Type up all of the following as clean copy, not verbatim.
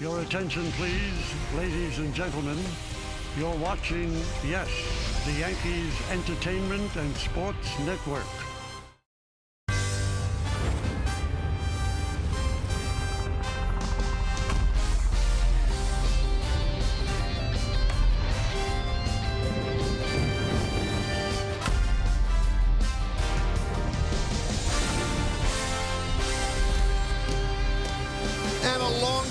Your attention, please, ladies and gentlemen. You're watching, yes, the Yankees Entertainment and Sports Network.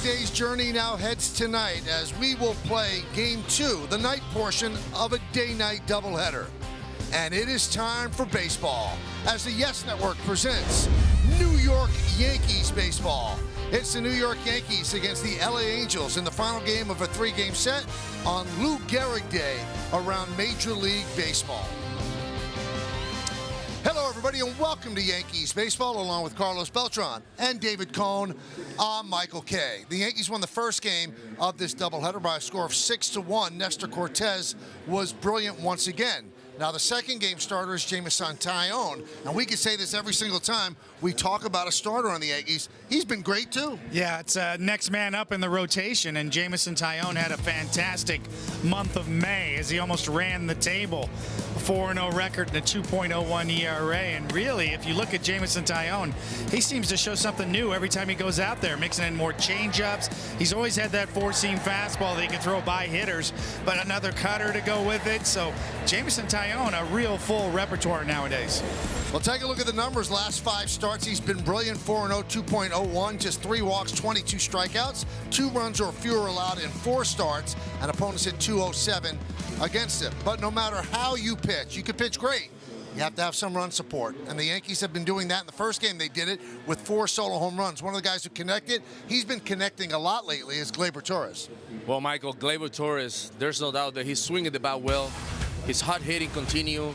Day's journey now heads tonight as we will play Game 2, the night portion of a day-night doubleheader. And it is time for baseball as the Yes Network presents New York Yankees baseball. It's the New York Yankees against the LA Angels in the final game of a 3-game set on Lou Gehrig Day around Major League Baseball. Hello, everybody, and welcome to Yankees Baseball, along with Carlos Beltran and David Cohn. I'm Michael Kay. The Yankees won the first game of this doubleheader by a score of 6-1. Nestor Cortes was brilliant once again. Now, the second game starter is Jameson Taillon, and we can say this every single time we talk about a starter on the Yankees. He's been great, too. Yeah, it's next man up in the rotation, and Jameson Taillon had a fantastic month of May as he almost ran the table. 4-0 record and a 2.01 ERA, and really, if you look at Jameson Taillon, he seems to show something new every time he goes out there, mixing in more changeups. He's always had that four-seam fastball that he can throw by hitters, but another cutter to go with it. So Jameson Taillon, a real full repertoire nowadays. Well, take a look at the numbers. Last 5 starts, he's been brilliant. 4-0, 2.01, just 3 walks, 22 strikeouts, 2 runs or fewer allowed in 4 starts, and opponents hit .207 against him. But no matter how you pitch, you could pitch great. You have to have some run support, and the Yankees have been doing that. In the first game, they did it with 4 solo home runs. One of the guys who connected, he's been connecting a lot lately, is Gleyber Torres. Well, Michael, Gleyber Torres, there's no doubt that he's swinging the bat well. His hot hitting continue.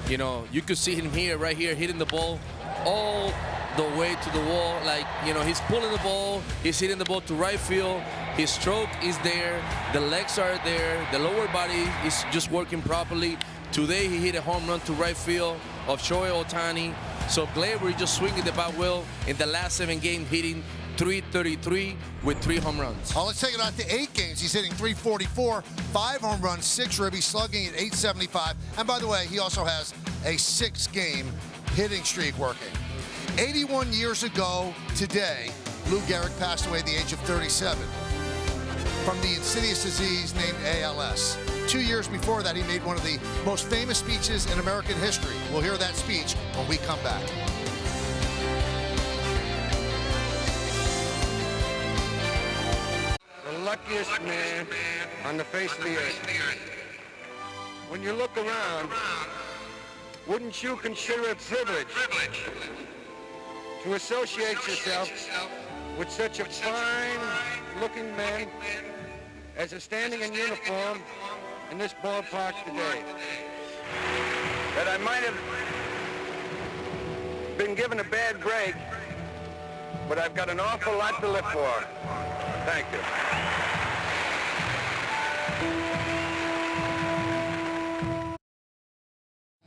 You know, you could see him here, right here, hitting the ball all the way to the wall. Like, you know, he's pulling the ball, he's hitting the ball to right field. His stroke is there, the legs are there, the lower body is just working properly. Today he hit a home run to right field of Shohei Ohtani. So Gleyber is just swinging the bat well in the last 7 games, hitting .333 with 3 home runs. Let's take it out to 8 games. He's hitting .344, 5 home runs, 6 ribbies, slugging at .875. And by the way, he also has a 6-game hitting streak working. 81 years ago today, Lou Gehrig passed away at the age of 37 from the insidious disease named ALS. 2 years before that, he made one of the most famous speeches in American history. We'll hear that speech when we come back. The luckiest man on the face of the earth. When you look around, wouldn't you consider it privilege to associate yourself with such a fine-looking man as is standing in uniform in this ballpark today? That I might have been given a bad break, but I've got an awful lot to live for. Thank you.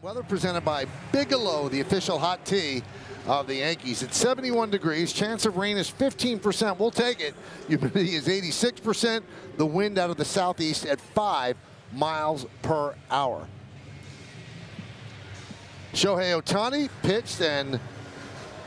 Weather presented by Bigelow, the official hot tea of the Yankees. It's 71 degrees. Chance of rain is 15%. We'll take it. Humidity is 86%. The wind out of the southeast at 5 miles per hour. Shohei Ohtani pitched and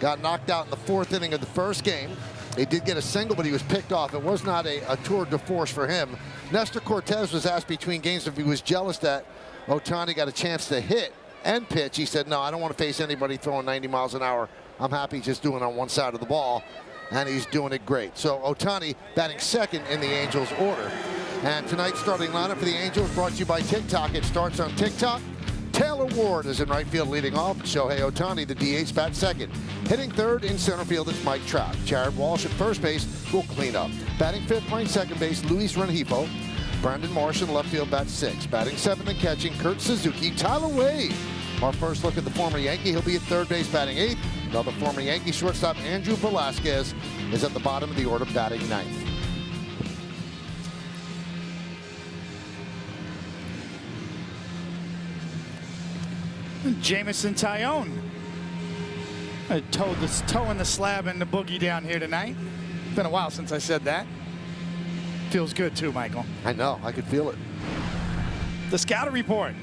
got knocked out in the 4th inning of the first game. He did get a single, but he was picked off. It was not a tour de force for him. Nestor Cortes was asked between games if he was jealous that Ohtani got a chance to hit and pitch. He said, no, I don't want to face anybody throwing 90 miles an hour. I'm happy just doing it on one side of the ball, and he's doing it great. So Ohtani batting 2nd in the Angels order. And tonight's starting lineup for the Angels brought to you by TikTok. It starts on TikTok. Taylor Ward is in right field leading off. Shohei Ohtani, the DH, bats 2nd. Hitting 3rd in center field is Mike Trout. Jared Walsh at first base will clean up. Batting 5th, playing 2nd base, Luis Rengifo. Brandon Marsh in left field bats 6th. Batting 7th and catching, Kurt Suzuki. Tyler Wade, our first look at the former Yankee. He'll be at 3rd base batting 8th. Another former Yankee shortstop, Andrew Velasquez, is at the bottom of the order batting 9th. Jameson Taillon. Toe in the slab and the boogie down here tonight. Been a while since I said that. Feels good too, Michael. I know. I could feel it. The scouting report.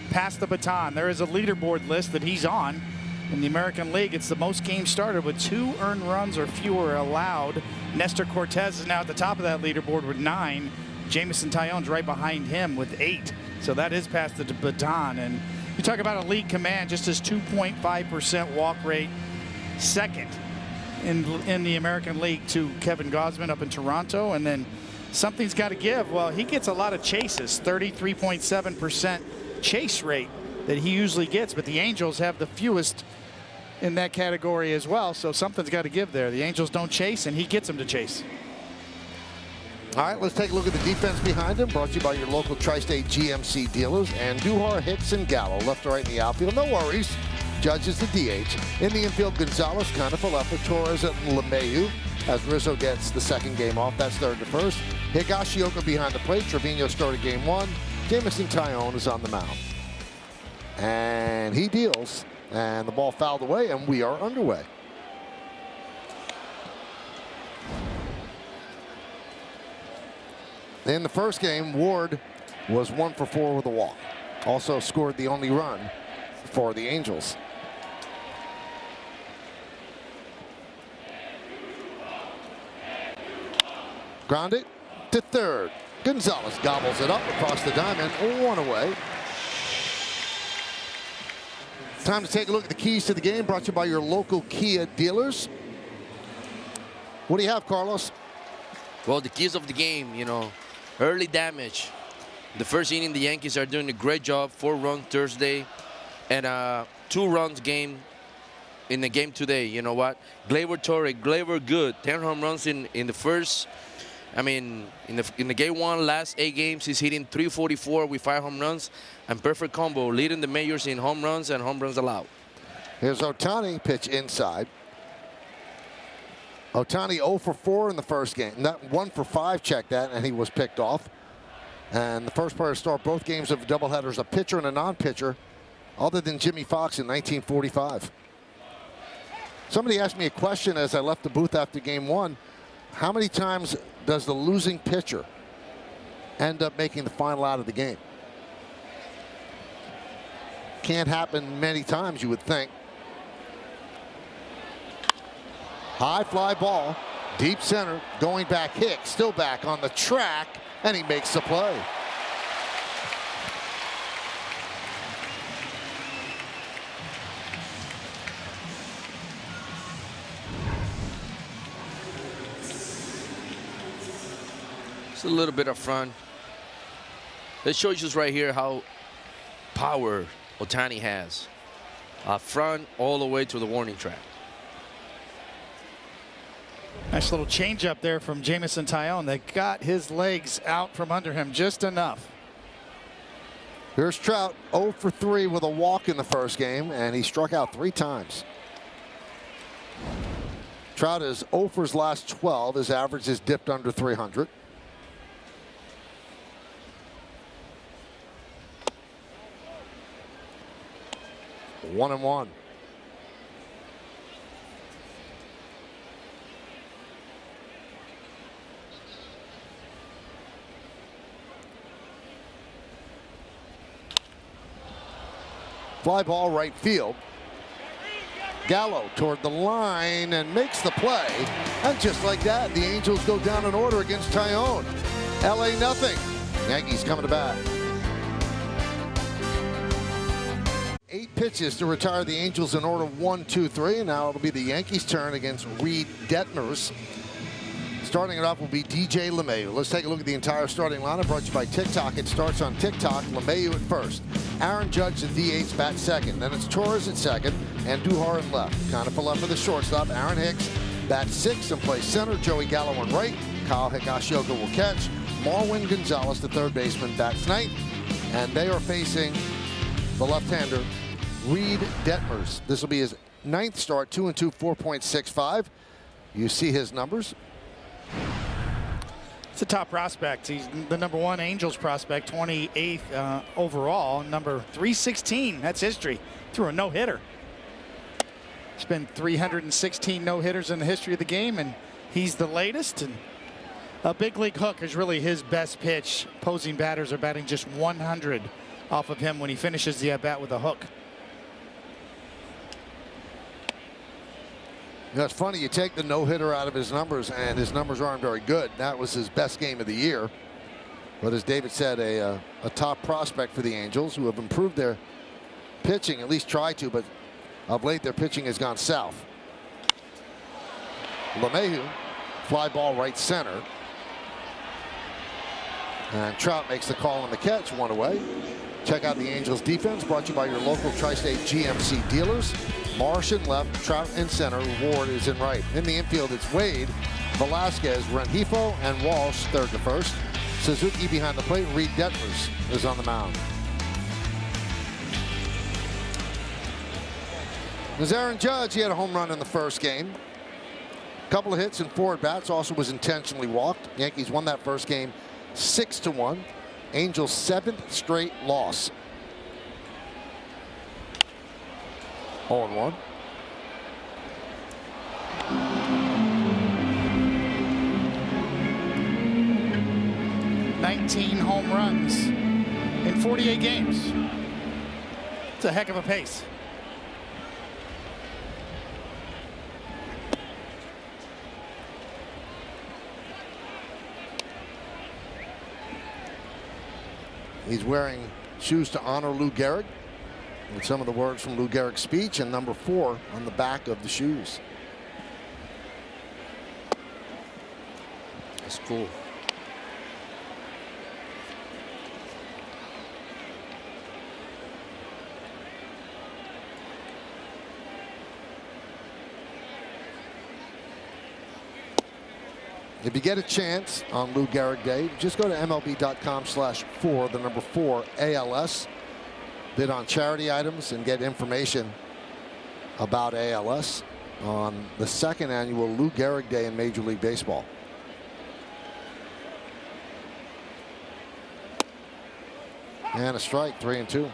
Pass the baton. There is a leaderboard list that he's on. In the American League, it's the most games started with 2 earned runs or fewer allowed. Nestor Cortez is now at the top of that leaderboard with 9. Jameson Taillon's right behind him with 8. So that is past the baton. And you talk about a league command, just his 2.5% walk rate, second in the American League to Kevin Gausman up in Toronto. And then something's got to give. Well, he gets a lot of chases, 33.7% chase rate that he usually gets, but the Angels have the fewest in that category as well, so something's got to give there. The Angels don't chase, and he gets them to chase. All right, let's take a look at the defense behind him. Brought to you by your local Tri-State GMC dealers. And Duhar, Hicks, and Gallo, left to right in the outfield. No worries. Judge is the DH. In the infield, Gonzalez, Kiner-Falefa, Torres, and LeMahieu. As Rizzo gets the second game off, that's third to first. Higashioka behind the plate. Trevino started game 1. Jameson Taillon is on the mound. And he deals. And the ball fouled away, and we are underway. In the first game, Ward was 1 for 4 with a walk. Also scored the only run for the Angels. Grounded to third. Gonzalez gobbles it up across the diamond. 1 away. Time to take a look at the keys to the game, brought to you by your local Kia dealers. What do you have, Carlos? Well, the keys of the game, you know, early damage. The first inning, the Yankees are doing a great job. 4-run Thursday and a 2-run game in the game today. You know what? Gleyber good. 10 home runs in the first. I mean, in the game 1, last 8 games, he's hitting .344 with 5 home runs and perfect combo, leading the majors in home runs and home runs allowed. Here's Ohtani, pitch inside. Ohtani 0 for 4 in the first game. Not 1 for 5, check that, and he was picked off. And the first player to start both games of doubleheaders, a pitcher and a non-pitcher, other than Jimmy Fox in 1945. Somebody asked me a question as I left the booth after game 1. How many times does the losing pitcher end up making the final out of the game? Can't happen many times, you would think. High fly ball, deep center, going back. Hicks, still back on the track, and he makes the play. It's a little bit up front. This shows us right here how power Ohtani has. Up front all the way to the warning track. Nice little change up there from Jameson Taillon. They got his legs out from under him just enough. Here's Trout, 0 for 3 with a walk in the first game, and he struck out 3 times. Trout is 0 for his last 12. His average is dipped under 300. One and one. Fly ball right field. Gallo toward the line and makes the play. And just like that, the Angels go down in order against Taillon. LA nothing. Yankees coming to bat. 8 pitches to retire the Angels in order 1, 2, 3. And now it'll be the Yankees' turn against Reed Detmers. Starting it off will be DJ LeMahieu. Let's take a look at the entire starting lineup brought to you by TikTok. It starts on TikTok. LeMahieu at first. Aaron Judge, the DH, bats second. Then it's Torres at second and Duhar at left. Kiner-Falefa the shortstop. Aaron Hicks bats 6th and plays center. Joey Gallo on right. Kyle Higashioka will catch. Marwin Gonzalez, the third baseman, bats 9th. And they are facing the left-hander, Reed Detmers. This will be his 9th start, 2-2, 4.65. You see his numbers. It's a top prospect. He's the #1 Angels prospect, 28th overall, number 316. That's history. Threw a no-hitter. It's been 316 no-hitters in the history of the game, and he's the latest. And A big league hook is really his best pitch. Opposing batters are batting just 100 off of him when he finishes the at-bat with a hook. You know, it's funny, you take the no-hitter out of his numbers, and his numbers aren't very good. That was his best game of the year. But as David said, a top prospect for the Angels, who have improved their pitching, at least tried to, but of late their pitching has gone south. LeMahieu, fly ball right center. And Trout makes the call on the catch, one away. Check out the Angels defense, brought to you by your local Tri-State GMC dealers. Marsh in left, Trout in center, Ward is in right. In the infield, it's Wade, Velasquez, Rengifo, and Walsh third to first. Suzuki behind the plate, Reed Detmers is on the mound. There's Aaron Judge. He had a home run in the first game. A couple of hits and 4 at-bats, also was intentionally walked. Yankees won that first game 6-1. Angels' 7th straight loss. 0-1. $19 home runs in 48 games. It's a heck of a pace. He's wearing shoes to honor Lou Gehrig, with some of the words from Lou Gehrig's speech, and number 4 on the back of the shoes. That's cool. If you get a chance on Lou Gehrig Day, just go to MLB.com/4, the number 4 ALS. Bid on charity items and get information about ALS on the 2nd annual Lou Gehrig Day in Major League Baseball. And a strike, 3-2.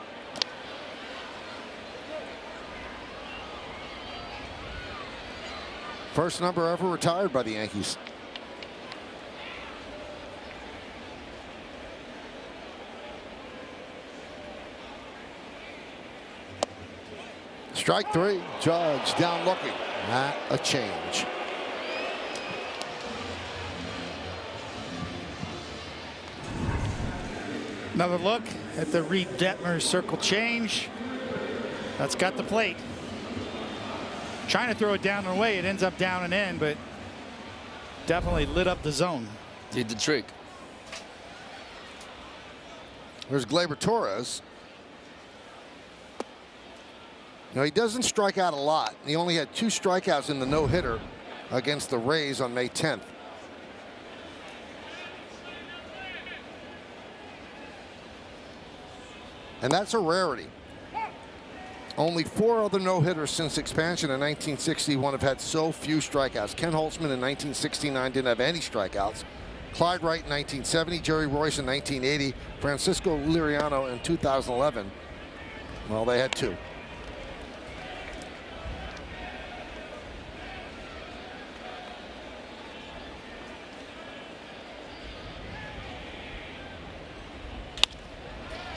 First number ever retired by the Yankees. Strike 3. Judge down looking at a change. Another look at the Reed Detmers circle change. That's got the plate. Trying to throw it down and away. It ends up down and in, but definitely lit up the zone. Did the trick. There's Gleyber Torres. Now, he doesn't strike out a lot. He only had 2 strikeouts in the no-hitter against the Rays on May 10th. And that's a rarity. Only 4 other no-hitters since expansion in 1961 have had so few strikeouts. Ken Holtzman in 1969 didn't have any strikeouts. Clyde Wright in 1970, Jerry Royce in 1980, Francisco Liriano in 2011. Well, they had 2.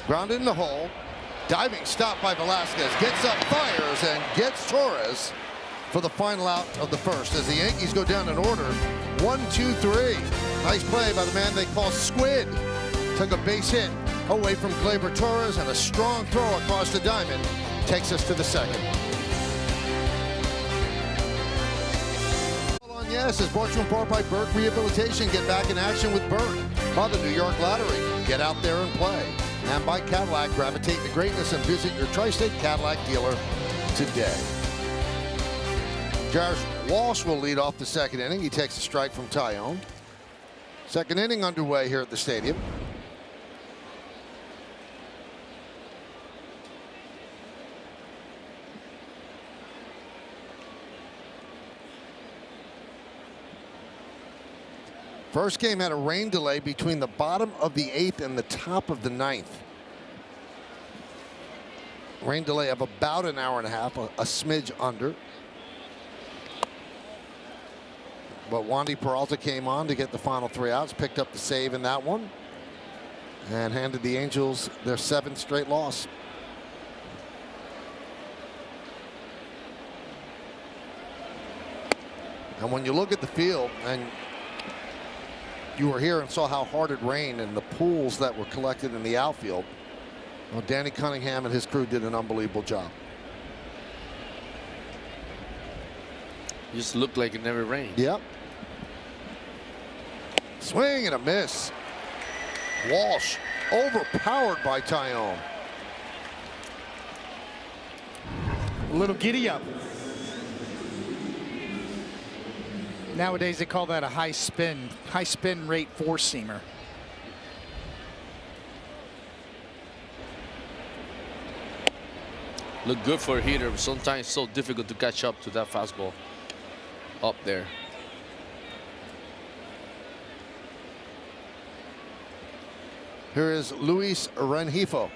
Grounded in the hole. Diving stop by Velasquez. Gets up, fires, and gets Torres for the final out of the first as the Yankees go down in order. 1, 2, 3. Nice play by the man they call Squid. Took a base hit away from Gleyber Torres, and a strong throw across the diamond takes us to the 2nd. Yes is brought to you in part by Burke Rehabilitation. Get back in action with Burke. By the New York Lottery. Get out there and play. And by Cadillac, gravitate to greatness and visit your Tri-State Cadillac dealer today. Jairus Walsh will lead off the 2nd inning. He takes a strike from Tyone. 2nd inning underway here at the stadium. First game had a rain delay between the bottom of the 8th and the top of the 9th. Rain delay of about an hour and a half, a smidge under. But Wandy Peralta came on to get the final 3 outs, picked up the save in that one, and handed the Angels their 7th straight loss. And when you look at the field, and you were here and saw how hard it rained and the pools that were collected in the outfield, well, Danny Cunningham and his crew did an unbelievable job. Just looked like it never rained. Yep. Swing and a miss. Walsh overpowered by Tyone. A little giddy up. Nowadays they call that a high spin rate 4-seamer. Look good for a hitter. Sometimes it's so difficult to catch up to that fastball up there. Here is Luis Rengifo.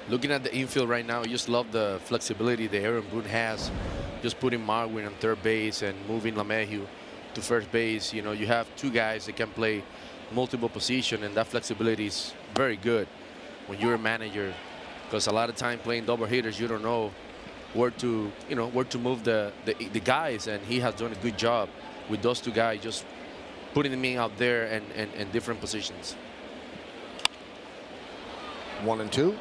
Looking at the infield right now, I just love the flexibility that Aaron Boone has. Just putting Marwin on third base and moving LeMahieu to first base. You know, you have 2 guys that can play multiple positions, and that flexibility is very good when you're a manager, because a lot of time playing double hitters, you don't know where to, where to move the guys, and he has done a good job with those 2 guys, just putting them in out there and different positions. 1-2.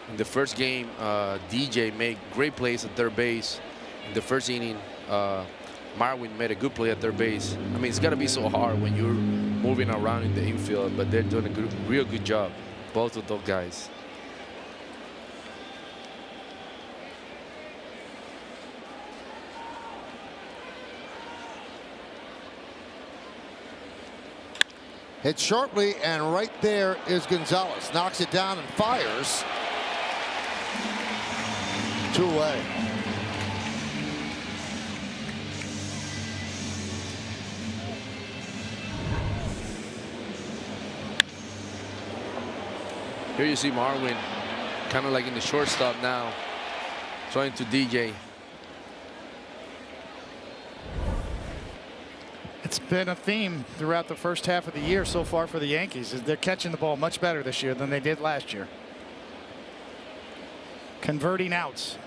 In the first game, DJ made great plays at third base. In the first inning, Marwin made a good play at third base. I mean, it's got to be so hard when you're moving around in the infield, but they're doing a real good job, both of those guys. Hit sharply, and right there is Gonzalez. Knocks it down and fires. 2 away. Here you see Marwin kind of like in the shortstop now, throwing to DJ. It's been a theme throughout the first half of the year so far for the Yankees. They're catching the ball much better this year than they did last year. Converting outs.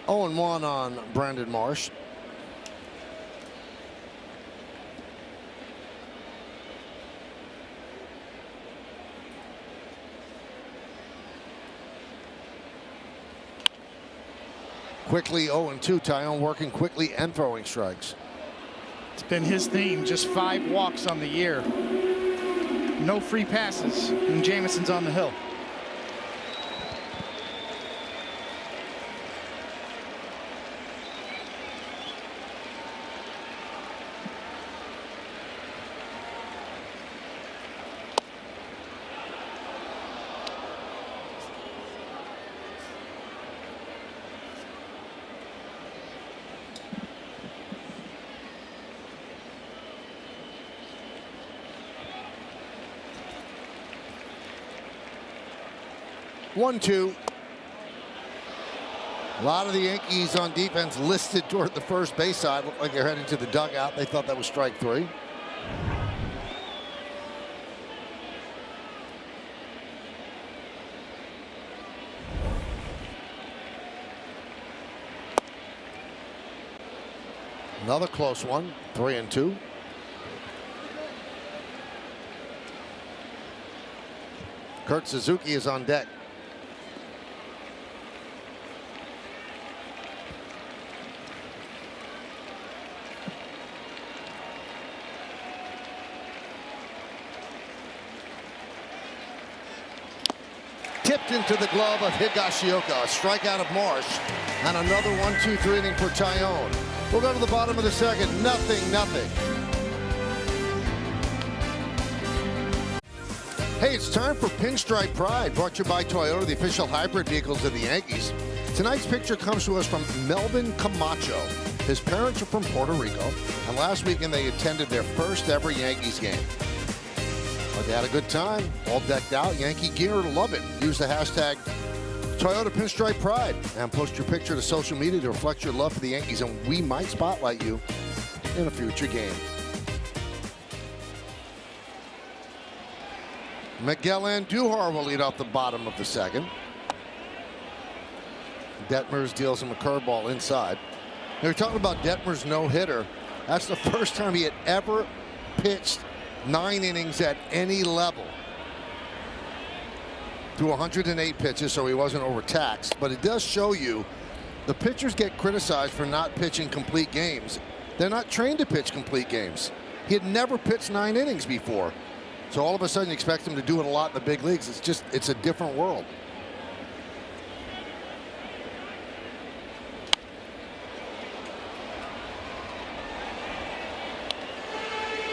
Oh, 0-1 on Brandon Marsh. Quickly 0-2. Tyone working quickly and throwing strikes. It's been his theme. Just 5 walks on the year. No free passes, and Jameson's on the hill. One, 2. A lot of the Yankees on defense listed toward the first base side. Looked like they're heading to the dugout. They thought that was strike 3. Another close one. 3-2. Kurt Suzuki is on deck. Tipped into the glove of Higashioka. A strikeout of Marsh. And another 1-2-3 inning for Tyone. We'll go to the bottom of the second. 0-0. Hey, it's time for Pinstripe Pride, brought to you by Toyota, the official hybrid vehicles of the Yankees. Tonight's picture comes to us from Melvin Camacho. His parents are from Puerto Rico, and last weekend they attended their first ever Yankees game. But they had a good time, all decked out. Yankee gear, love it. Use the hashtag Toyota Pinstripe Pride and post your picture to social media to reflect your love for the Yankees, and we might spotlight you in a future game. Miguel Andujar will lead off the bottom of the second. Detmers deals him a curveball inside. They were talking about Detmer's no-hitter. That's the first time he had ever pitched 9 innings at any level. To 108 pitches, so he wasn't overtaxed. But it does show you the pitchers get criticized for not pitching complete games. They're not trained to pitch complete games. He had never pitched 9 innings before. So all of a sudden you expect him to do it a lot in the big leagues. It's a different world.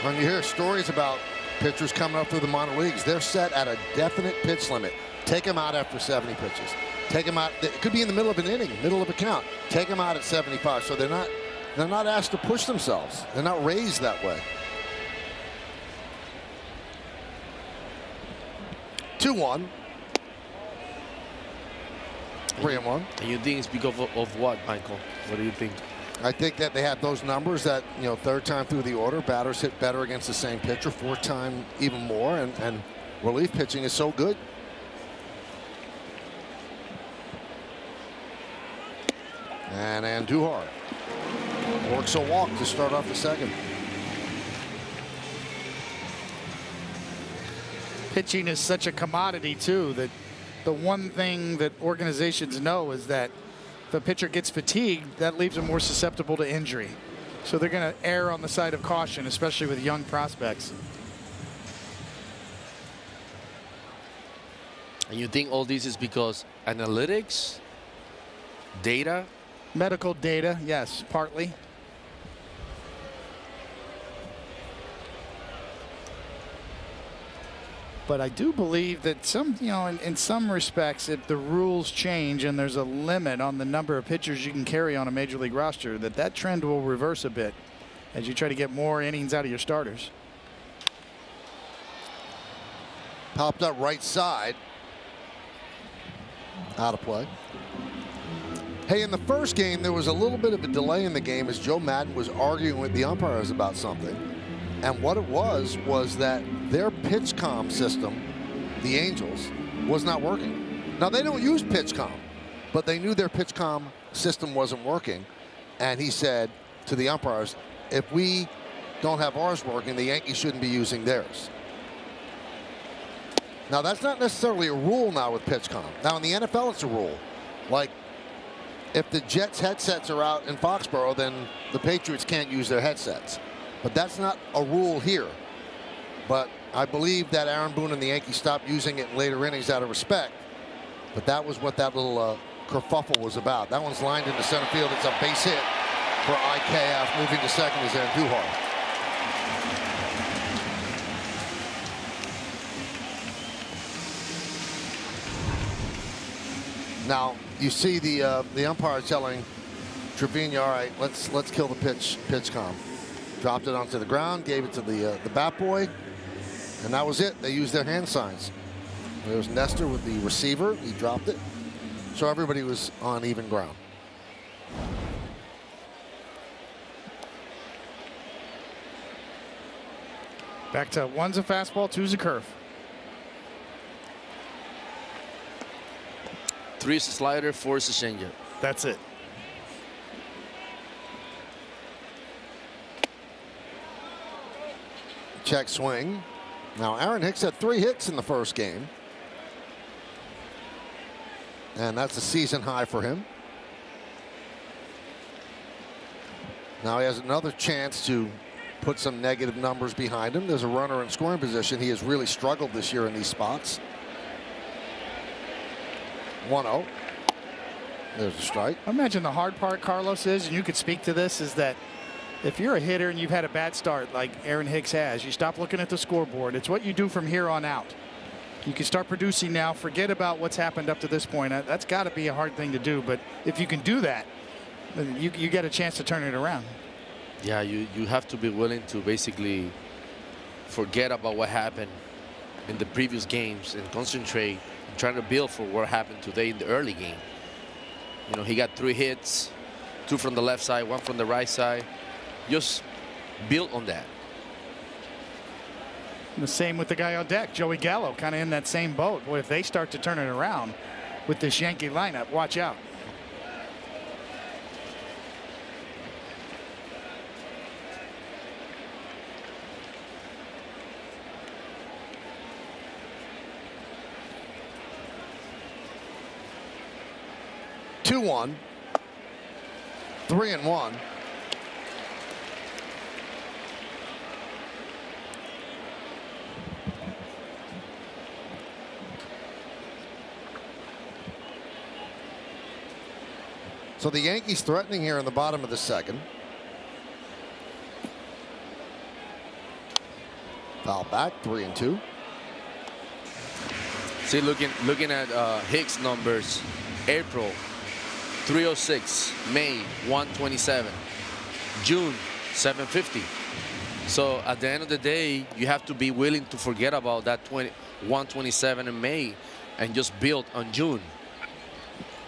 When you hear stories about pitchers coming up through the minor leagues, they're set at a definite pitch limit. Take them out after 70 pitches. Take them out. It could be in the middle of an inning, middle of a count. Take them out at 75. So they're not asked to push themselves. They're not raised that way. 2-1. 3-1. And you think it's because of what, Michael? What do you think? I think that they have those numbers that, third time through the order, batters hit better against the same pitcher, fourth time even more, and relief pitching is so good. And Andujar works a walk to start off the second. Pitching is such a commodity, too, that the one thing that organizations know is that if a pitcher gets fatigued, that leaves them more susceptible to injury. So they're going to err on the side of caution, especially with young prospects. And you think all this is because analytics, data? Medical data, yes, partly. But I do believe that some, in some respects, if the rules change and there's a limit on the number of pitchers you can carry on a major league roster, that trend will reverse a bit as you try to get more innings out of your starters. Popped up right side. Out of play. Hey, in the first game, there was a little bit of a delay in the game as Joe Madden was arguing with the umpires about something. And what it was that their PitchCom system, the Angels, was not working. Now, they don't use PitchCom, but they knew their PitchCom system wasn't working. And he said to the umpires, if we don't have ours working, the Yankees shouldn't be using theirs. Now, that's not necessarily a rule now with PitchCom. Now, in the NFL, it's a rule. Like, if the Jets headsets are out in Foxborough, then the Patriots can't use their headsets. But that's not a rule here. But I believe that Aaron Boone and the Yankees stopped using it in later innings out of respect. But that was what that little kerfuffle was about. That one's lined into center field. It's a base hit for IKF. Moving to second is Andujar. Now you see the umpire telling Trevino, all right, let's kill the PitchCom. Dropped it onto the ground, gave it to the bat boy, and that was it. They used their hand signs. There was Nestor with the receiver. He dropped it. So everybody was on even ground. Back to one's a fastball, two's a curve. 3 is a slider, 4 is a changeup. That's it. Check swing. Now Aaron Hicks had 3 hits in the first game. And that's a season high for him. Now he has another chance to put some negative numbers behind him. There's a runner in scoring position. He has really struggled this year in these spots. 1-0. There's a strike. I imagine the hard part, Carlos, is, and you could speak to this, is that if you're a hitter and you've had a bad start like Aaron Hicks has, you stop looking at the scoreboard. It's what you do from here on out. You can start producing now. Forget about what's happened up to this point. That's got to be a hard thing to do. But if you can do that, then you get a chance to turn it around. Yeah, you have to be willing to basically forget about what happened in the previous games and concentrate and trying to build for what happened today in the early game. You know, he got 3 hits, 2 from the left side, 1 from the right side. Just build on that. And the same with the guy on deck, Joey Gallo, kind of in that same boat. Boy, if they start to turn it around with this Yankee lineup, watch out. Two, 1, 3-1. So the Yankees threatening here in the bottom of the second. Foul back, 3-2. See, looking at Hicks numbers, April 306, May 127, June 750. So at the end of the day, you have to be willing to forget about that 127 in May and just build on June.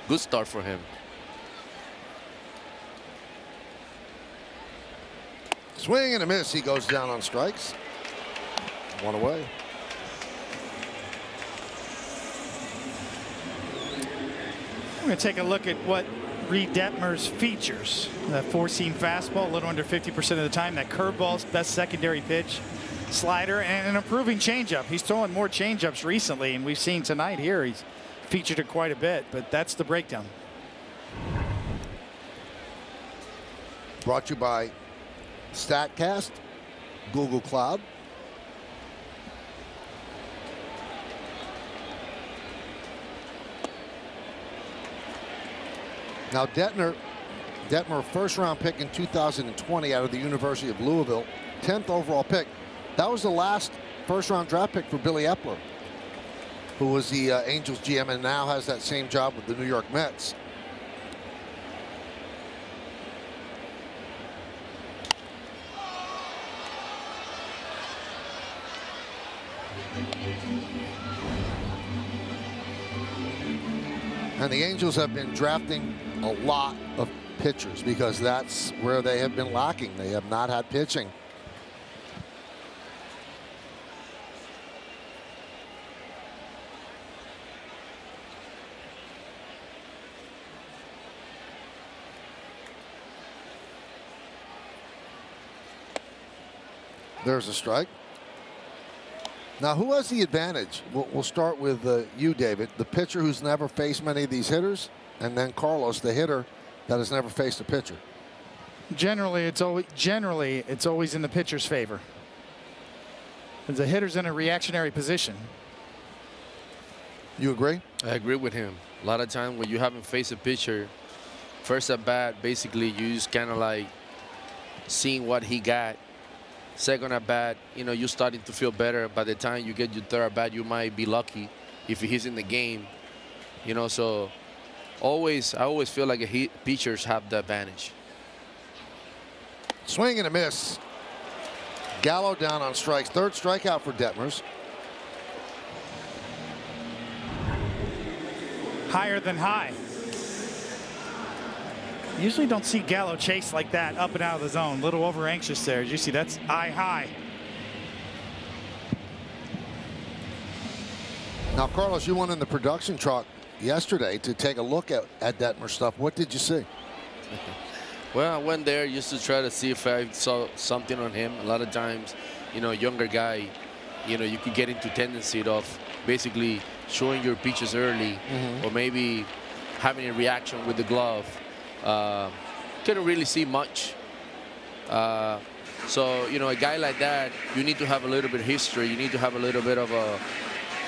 Good start for him. Swing and a miss. He goes down on strikes. 1 away. We're going to take a look at what Reed Detmer's features. That 4-seam fastball, a little under 50% of the time. That curveball's best secondary pitch. Slider and an improving changeup. He's throwing more changeups recently, and we've seen tonight here he's featured it quite a bit, but that's the breakdown. Brought to you by StatCast, Google Cloud. Now Detmer, first-round pick in 2020 out of the University of Louisville, 10th overall pick. That was the last first-round draft pick for Billy Epler, who was the Angels GM and now has that same job with the New York Mets. And the Angels have been drafting a lot of pitchers because that's where they have been lacking. They have not had pitching. There's a strike. Now, who has the advantage? We'll start with you, David, the pitcher who's never faced many of these hitters, and then Carlos, the hitter that has never faced a pitcher. Generally, it's always in the pitcher's favor. As the hitter's in a reactionary position. You agree? I agree with him. A lot of times when you haven't faced a pitcher, first at bat, basically you just kind of like seeing what he got. Second at bat, you know, you're starting to feel better. By the time you get your third at bat, you might be lucky if he's in the game. You know, so I always feel like pitchers have the advantage. Swing and a miss. Gallo down on strikes. Third strikeout for Detmers. Higher than high. Usually don't see Gallo chase like that up and out of the zone. A little over anxious there. As you see, that's eye high. Now, Carlos, you went in the production truck yesterday to take a look at Detmer stuff. What did you see? Well, I went there just to try to see if I saw something on him. A lot of times, you know, younger guy, you know, you could get into tendency of basically showing your pitches early, or maybe having a reaction with the glove. Couldn't really see much. So, you know, a guy like that, you need to have a little bit of history. You need to have a little bit of a,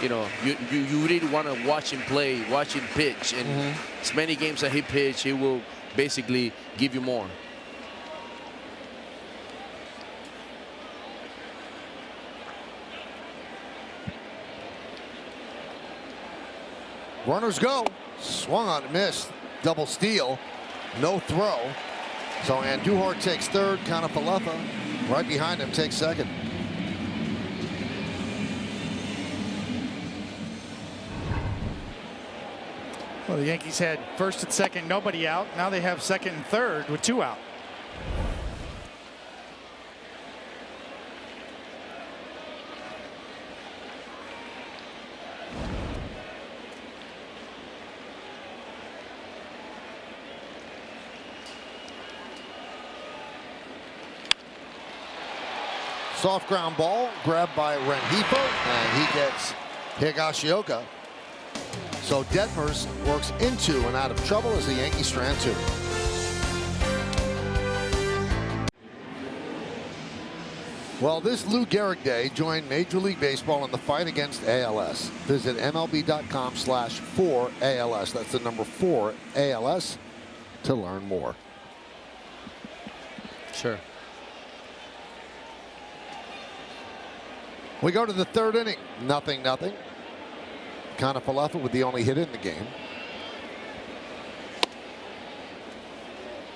you know, you really want to watch him play, watch him pitch. And as many games that he pitch, he will basically give you more. Runners go. Swung on, missed. Double steal. No throw. So Andujar takes third. Canafalefa right behind him takes second. Well, the Yankees had first and second, nobody out. Now they have second and third with 2 out. Soft ground ball grabbed by Rengifo, and he gets Higashioka. So Detmers works into and out of trouble as the Yankees strand 2. Well, this Lou Gehrig Day joined Major League Baseball in the fight against ALS. Visit MLB.com/4ALS. That's the number 4 ALS to learn more. Sure. We go to the 3rd inning. 0-0. Kanafalefa with the only hit in the game.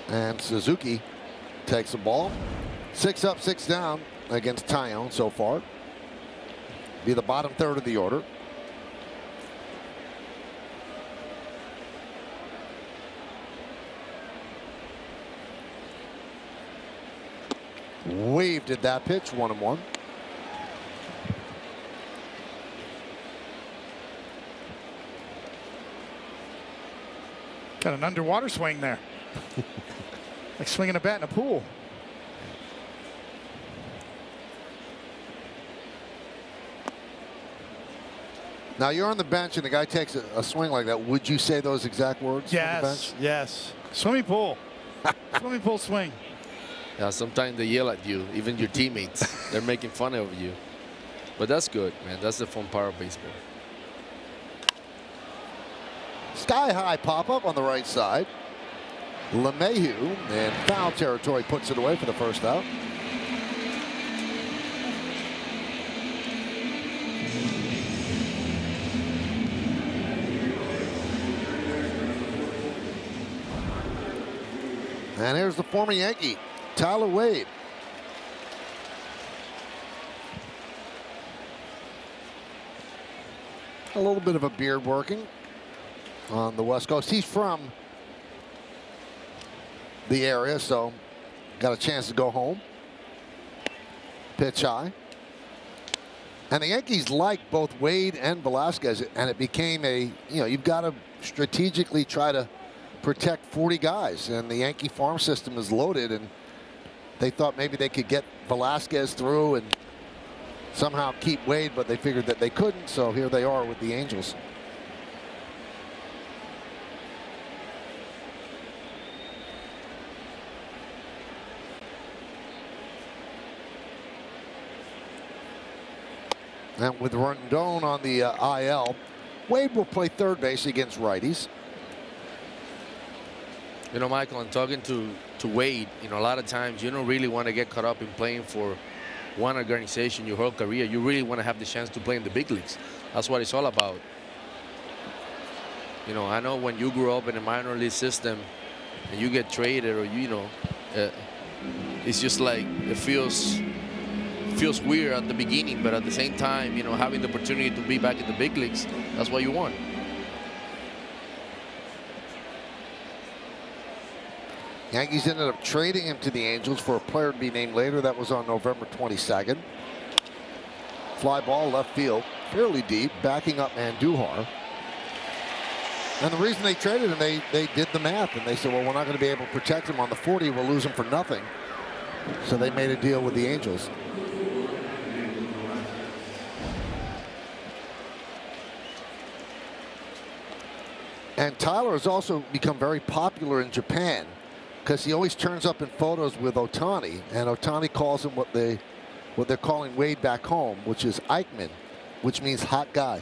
And Suzuki takes the ball. 6 up, 6 down against Taillon so far. Be the bottom 3rd of the order. Waved at that pitch, 1-1. Got an underwater swing there. Like swinging a bat in a pool. Now you're on the bench and the guy takes a swing like that. Would you say those exact words on the bench? Yes. Swimming pool. Swimming pool swing. Yeah, sometimes they yell at you, even your teammates. They're making fun of you. But that's good, man. That's the fun part of baseball. Sky high pop-up on the right side. LeMahieu in foul territory puts it away for the first out. And here's the former Yankee, Tyler Wade. A little bit of a beard working on the West Coast. He's from the area, so got a chance to go home. Pitch high. And the Yankees like both Wade and Velasquez, and it became a, you've got to strategically try to protect 40 guys, and the Yankee farm system is loaded, and they thought maybe they could get Velasquez through and somehow keep Wade, but they figured that they couldn't, so here they are with the Angels. And with Rondon on the IL, Wade will play third base against righties. You know, Michael, I'm talking to Wade. A lot of times you don't really want to get caught up in playing for one organization your whole career. You really want to have the chance to play in the big leagues. That's what it's all about. I know when you grew up in a minor league system and you get traded, or it's just like it feels weird at the beginning, but at the same time, having the opportunity to be back in the big leagues, that's what you want. Yankees ended up trading him to the Angels for a player to be named later. That was on November 22nd. Fly ball left field, fairly deep, backing up Andujar. And the reason they traded him, they did the math, and they said, well, we're not going to be able to protect him on the 40. We'll lose him for nothing. So they made a deal with the Angels. And Tyler has also become very popular in Japan, because he always turns up in photos with Ohtani, and Ohtani calls him what they're calling Wade back home, which is Eichmann, which means hot guy.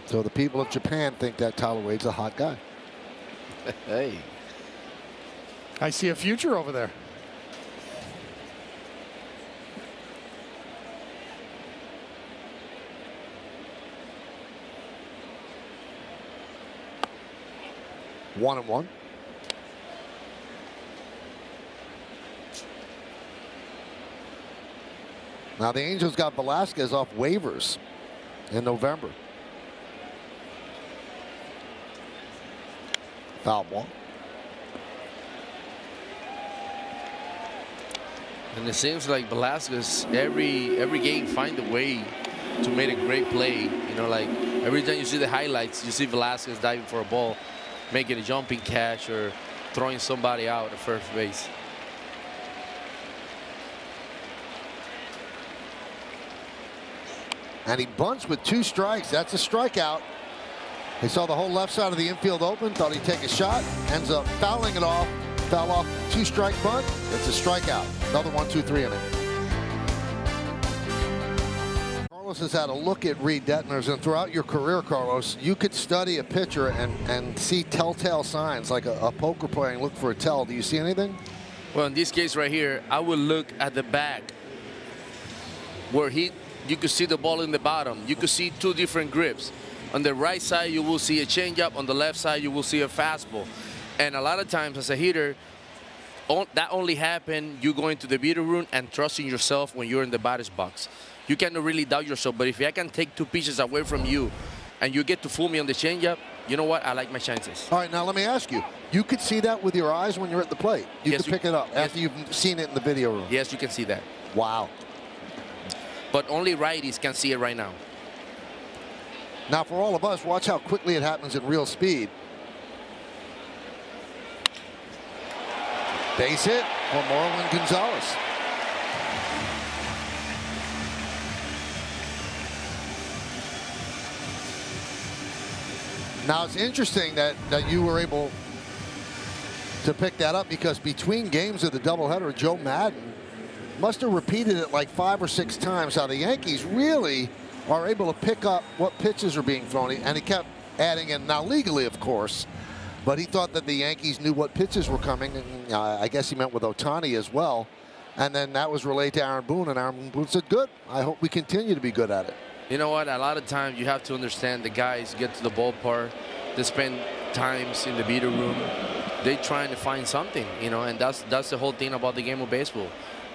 So the people of Japan think that Tyler Wade's a hot guy. Hey, I see a future over there. 1-1. Now the Angels got Velasquez off waivers in November. Foul ball. And it seems like Velasquez every game find a way to make a great play. You know, like every time you see the highlights, you see Velasquez diving for a ball, making a jumping catch, or throwing somebody out at first base. And he bunts with 2 strikes. That's a strikeout. He saw the whole left side of the infield open, thought he'd take a shot, ends up fouling it off. Foul off, 2-strike bunt. It's a strikeout. Another 1-2-3 inning. Carlos has had a look at Reed Detmers, and throughout your career, Carlos, you could study a pitcher and see telltale signs, like a poker player and look for a tell. Do you see anything? Well, in this case right here, I would look at the back where you could see the ball in the bottom. You could see 2 different grips. On the right side, you will see a changeup. On the left side, you will see a fastball. And a lot of times as a hitter, that only happen you going to the beater room and trusting yourself when you're in the batter's box. You cannot really doubt yourself, but if I can take 2 pitches away from you and you get to fool me on the changeup, you know what? I like my chances. All right, now let me ask you. You could see that with your eyes when you're at the plate. You Yes, could pick it up after you've seen it in the video room. Yes, you can see that. Wow. But only righties can see it right now. Now, for all of us, watch how quickly it happens at real speed. Base hit for Marwin Gonzalez. Now, it's interesting that you were able to pick that up, because between games of the doubleheader, Joe Madden must have repeated it like 5 or 6 times, how the Yankees really are able to pick up what pitches are being thrown. And he kept adding in, now legally, of course, but he thought that the Yankees knew what pitches were coming, and I guess he meant with Ohtani as well. And then that was relayed to Aaron Boone, and Aaron Boone said, good, I hope we continue to be good at it. You know what? A lot of times you have to understand the guys get to the ballpark, they spend times in the beater room, they trying to find something, you know, and that's the whole thing about the game of baseball.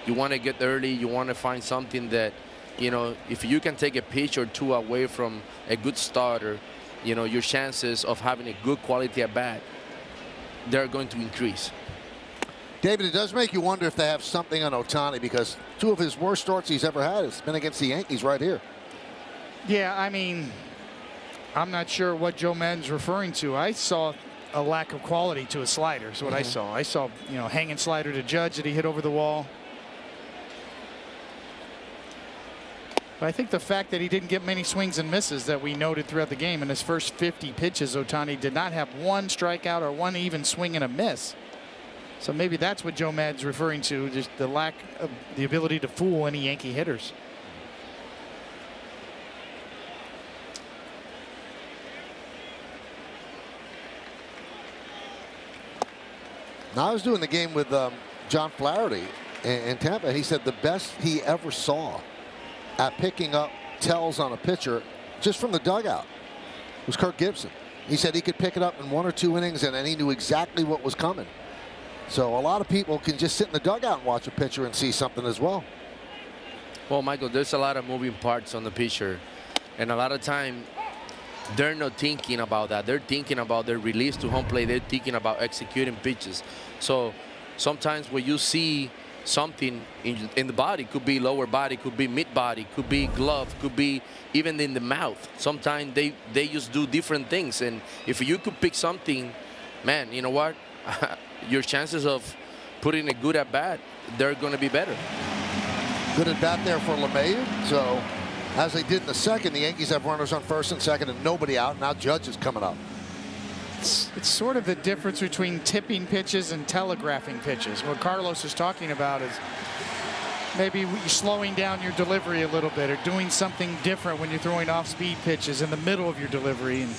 You want to get early, you want to find something that, you know, if you can take a pitch or 2 away from a good starter, you know, your chances of having a good quality at bat, they're going to increase. David, it does make you wonder if they have something on Ohtani, because 2 of his worst starts he's ever had has been against the Yankees right here. Yeah, I mean, I'm not sure what Joe Madden's referring to. I saw a lack of quality to his slider is what I saw. I saw, you know, hanging slider to Judge that he hit over the wall. But I think the fact that he didn't get many swings and misses that we noted throughout the game, in his first 50 pitches, Ohtani did not have 1 strikeout or 1 even swing and a miss. So maybe that's what Joe Madden's referring to, just the lack of the ability to fool any Yankee hitters. Now, I was doing the game with John Flaherty in Tampa. He said the best he ever saw at picking up tells on a pitcher just from the dugout was Kirk Gibson. He said he could pick it up in 1 or 2 innings, and then he knew exactly what was coming. So a lot of people can just sit in the dugout and watch a pitcher and see something as well. Well, Michael, there's a lot of moving parts on the pitcher, and a lot of time they're not thinking about that. They're thinking about their release to home plate. They're thinking about executing pitches. So sometimes when you see something in the body, could be lower body, could be mid body, could be glove, could be even in the mouth. Sometimes they just do different things, and if you could pick something, man, you know what? Your chances of putting a good at bat, they're going to be better. Good at bat there for LeMahieu. So as they did in the second, the Yankees have runners on first and second and nobody out. Now Judge is coming up. It's sort of the difference between tipping pitches and telegraphing pitches. What Carlos is talking about is maybe slowing down your delivery a little bit, or doing something different when you're throwing off-speed pitches in the middle of your delivery, and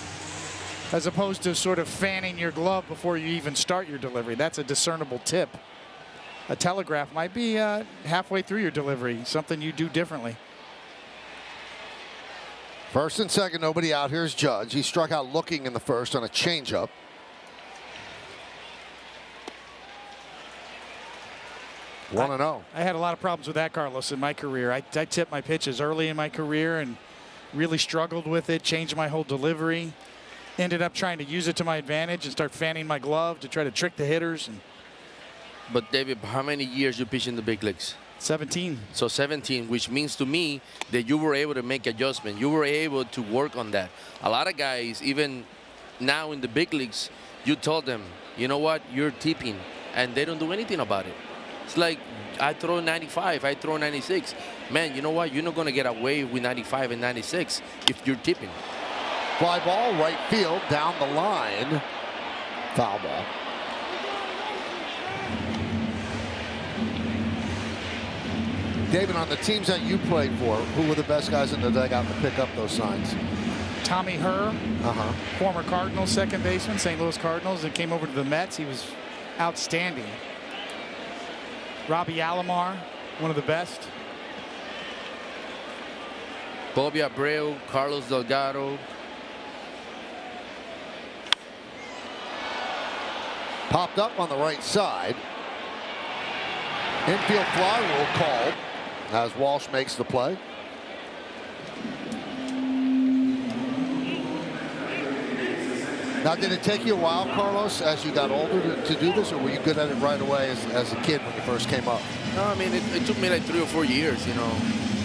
as opposed to sort of fanning your glove before you even start your delivery. That's a discernible tip. A telegraph might be halfway through your delivery, something you do differently. First and second, nobody out. Here's Judge. He struck out looking in the first on a changeup. One and 0. I had a lot of problems with that, Carlos, in my career. I tipped my pitches early in my career and really struggled with it, changed my whole delivery. ended up trying to use it to my advantage and start fanning my glove to try to trick the hitters. And But David, how many years you pitch in the big leagues? 17. So 17, which means to me that you were able to make adjustments. You were able to work on that. A lot of guys, even now in the big leagues, you told them, you know what, you're tipping, and they don't do anything about it. It's like, I throw 95, I throw 96. Man, you know what, you're not going to get away with 95 and 96 if you're tipping. Fly ball, right field, down the line. Foul ball. David, on the teams that you played for, who were the best guys in the dugout to pick up those signs? Tommy Herr, former Cardinals second baseman, St. Louis Cardinals, and came over to the Mets. He was outstanding. Robbie Alomar, one of the best. Bobby Abreu, Carlos Delgado. Popped up on the right side. Infield fly rule called as Walsh makes the play. Now, did it take you a while, Carlos, as you got older to do this, or were you good at it right away as a kid when you first came up? No, I mean, it took me like 3 or 4 years, you know,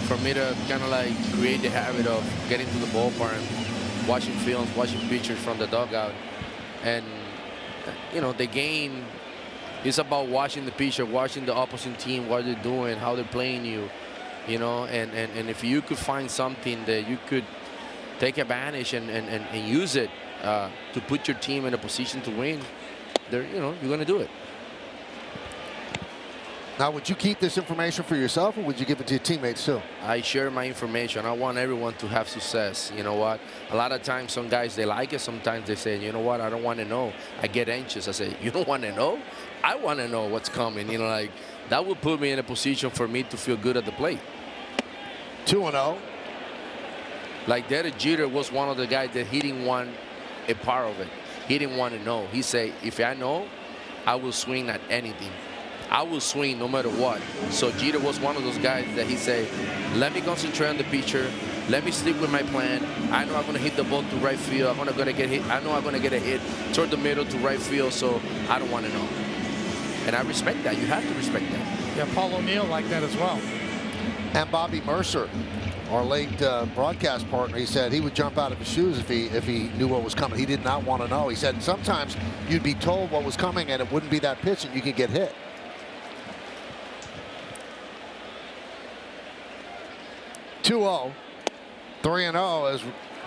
for me to kind of like create the habit of getting to the ballpark and watching films, watching pictures from the dugout. And, you know, the game is about watching the pitcher, watching the opposite team, what they're doing, how they're playing you, you know, and if you could find something that you could take advantage and use it to put your team in a position to win, you're going to do it. Now, would you keep this information for yourself, or would you give it to your teammates too? I share my information. I want everyone to have success. You know what? A lot of times, some guys, they like it. Sometimes they say, you know what? I don't want to know. I get anxious. I say, you don't want to know? I want to know what's coming. You know, like, that would put me in a position for me to feel good at the plate. 2-0. Like, Derek Jeter was one of the guys that he didn't want a part of it. He didn't want to know. He said, if I know, I will swing at anything. I will swing no matter what. So Jeter was one of those guys that he said, let me concentrate on the pitcher. Let me stick with my plan. I know I'm going to hit the ball to right field. I'm going to get hit. I know I'm going to get a hit toward the middle to right field, so I don't want to know. And I respect that. You have to respect that. Yeah, Paul O'Neill liked that as well. And Bobby Mercer, our late broadcast partner, he said he would jump out of his shoes if he knew what was coming. He did not want to know. He said sometimes you'd be told what was coming and it wouldn't be that pitch and you could get hit. 2-0, 3-0 as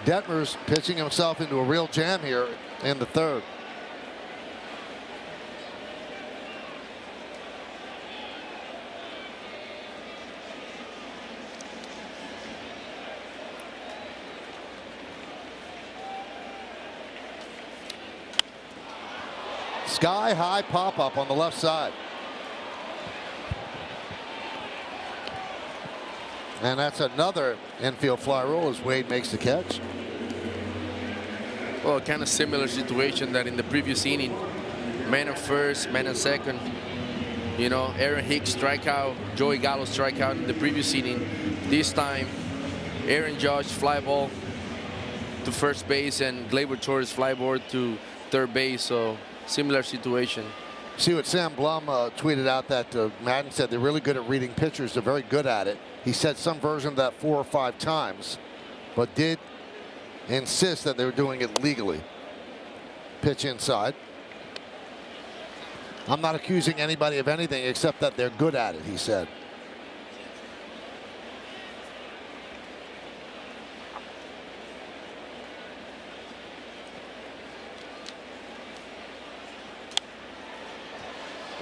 Detmer's pitching himself into a real jam here in the third. Sky high pop up on the left side. And that's another infield fly rule as Wade makes the catch. Well, kind of similar situation that in the previous inning, man at first, man at second. You know, Aaron Hicks strikeout, Joey Gallo strikeout in the previous inning. This time, Aaron Judge fly ball to first base and Gleyber Torres fly ball to third base. So similar situation. See what Sam Blum tweeted out that Madden said they're really good at reading pitchers. They're very good at it. He said some version of that 4 or 5 times, but did insist that they were doing it legally. Pitch inside. I'm not accusing anybody of anything except that they're good at it, he said.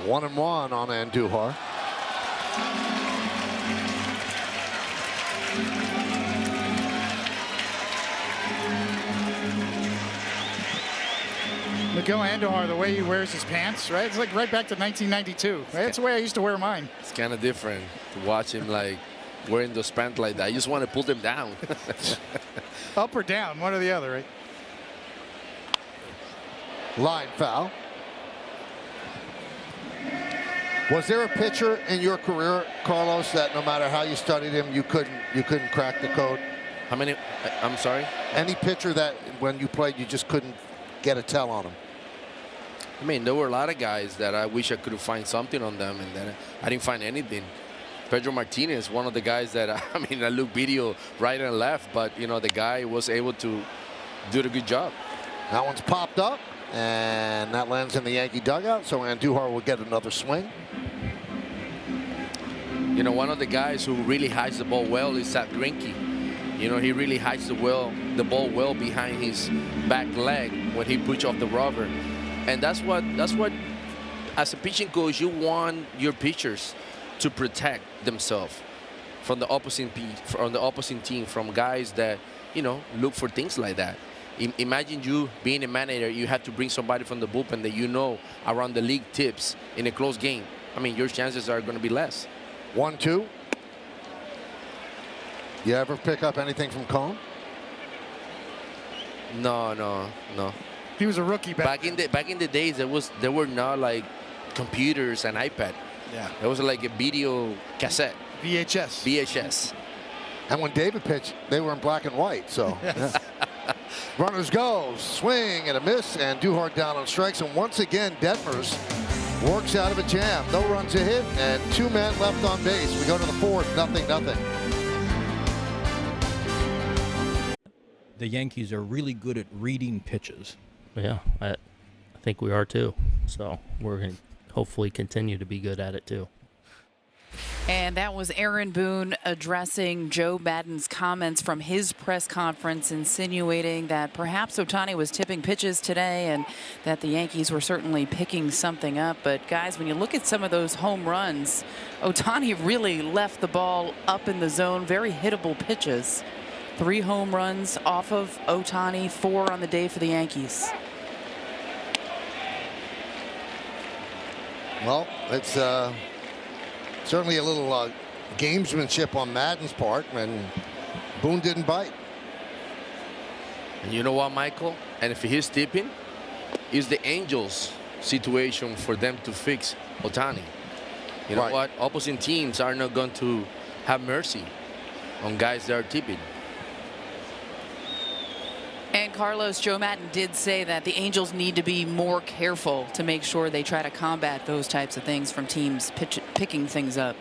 One and one on Andujar. Miguel Andujar, the way he wears his pants, right? It's like right back to 1992. Right? That's the way I used to wear mine. It's kind of different to watch him like wearing those pants like that. You just want to pull them down. Up or down, one or the other, right? Line foul. Was there a pitcher in your career, Carlos, that no matter how you studied him, you couldn't crack the code? How many? I'm sorry? Any pitcher that when you played, you just couldn't get a tell on him. I mean, there were a lot of guys that I wish I could find something on them, and then I didn't find anything. Pedro Martinez, one of the guys that, I mean, I look video right and left, but, you know, the guy was able to do a good job. That one's popped up, and that lands in the Yankee dugout, so Andujar will get another swing. You know, one of the guys who really hides the ball well is Zach Greinke. You know, he really hides the ball well behind his back leg when he pushes off the rubber. And that's what, as a pitching coach, you want your pitchers to protect themselves from the opposite team, from guys that, you know, look for things like that. Imagine you being a manager, you have to bring somebody from the bullpen that you know around the league tips in a close game. I mean, your chances are going to be less. 1-2. You ever pick up anything from Cone? No. He was a rookie back in the days. There were not like computers and iPad. Yeah. It was like a video cassette. VHS. And when David pitched, they were in black and white. So Yes. yeah. Runners go, swing and a miss, and Duhart down on strikes. And once again, Detmers works out of a jam. No runs a hit, and 2 men left on base. We go to the 4th, 0-0. The Yankees are really good at reading pitches. Yeah, I think we are too. So we're going to hopefully continue to be good at it too. And that was Aaron Boone addressing Joe Maddon's comments from his press conference, insinuating that perhaps Ohtani was tipping pitches today and that the Yankees were certainly picking something up. But guys, when you look at some of those home runs, Ohtani really left the ball up in the zone, very hittable pitches. 3 home runs off of Ohtani, 4 on the day for the Yankees. Well, it's certainly a little gamesmanship on Madden's part, and Boone didn't bite. And you know what, Michael? And if he's tipping, it's the Angels' situation for them to fix Ohtani. You know what? Opposing teams are not going to have mercy on guys that are tipping. And Carlos, Joe Maddon did say that the Angels need to be more careful to make sure they try to combat those types of things from teams picking things up.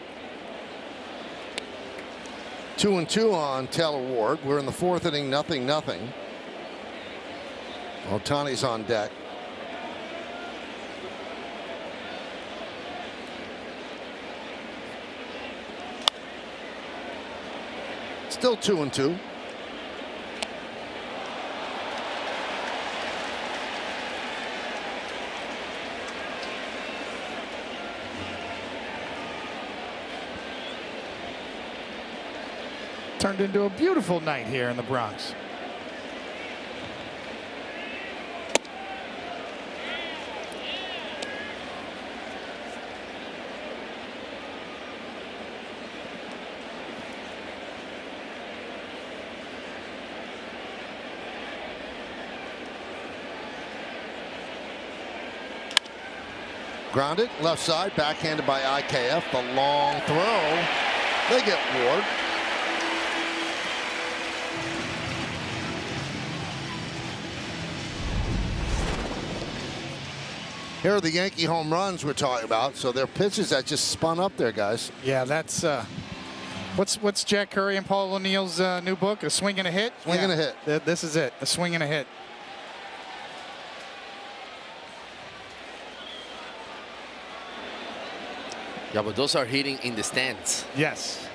2-2 on Taylor Ward. We're in the 4th inning, 0-0. Ohtani's on deck. Still 2-2. Turned into a beautiful night here in the Bronx. Grounded, left side, backhanded by IKF. The long throw. They get Ward. Here are the Yankee home runs we're talking about. So they're pitches that just spun up there, guys. Yeah, that's what's Jack Curry and Paul O'Neill's new book? A swing and a hit. Swing and a hit. This is it. A swing and a hit. Yeah, but those are hitting in the stands. Yes.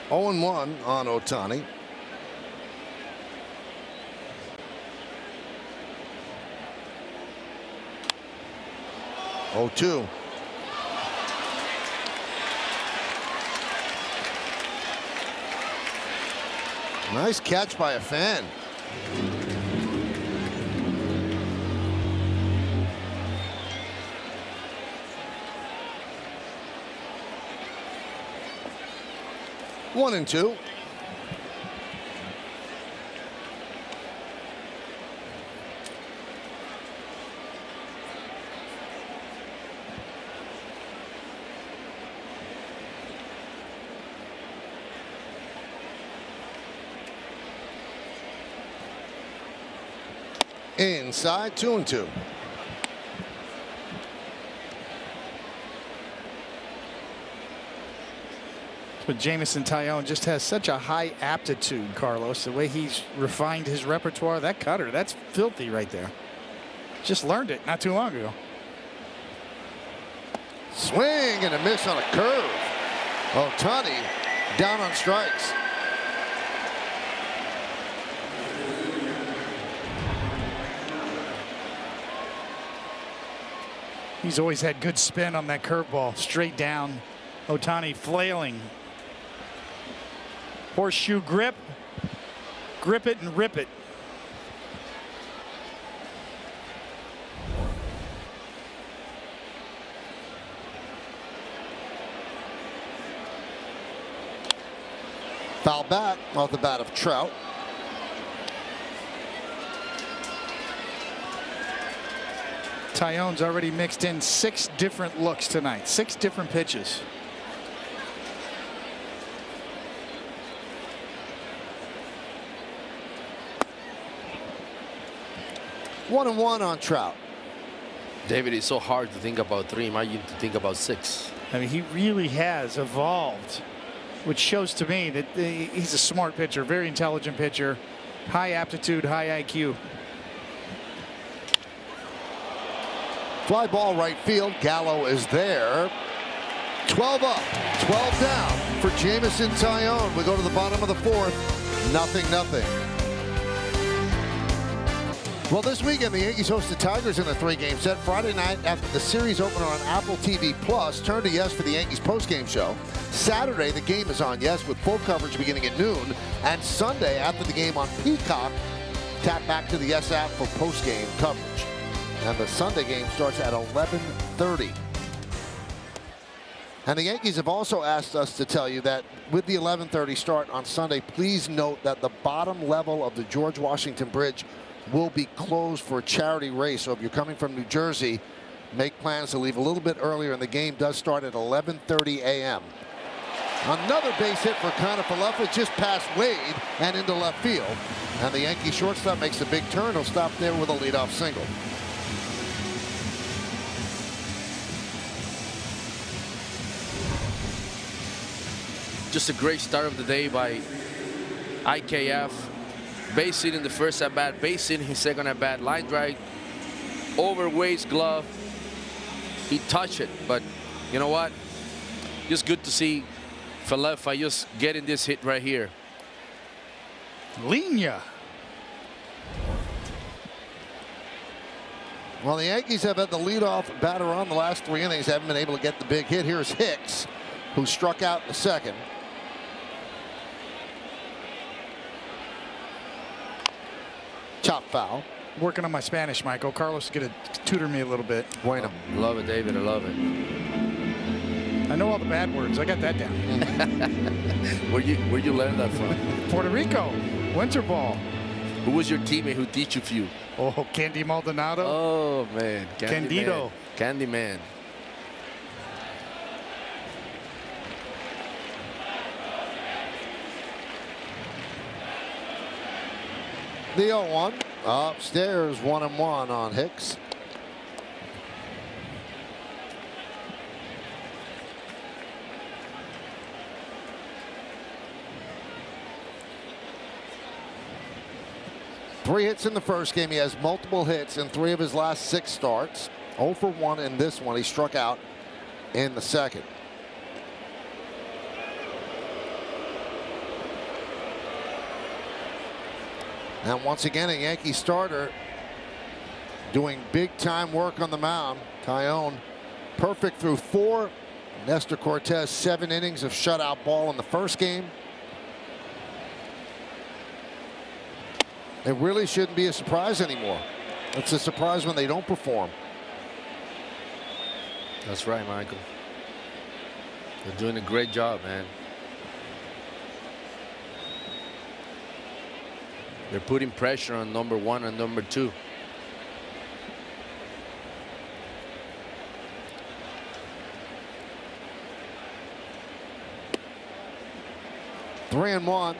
Oh, 0-1 on Ohtani. Oh, 2. Nice catch by a fan. One and 2. Inside 2-2. But Jameson Taillon just has such a high aptitude, Carlos. The way he's refined his repertoire, that cutter, that's filthy right there. Just learned it not too long ago. Swing and a miss on a curve. Ohtani down on strikes. He's always had good spin on that curveball, straight down. Ohtani flailing. Horseshoe grip. Grip it and rip it. Foul back off the bat of Trout. Taillon's already mixed in 6 different looks tonight, 6 different pitches. One and one on Trout. David, it's so hard to think about 3. Imagine to think about 6. I mean, he really has evolved, which shows to me that he's a smart pitcher, very intelligent pitcher, high aptitude, high IQ. Fly ball right field. Gallo is there. 12 up, 12 down for Jameson Taillon. We go to the bottom of the 4th. 0-0. Well, this weekend, the Yankees host the Tigers in a 3-game set. Friday night after the series opener on Apple TV+. Turn to Yes for the Yankees postgame show. Saturday, the game is on Yes with full coverage beginning at noon. And Sunday, after the game on Peacock, tap back to the Yes app for postgame coverage. And the Sunday game starts at 11:30. And the Yankees have also asked us to tell you that with the 11:30 start on Sunday, please note that the bottom level of the George Washington Bridge will be closed for a charity race. So if you're coming from New Jersey, make plans to leave a little bit earlier, and the game does start at 11:30 a.m. Another base hit for Kiner-Falefa just past Wade and into left field. And the Yankee shortstop makes a big turn. He'll stop there with a leadoff single. Just a great start of the day by IKF. Base hit in the first at bat, base hit in his second at bat, line drive over Wade's glove. He touched it, but you know what? Just good to see Falefa just getting this hit right here. Linya. Well, the Yankees have had the leadoff batter on the last 3 innings, haven't been able to get the big hit. Here's Hicks, who struck out in the second. Chop foul. Working on my Spanish, Michael. Carlos is going to tutor me a little bit. Bueno. Love it, David. I love it. I know all the bad words. I got that down. Where you learn that from? Puerto Rico. Winter ball. Who was your teammate who teach you few? Oh, Candy Maldonado. Oh, man. Candido. Candyman. The 0-1 upstairs, 1-1 on Hicks. Three hits in the first game. He has multiple hits in 3 of his last 6 starts. 0 for 1 in this one. He struck out in the second. And once again, a Yankee starter doing big-time work on the mound. Taillon perfect through 4. Nestor Cortez 7 innings of shutout ball in the first game. It really shouldn't be a surprise anymore. It's a surprise when they don't perform. That's right, Michael. They're doing a great job, man. They're putting pressure on number 1 and number 2. Three and 1.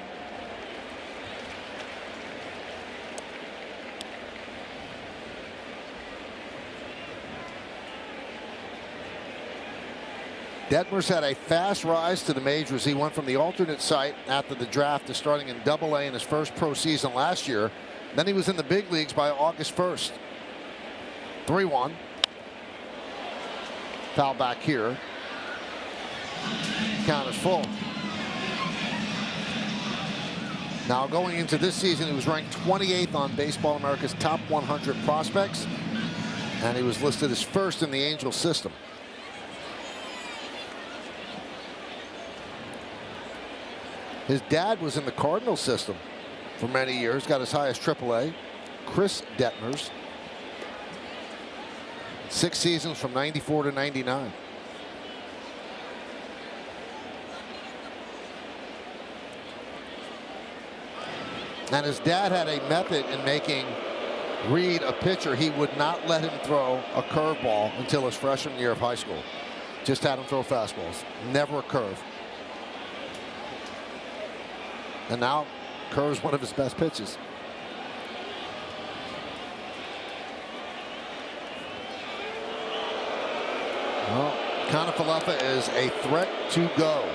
Detmers had a fast rise to the majors. He went from the alternate site after the draft to starting in Double-A in his first pro season last year. Then he was in the big leagues by August 1st. 3-1. Foul back here. Count is full. Now going into this season, he was ranked 28th on Baseball America's top 100 prospects, and he was listed as first in the Angels system. His dad was in the Cardinals system for many years, got as high as AAA. Chris Detmers. 6 seasons from 94 to 99. And his dad had a method in making Reed a pitcher. He would not let him throw a curveball until his freshman year of high school. Just had him throw fastballs, never a curve. And now curve's one of his best pitches. Well, Kiner-Falefa is a threat to go.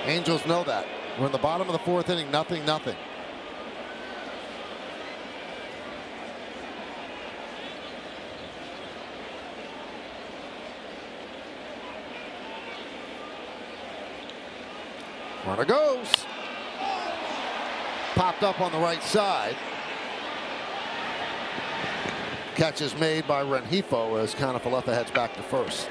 Angels know that. We're in the bottom of the 4th inning, 0-0. Runner goes. Popped up on the right side. Catch is made by Rengifo as Kiner-Falefa heads back to first.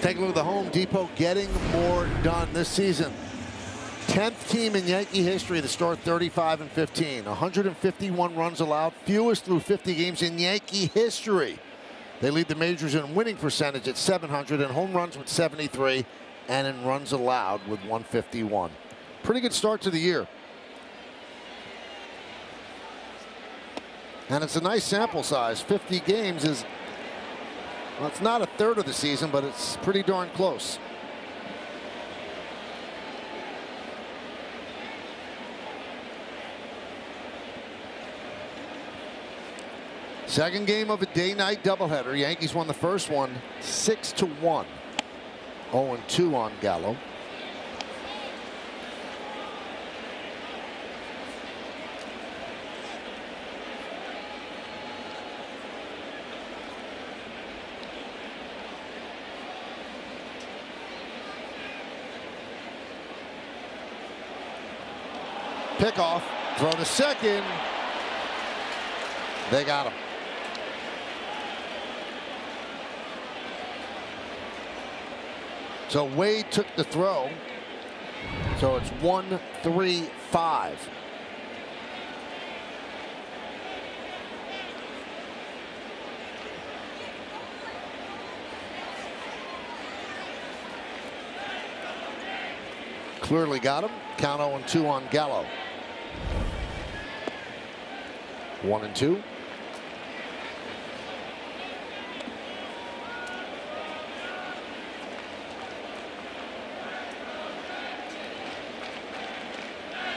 Take a look at the Home Depot getting more done this season. 10th team in Yankee history to start 35-15. 151 runs allowed, fewest through 50 games in Yankee history. They lead the majors in winning percentage at 700, and home runs with 73, and in runs allowed with 151. Pretty good start to the year. And it's a nice sample size. 50 games is, well, it's not a third of the season, but it's pretty darn close. Second game of a day-night doubleheader. Yankees won the first one 6-1. 0-2 on Gallo. Pickoff, throw to second. They got him. So Wade took the throw. So it's 1-3-5. Clearly got him. Count 0-2 on Gallo. 1-2.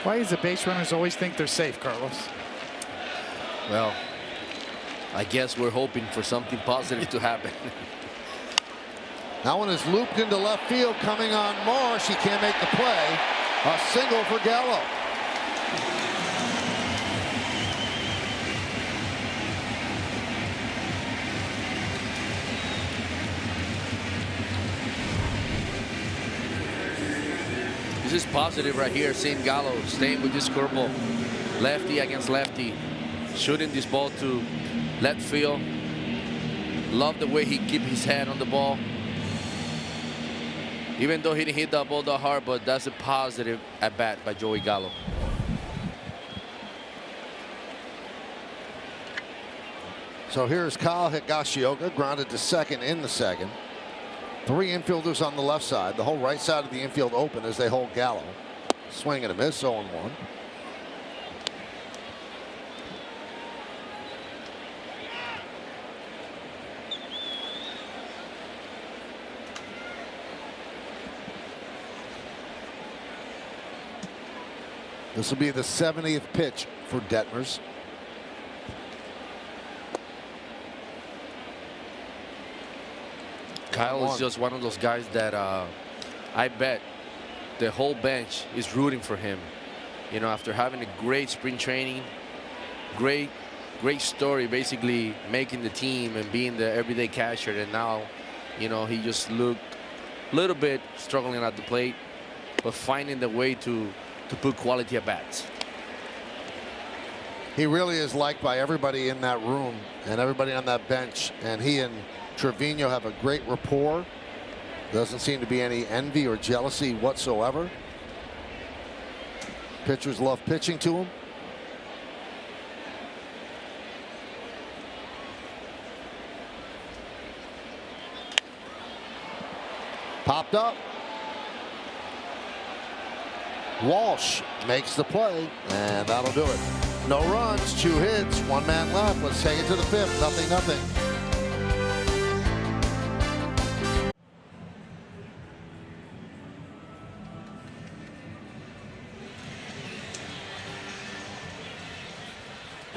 Why does the base runners always think they're safe, Carlos? Well, I guess we're hoping for something positive to happen. That one is looped into left field, coming on Marsh. He can't make the play. A single for Gallo. This is positive right here, seeing Gallo staying with this curveball. Lefty against lefty. Shooting this ball to left field. Love the way he keeps his head on the ball. Even though he didn't hit that ball that hard, but that's a positive at bat by Joey Gallo. So here's Kyle Higashioka, grounded to second in the second. 3 infielders on the left side. The whole right side of the infield open as they hold Gallo. Swing and a miss, 0-1. This will be the 70th pitch for Detmers. Kyle is just one of those guys that I bet the whole bench is rooting for him. You know, after having a great spring training, great story, basically making the team and being the everyday catcher, and now, you know, he just looked a little bit struggling at the plate, but finding the way to put quality at bats. He really is liked by everybody in that room and everybody on that bench, and he and Trevino have a great rapport. Doesn't seem to be any envy or jealousy whatsoever. Pitchers love pitching to him. Popped up. Walsh makes the play, and that'll do it. No runs, 2 hits, 1 man left. Let's take it to the 5th. 0-0.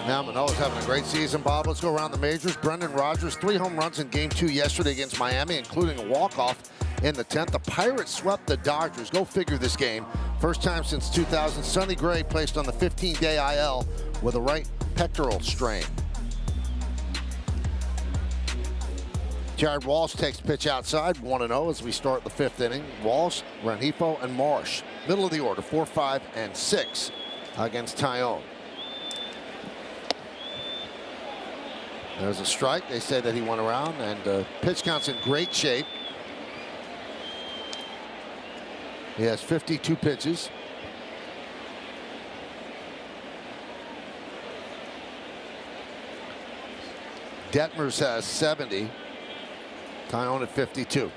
Now Manoah's having a great season, Bob. Let's go around the majors. Brendan Rodgers, 3 home runs in Game 2 yesterday against Miami, including a walk-off in the 10th. The Pirates swept the Dodgers. Go figure this game. First time since 2000. Sonny Gray placed on the 15-day IL with a right pectoral strain. Jared Walsh takes pitch outside, 1-0 as we start the 5th inning. Walsh, Rengifo, and Marsh. Middle of the order, 4, 5, and 6 against Tyone. There's a strike. They say that he went around, and pitch count's in great shape. He has 52 pitches. Detmers has 70. Tyone at 52.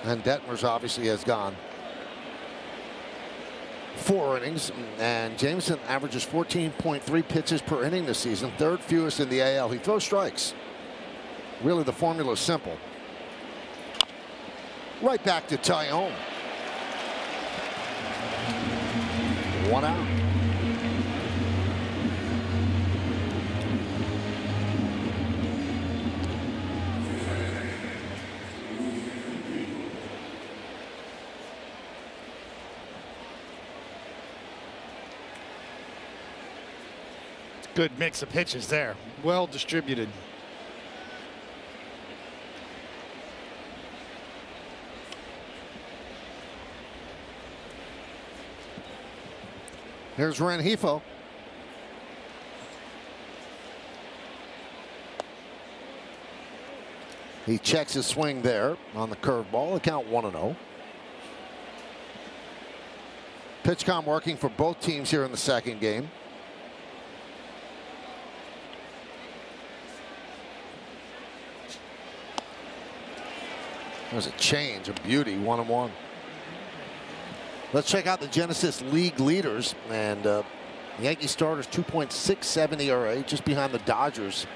And Detmers obviously has gone 4 innings, and Jameson averages 14.3 pitches per inning this season, 3rd fewest in the AL. He throws strikes. Really, the formula is simple. Right back to Tyone. 1 out. Good mix of pitches there. Well distributed. Here's Rengifo. He checks his swing there on the curveball. The count 1-0. PitchCom working for both teams here in the 2nd game. There's a change, a beauty, 1-1. Let's check out the Genesis League leaders, and Yankee starters 2.67 ERA, just behind the Dodgers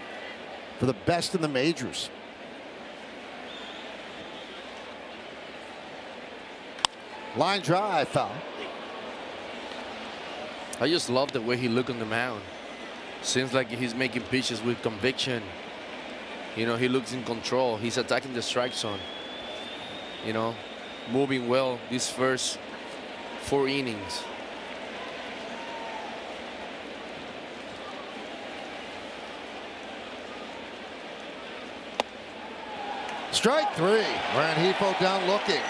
for the best in the majors. Line drive, foul. I just love the way he looked on the mound. Seems like he's making pitches with conviction. You know, he looks in control. He's attacking the strike zone. You know, moving well these first 4 innings. Strike 3. Rengifo down looking.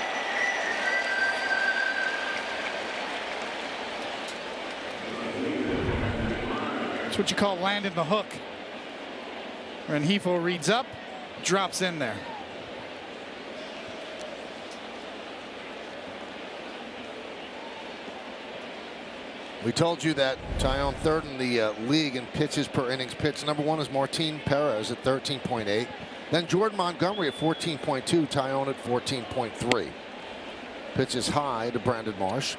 That's what you call landing the hook. Rengifo reads up, drops in there. We told you that Tyone 3rd in the league in pitches per innings pitched. Number 1 is Martin Perez at 13.8. Then Jordan Montgomery at 14.2. Tyone at 14.3. Pitches high to Brandon Marsh.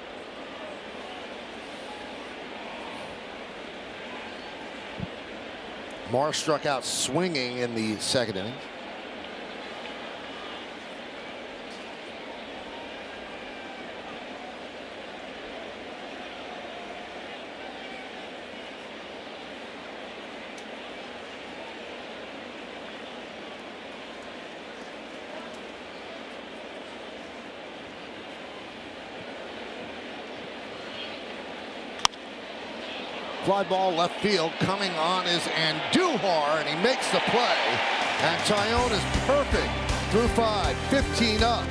Marsh struck out swinging in the 2nd inning. Fly ball left field. Coming on is Andujar, and he makes the play. And Taillon is perfect through 5. 15 up,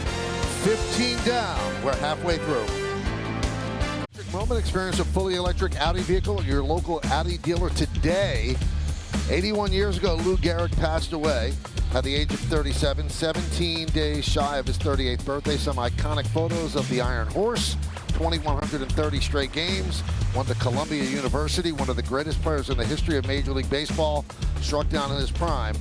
15 down. We're halfway through. Moment, experience a fully electric Audi vehicle at your local Audi dealer today. 81 years ago, Lou Gehrig passed away at the age of 37, 17 days shy of his 38th birthday. Some iconic photos of the Iron Horse, 2,130 straight games, went to Columbia University, one of the greatest players in the history of Major League Baseball, struck down in his prime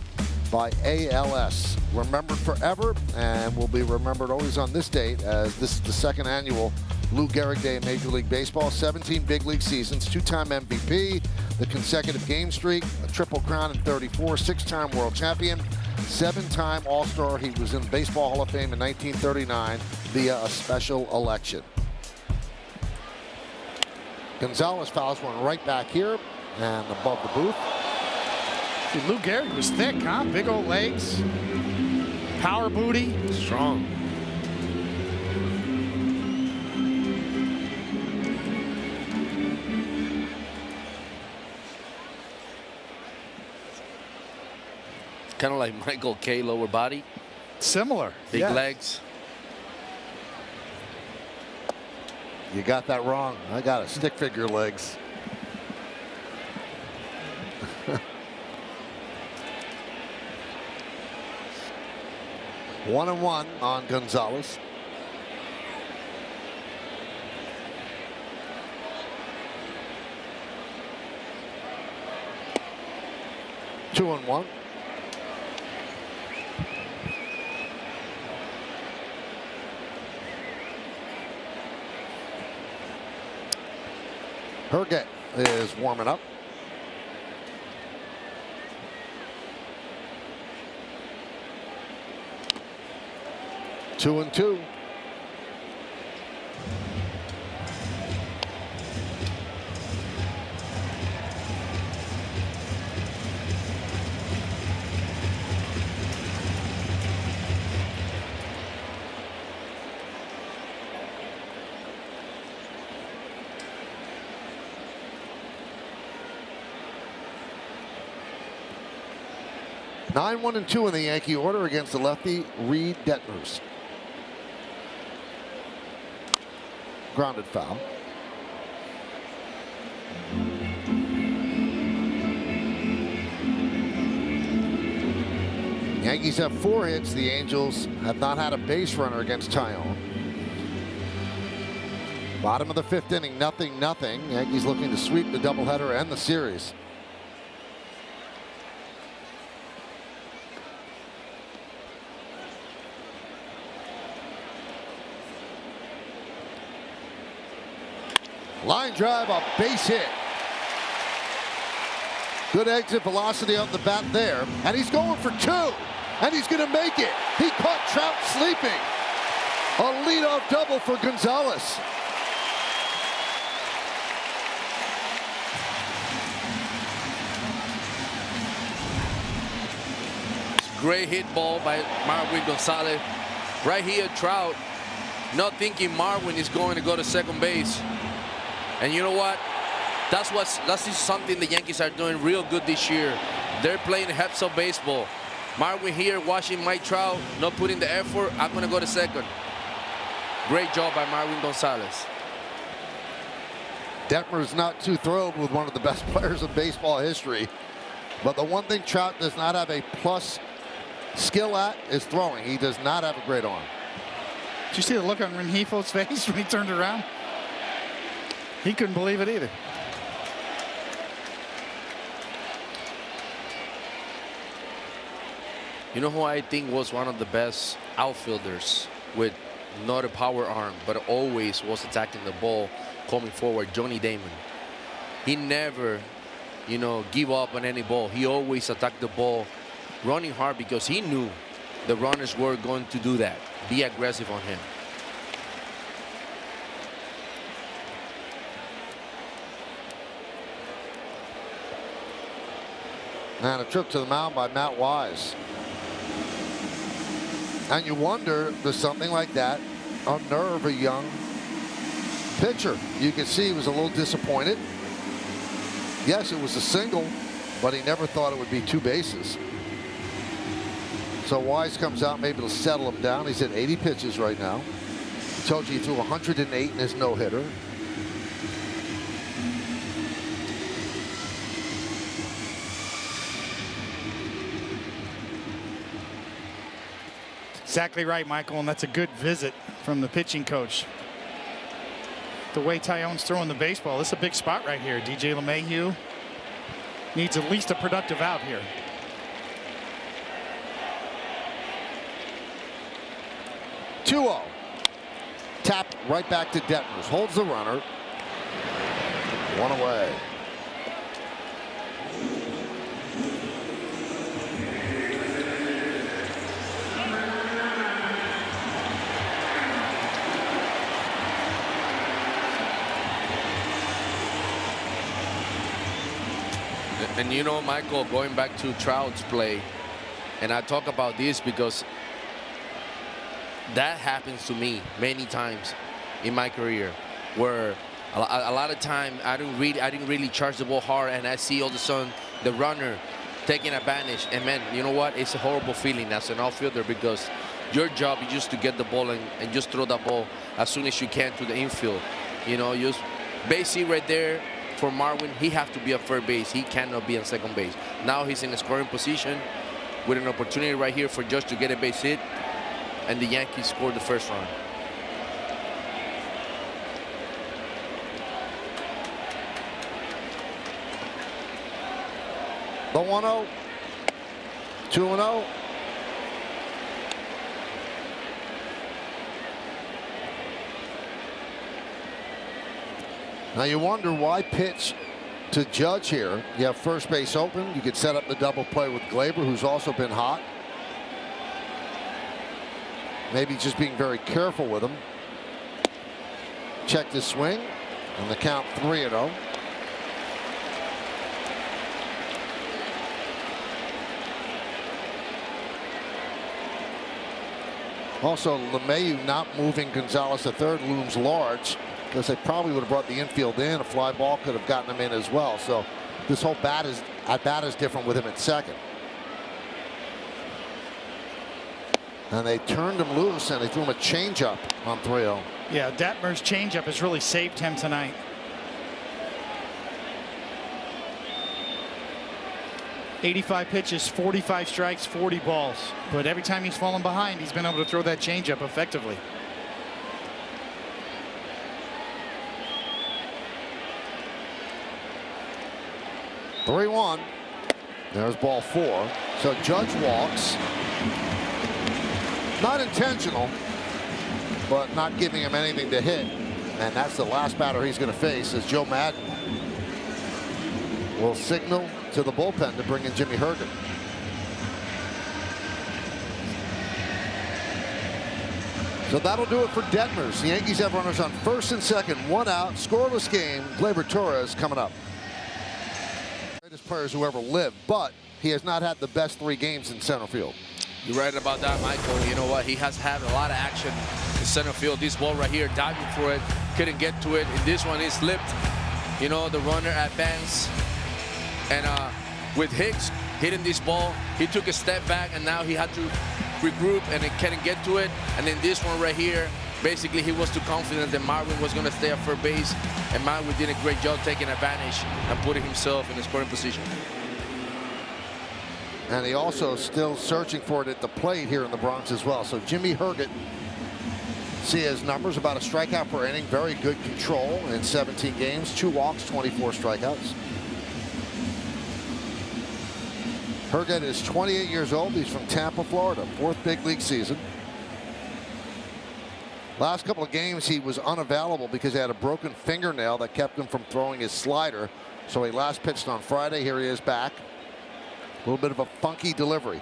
by ALS. Remembered forever, and will be remembered always on this date, as this is the second annual Lou Gehrig Day in Major League Baseball. 17 big league seasons, 2-time MVP, the consecutive game streak, a triple crown in 34, 6-time world champion, 7-time All-Star. He was in the Baseball Hall of Fame in 1939 via a special election. Gonzalez fouls one right back here and above the booth. See, Lou Gehrig was thick, huh? Big old legs, power booty, Strong. Kind of like Michael Kay, lower body, similar, big yeah. legs. You got that wrong. I got a stick figure legs. One and one on Gonzalez. Two and one. Herget is warming up. Two and two. Nine, 1 and 2 in the Yankee order against the lefty Reed Detmers. Grounded foul. Yankees have 4 hits. The Angels have not had a base runner against Taillon. Bottom of the 5th inning, 0-0. Yankees looking to sweep the doubleheader and the series. Line drive, a base hit. Good exit velocity on the bat there. And he's going for 2. And he's going to make it. He caught Trout sleeping. A leadoff double for Gonzalez. Great hit ball by Marwin Gonzalez. Right here, Trout, not thinking Marwin is going to go to second base. And you know what? That's something the Yankees are doing real good this year. They're playing heads-up baseball. Marwin here watching Mike Trout, not putting the effort. I'm going to go to second. Great job by Marwin Gonzalez. Detmer's not too thrilled with one of the best players in baseball history. But the one thing Trout does not have a plus skill at is throwing. He does not have a great arm. Did you see the look on Rengifo's face when he turned around? He couldn't believe it either. You know who I think was one of the best outfielders with not a power arm, but always was attacking the ball coming forward? Johnny Damon. He never, give up on any ball. He always attacked the ball running hard because he knew the runners were going to do that. Be aggressive on him. And a trip to the mound by Matt Wise. And you wonder, does something like that unnerve a young pitcher? You can see he was a little disappointed. yes, it was a single, but he never thought it would be 2 bases. So Wise comes out, maybe to settle him down. He's at 80 pitches right now. I told you he threw 108 in his no-hitter. Exactly right, Michael, and that's a good visit from the pitching coach. The way Taillon's throwing the baseball, this is a big spot right here. DJ LeMahieu needs at least a productive out here. (2-0). Tap right back to Detmers. Holds the runner. 1 away. And you know, Michael, going back to Trout's play, and I talk about this because that happens to me many times in my career, where a lot of time I didn't really charge the ball hard, and I see all of a sudden the runner taking advantage. And man, you know what? It's a horrible feeling as an outfielder, because your job is just to get the ball and just throw that ball as soon as you can to the infield. You know, just base hit right there. For Marwin, he has to be at third base. He cannot be on second base. Now he's in a scoring position with an opportunity right here for Judge to get a base hit, and the Yankees scored the first run. The 1-0. 2-0. Now you wonder why pitch to Judge here. You have first base open. You could set up the double play with Glaber, who's also been hot. Maybe just being very careful with him. Check the swing, and the count 3-0. Also, LeMahieu not moving Gonzalez to third looms large, because they probably would have brought the infield in. A fly ball could have gotten him in as well. So this whole at bat is different with him at second. And they turned him loose, and they threw him a changeup on 3-0. Yeah, Detmer's changeup has really saved him tonight. '85 pitches, 45 strikes, 40 balls. But every time he's fallen behind, he's been able to throw that changeup effectively. (3-1). There's ball 4. So Judge walks. Not intentional, but not giving him anything to hit. And that's the last batter he's going to face, as Joe Madden will signal to the bullpen to bring in Jimmy Herget. So that'll do it for Detmers. The Yankees have runners on first and second, 1 out, scoreless game. Gleyber Torres coming up. Greatest players who ever lived, but he has not had the best 3 games in center field. You're right about that, Michael. You know what? He has had a lot of action in center field. This ball right here, diving for it, couldn't get to it. In this one, he slipped. You know, the runner advanced. And with Hicks hitting this ball, he took a step back, and now he had to regroup, and he couldn't get to it. And then this one right here, basically he was too confident that Marwin was going to stay at first base, and Marwin did a great job taking advantage and putting himself in a scoring position. And he also still searching for it at the plate here in the Bronx as well. So Jimmy Herget, see his numbers, about a strikeout per inning, very good control in 17 games, 2 walks, 24 strikeouts. Herget is 28 years old. He's from Tampa, Florida, 4th big league season. Last couple of games he was unavailable because he had a broken fingernail that kept him from throwing his slider. So he last pitched on Friday. Here he is back. A little bit of a funky delivery.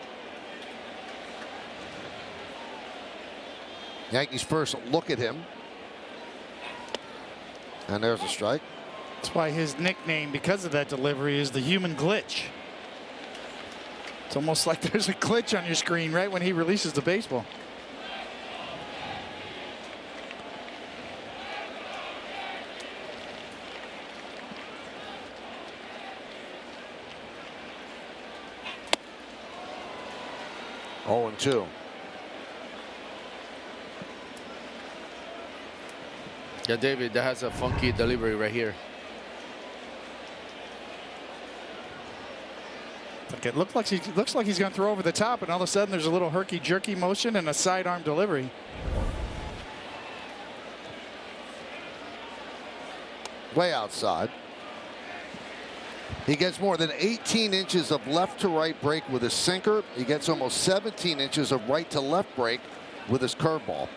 Yankees first look at him. And there's a strike. That's why his nickname, because of that delivery, is the human glitch. It's almost like there's a glitch on your screen right when he releases the baseball. 0-2. Yeah, David, that has a funky delivery right here. It looks like he's going to throw over the top, and all of a sudden there's a little herky-jerky motion and a sidearm delivery. Way outside. He gets more than 18 inches of left to right break with his sinker. He gets almost 17 inches of right to left break with his curveball.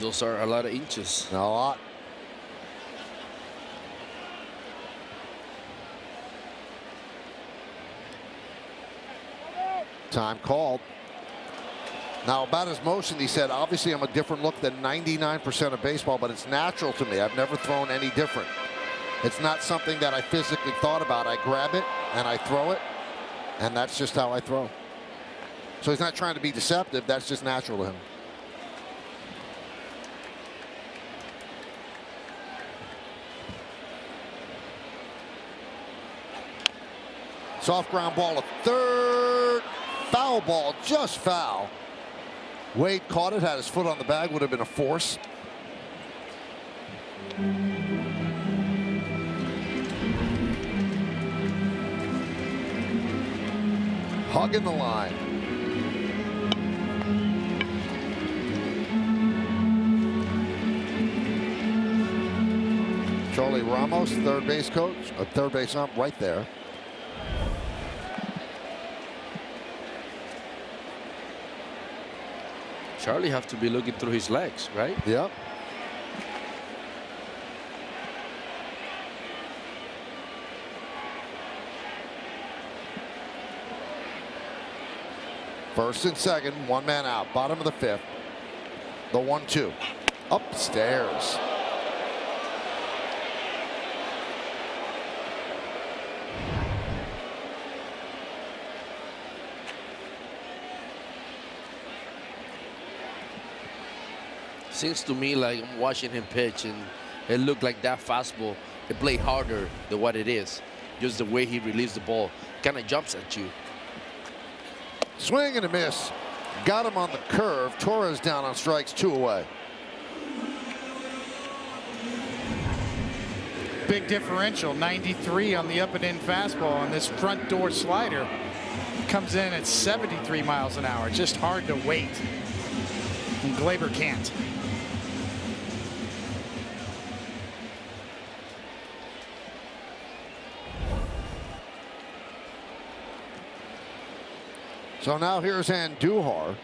Those are a lot of inches. A lot. Time called. Now, about his motion, he said, obviously, I'm a different look than 99% of baseball, but it's natural to me. I've never thrown any different. It's not something that I physically thought about. I grab it and I throw it, and that's just how I throw. So he's not trying to be deceptive. That's just natural to him. Soft ground ball, a third. Foul ball, just foul. Wade caught it, had his foot on the bag, would have been a force. Hugging the line. Charlie Ramos, third base coach, third base ump right there. Charlie have to be looking through his legs, right? Yep. First and second, one man out, bottom of the fifth. The 1-2. Upstairs. Seems to me like I'm watching him pitch, and it looked like that fastball, it played harder than what it is. Just the way he released the ball kind of jumps at you. Swing and a miss. Got him on the curve. Torres down on strikes, 2 away. Big differential, 93 on the up and in fastball, and this front door slider comes in at 73 miles an hour. Just hard to wait. And Glaber can't. So now here's Andujar.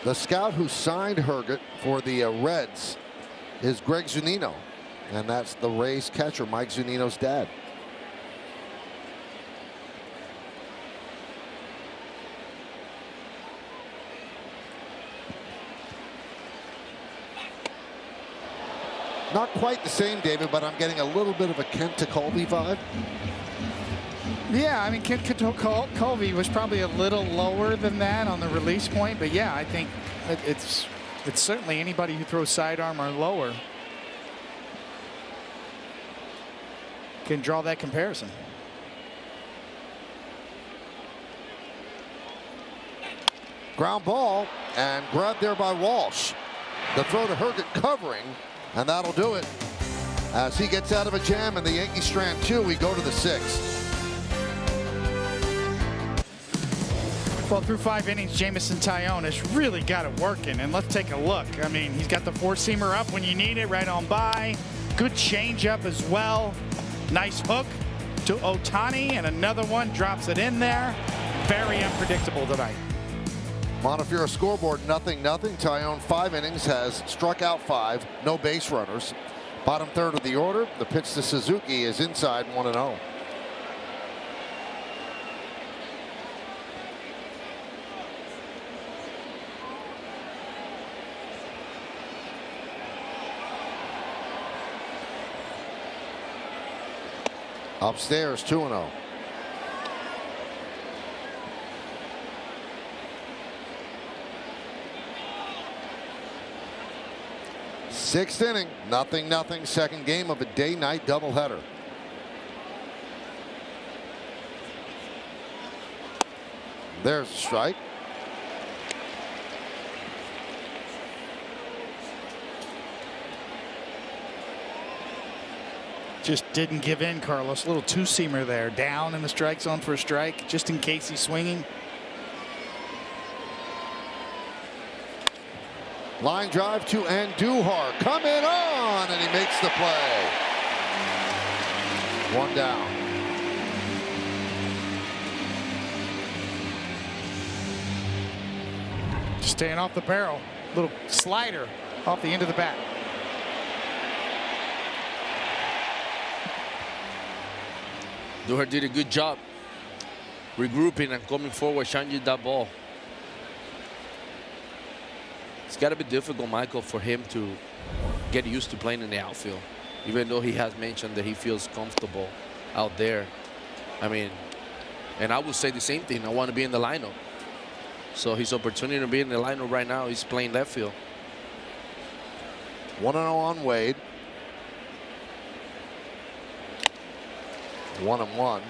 The scout who signed Herget for the Reds is Greg Zunino, and that's the Rays catcher, Mike Zunino's dad. Not quite the same, David, but I'm getting a little bit of a Kent Tekulve vibe. Yeah, I mean, Kent Tekulve was probably a little lower than that on the release point, but yeah, I think it's certainly anybody who throws sidearm or lower can draw that comparison. Ground ball and grabbed there by Walsh. The throw to Herget covering, and that'll do it. As he gets out of a jam and the Yankees strand 2, we go to the 6th. Well, through 5 innings, Jameson Taillon has really got it working, and let's take a look. I mean, he's got the four-seamer up when you need it, right on by. Good changeup as well. Nice hook to Ohtani, and another one drops it in there. Very unpredictable tonight. Montefiore scoreboard, 0-0. Taillon, 5 innings, has struck out 5, no base runners. Bottom third of the order, the pitch to Suzuki is inside 1-0. Upstairs, 2-0. Sixth inning, 0-0, second game of a day-night doubleheader. There's a strike. Just didn't give in, Carlos. A little two-seamer there. Down in the strike zone for a strike, just in case he's swinging. Line drive to Andujar. Coming on, and he makes the play. One down. Just staying off the barrel. Little slider off the end of the bat. Duher did a good job regrouping and coming forward, changing that ball. It's got to be difficult, Michael, for him to get used to playing in the outfield, even though he has mentioned that he feels comfortable out there. I mean, and I would say the same thing. I want to be in the lineup. So his opportunity to be in the lineup right now is playing left field. 1-0 on Wade. 1-1.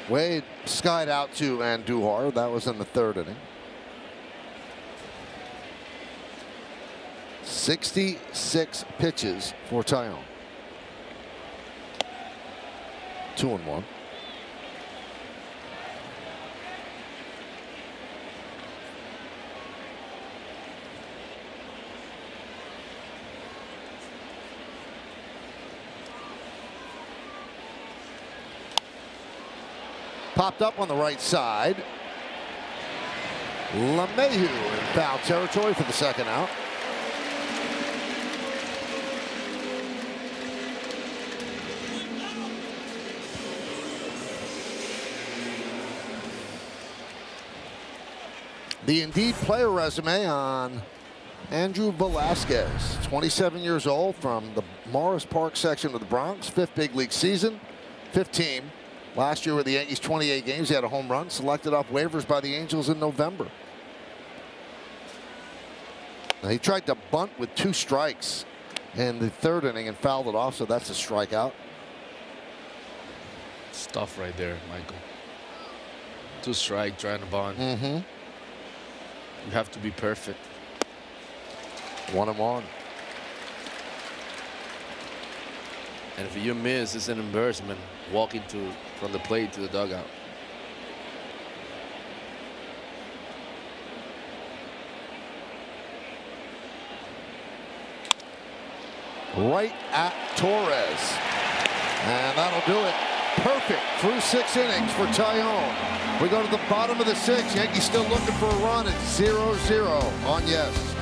Wade skied out to Andujar. That was in the third inning. 66 pitches for Taillon. 2-1. Popped up on the right side. LeMahieu in foul territory for the second out. The Indeed player resume on Andrew Velasquez, 27 years old, from the Morris Park section of the Bronx, 5th big league season, 5th team. Last year with the Yankees, 28 games, he had a home run, selected off waivers by the Angels in November. Now, he tried to bunt with 2 strikes in the third inning and fouled it off, so that's a strikeout. Stuff right there, Michael. 2 strike, trying to bunt. You have to be perfect. 1-1. And if you miss, it's an embarrassment walking from the plate to the dugout. Right at Torres. And that'll do it. Perfect through 6 innings for Taillon. We go to the bottom of the 6th. Yankees still looking for a run at 0-0 on Yes.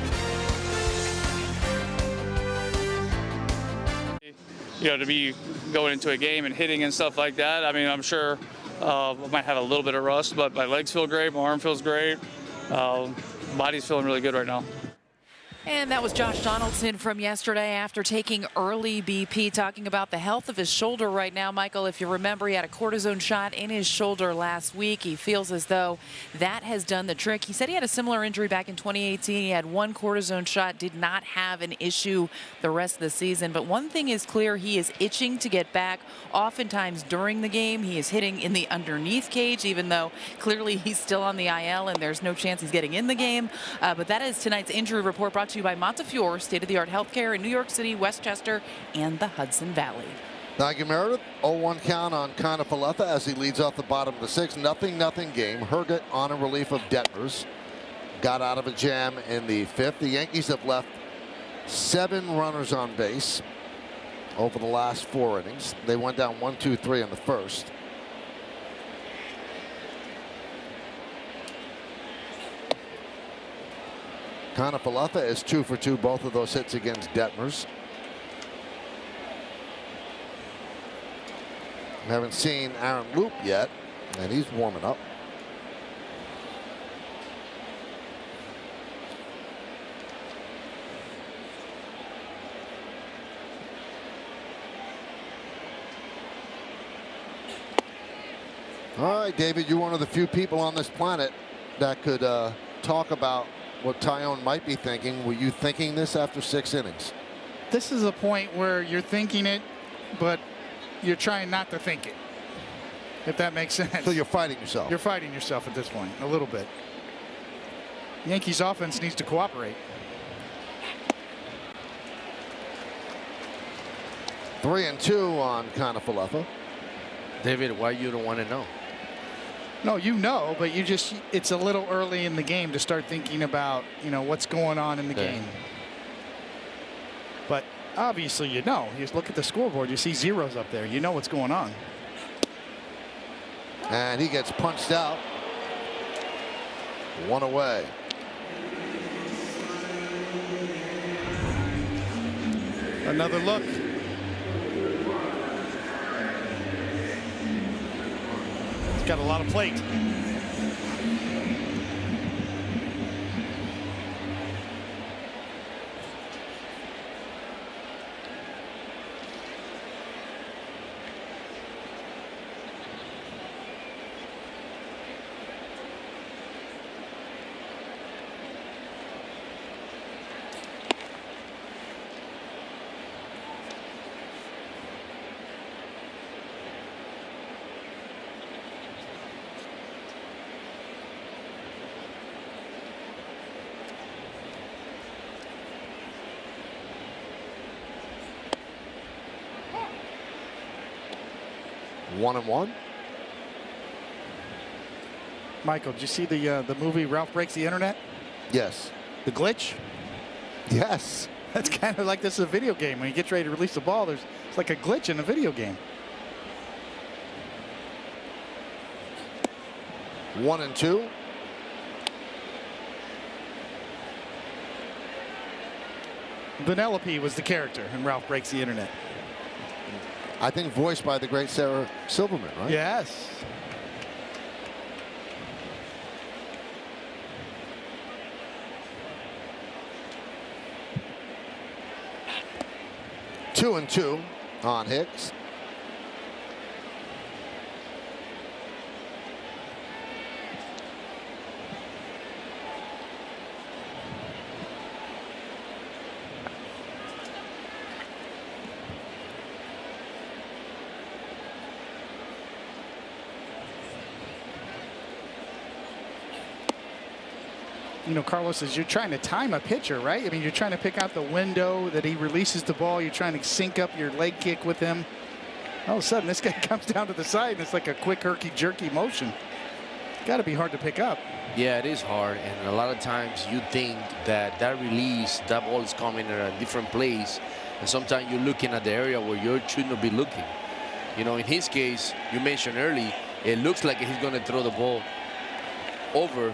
You know, to be going into a game and hitting and stuff like that. I mean, I'm sure I might have a little bit of rust, but my legs feel great. My arm feels great. Body's feeling really good right now. And that was Josh Donaldson from yesterday after taking early BP, talking about the health of his shoulder right now. Michael, if you remember, he had a cortisone shot in his shoulder last week. He feels as though that has done the trick. He said he had a similar injury back in 2018. He had 1 cortisone shot, did not have an issue the rest of the season. But one thing is clear, he is itching to get back. Oftentimes during the game, he is hitting in the underneath cage, even though clearly he's still on the IL and there's no chance he's getting in the game. But that is tonight's injury report, brought to you by Montefiore, state-of-the-art healthcare in New York City, Westchester, and the Hudson Valley. Thank you, Meredith. 0-1 count on Kiner-Falefa as he leads off the bottom of the 6th. 0-0 game. Herget on a relief of Detmers. Got out of a jam in the 5th. The Yankees have left 7 runners on base over the last 4 innings. They went down 1-2-3 in the first. Kiner-Falefa is 2 for 2, both of those hits against Detmers. We haven't seen Aaron Loop yet, and he's warming up. All right, David, you're one of the few people on this planet that could talk about what Tyone might be thinking. Were you thinking this after 6 innings? This is a point where you're thinking it, but you're trying not to think it, if that makes sense. So you're fighting yourself. You're fighting yourself at this point, a little bit. Yankees offense needs to cooperate. 3-2 on Kiner-Falefa. David, why you don't want to know? No, you know, but it's a little early in the game to start thinking about, what's going on in the game. But obviously, you know, you just look at the scoreboard, you see zeros up there, you know what's going on. And he gets punched out. 1 away. Another look. He's got a lot of plate. One and one. Michael, did you see the movie Ralph Breaks the Internet? Yes. The glitch? Yes. That's kind of like this is a video game. When he gets ready to release the ball, it's like a glitch in a video game. 1-2. Vanellope was the character in Ralph Breaks the Internet. I think voiced by the great Sarah Silverman, right? Yes. Two and two on Hicks. You know, Carlos, as you're trying to time a pitcher, right? I mean, you're trying to pick out the window that he releases the ball. You're trying to sync up your leg kick with him. All of a sudden, this guy comes down to the side, and it's like a quick, herky-jerky motion. Got to be hard to pick up. Yeah, it is hard, and a lot of times you think that release, that ball is coming in a different place, and sometimes you're looking at the area where you shouldn't be looking. You know, in his case, you mentioned early, it looks like he's going to throw the ball over,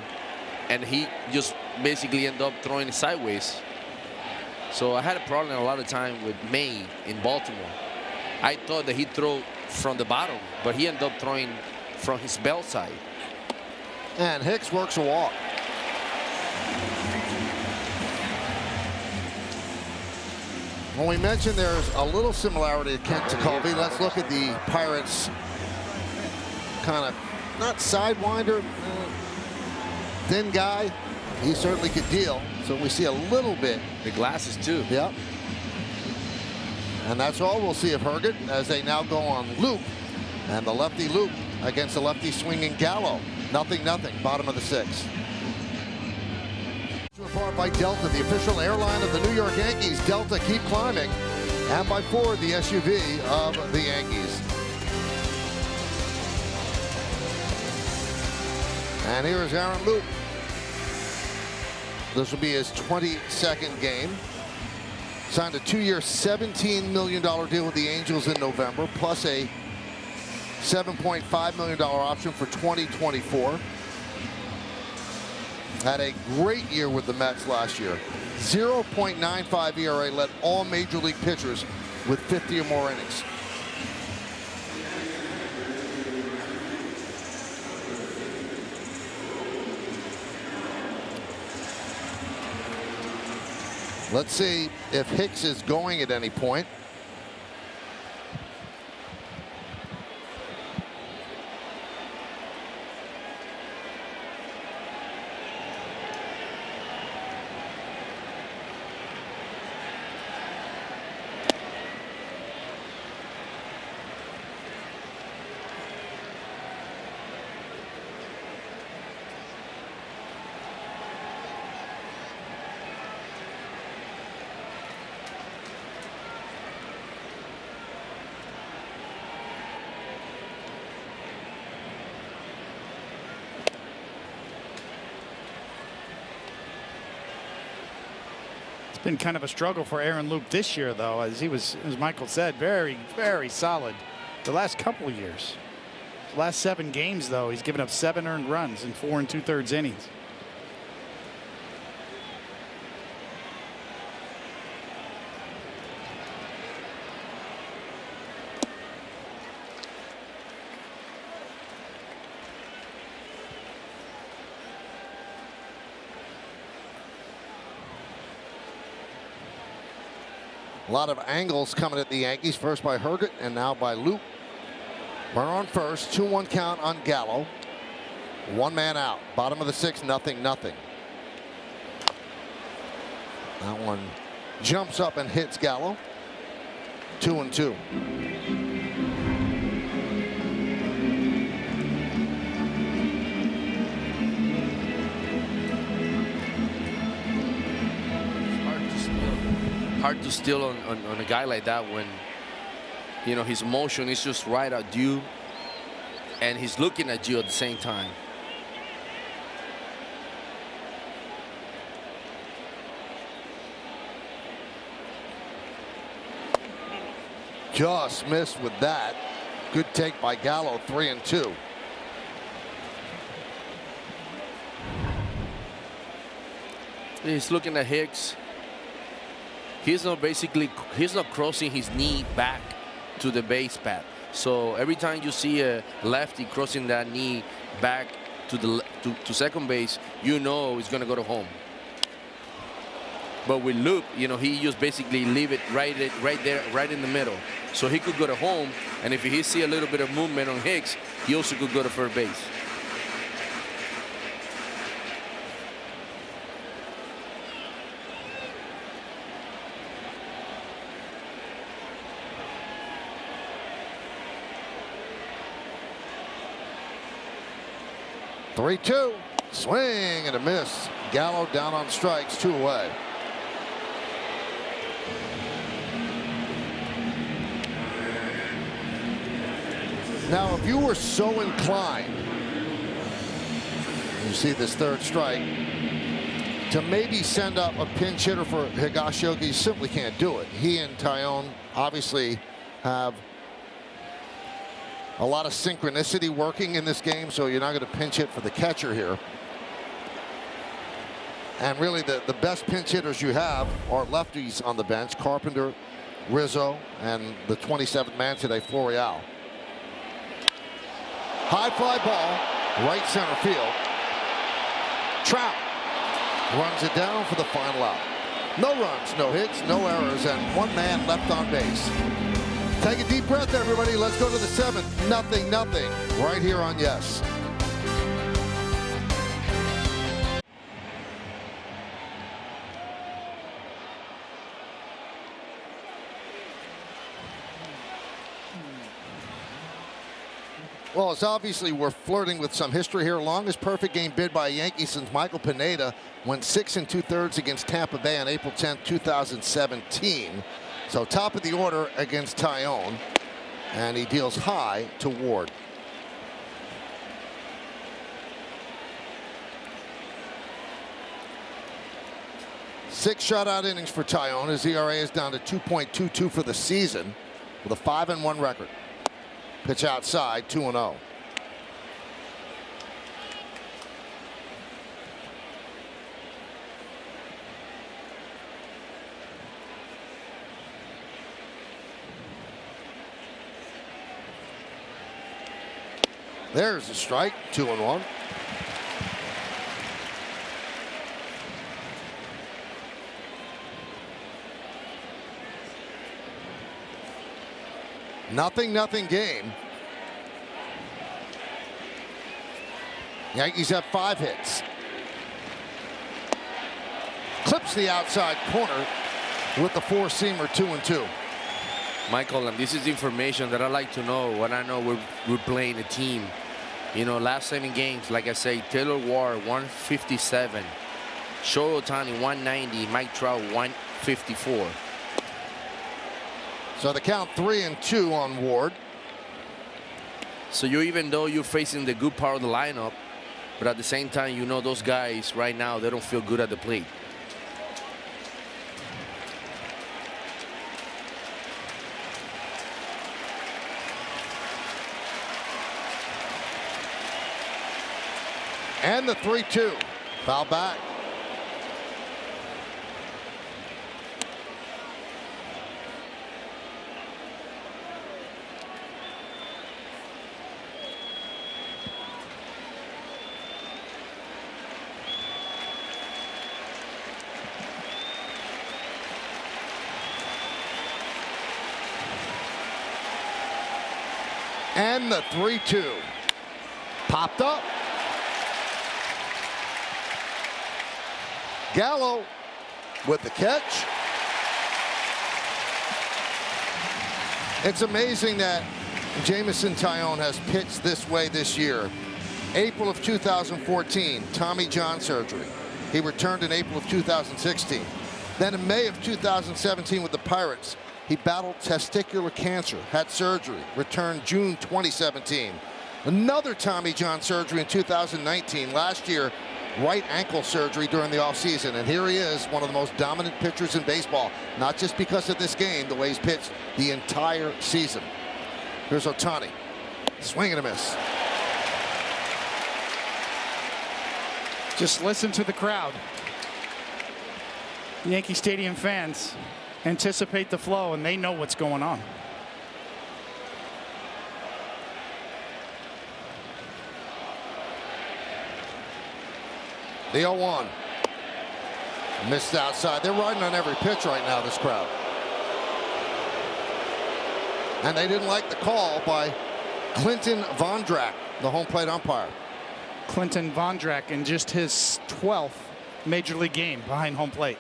and he just basically end up throwing it sideways. So I had a problem a lot of time with May in Baltimore. I thought that he'd throw from the bottom, but he ended up throwing from his belt side. And Hicks works a walk. When we mentioned there's a little similarity to Kent Tekulve, let's look at the Pirates kind of, not sidewinder, thin guy. He certainly could deal. So we see a little bit. The glasses too. Yep. And that's all we'll see of Herget as they now go on loop. And the lefty loop against the lefty swinging Gallo. 0-0, bottom of the 6th. Powered by Delta, the official airline of the New York Yankees. Delta, keep climbing. And by Ford, the SUV of the Yankees. And here is Aaron Loop. This will be his 22nd game. Signed a 2-year, $17 million deal with the Angels in November, plus a $7.5 million option for 2024. Had a great year with the Mets last year. 0.95 ERA, led all major league pitchers with 50 or more innings. Let's see if Hicks is going at any point. been kind of a struggle for Aaron Loup this year, though, as he was, as Michael said, very, very solid the last couple of years. The last 7 games, though, he's given up 7 earned runs in 4 2/3 innings. A lot of angles coming at the Yankees. First by Herget and now by Loup. Runner on first. 2-1 count on Gallo. 1 man out. Bottom of the 6th. 0-0. That one jumps up and hits Gallo. 2-2. Hard to steal on a guy like that when, you know, his motion is just right at you and he's looking at you at the same time. Just missed with that. Good take by Gallo. 3-2. He's looking at Hicks. He's not crossing his knee back to the base pad. So every time you see a lefty crossing that knee back to second base, you know he's going to go to home. But with Loup, you know, he just basically leave it right there, right in the middle. So he could go to home, and if he see a little bit of movement on Hicks, he also could go to first base. Three-two. Swing and a miss. Gallo down on strikes. 2 away. Now, if you were so inclined, you see this 3rd strike, to maybe send up a pinch hitter for Higashioka, you simply can't do it. He and Taillon obviously have a lot of synchronicity working in this game, so you're not going to pinch hit for the catcher here. And really, the best pinch hitters you have are lefties on the bench: Carpenter, Rizzo, and the 27th man today, Florial. High fly ball, right center field. Trout runs it down for the final out. No runs, no hits, no errors, and 1 man left on base. Take a deep breath, everybody. Let's go to the 7th. 0-0 right here on Yes. Well, it's obviously we're flirting with some history here. Longest perfect game bid by a Yankee since Michael Pineda went 6 2/3 against Tampa Bay on April 10th, 2017. So top of the order against Taillon, and he deals high to Ward. Six shutout innings for Taillon. His ERA is down to 2.22 for the season with a 5-1 record. Pitch outside, 2-0. There's a strike, 2-1. Nothing game. Yankees have 5 hits. Clips the outside corner with the 4-seamer, 2-2. Michael, and this is information that I like to know when I know we're playing a team. You know, last 7 games, like I say, Taylor Ward 157, Shohei Ohtani 190, Mike Trout 154. So the count 3-2 on Ward. So even though you're facing the good part of the lineup, but at the same time, you know those guys right now, they don't feel good at the plate. And the 3-2. Foul back. And the 3-2. Popped up. Gallo with the catch. It's amazing that Jameson Taillon has pitched this way this year. April of 2014, Tommy John surgery. He returned in April of 2016. Then in May of 2017 with the Pirates, he battled testicular cancer, had surgery, returned June 2017. Another Tommy John surgery in 2019. Last year, right ankle surgery during the offseason. And here he is, one of the most dominant pitchers in baseball, not just because of this game, the way he's pitched the entire season. Here's Ohtani. Swing and a miss. Just listen to the crowd. Yankee Stadium fans anticipate the flow, and they know what's going on. The 0-1. Missed outside. They're riding on every pitch right now, this crowd. And they didn't like the call by Clinton Vondrak, the home plate umpire. Clinton Vondrak in just his 12th major league game behind home plate.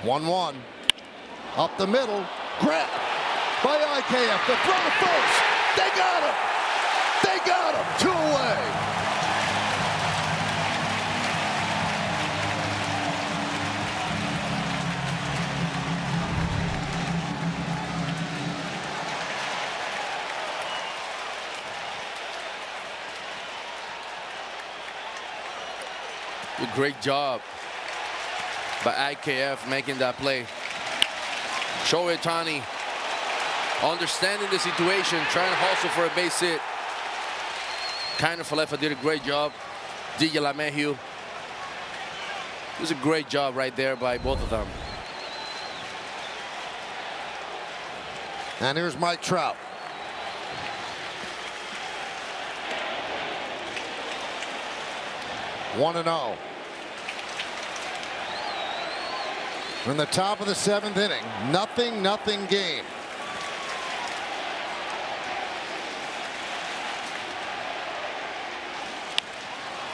1-1. Up the middle. Grab by IKF. The throw to first. They got him. They got him. 2 away. A great job by IKF making that play. Shohei Ohtani understanding the situation, trying to hustle for a base hit. Kiner-Falefa did a great job. DJ LeMahieu. It was a great job right there by both of them. And here's Mike Trout. One and 0. In the top of the 7th inning, nothing game.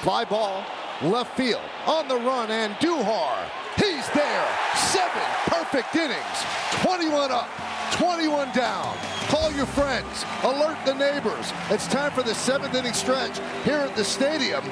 Fly ball, left field, on the run, and Duhar. He's there. 7 perfect innings. 21 up, 21 down. Call your friends, alert the neighbors. It's time for the 7th inning stretch here at the stadium.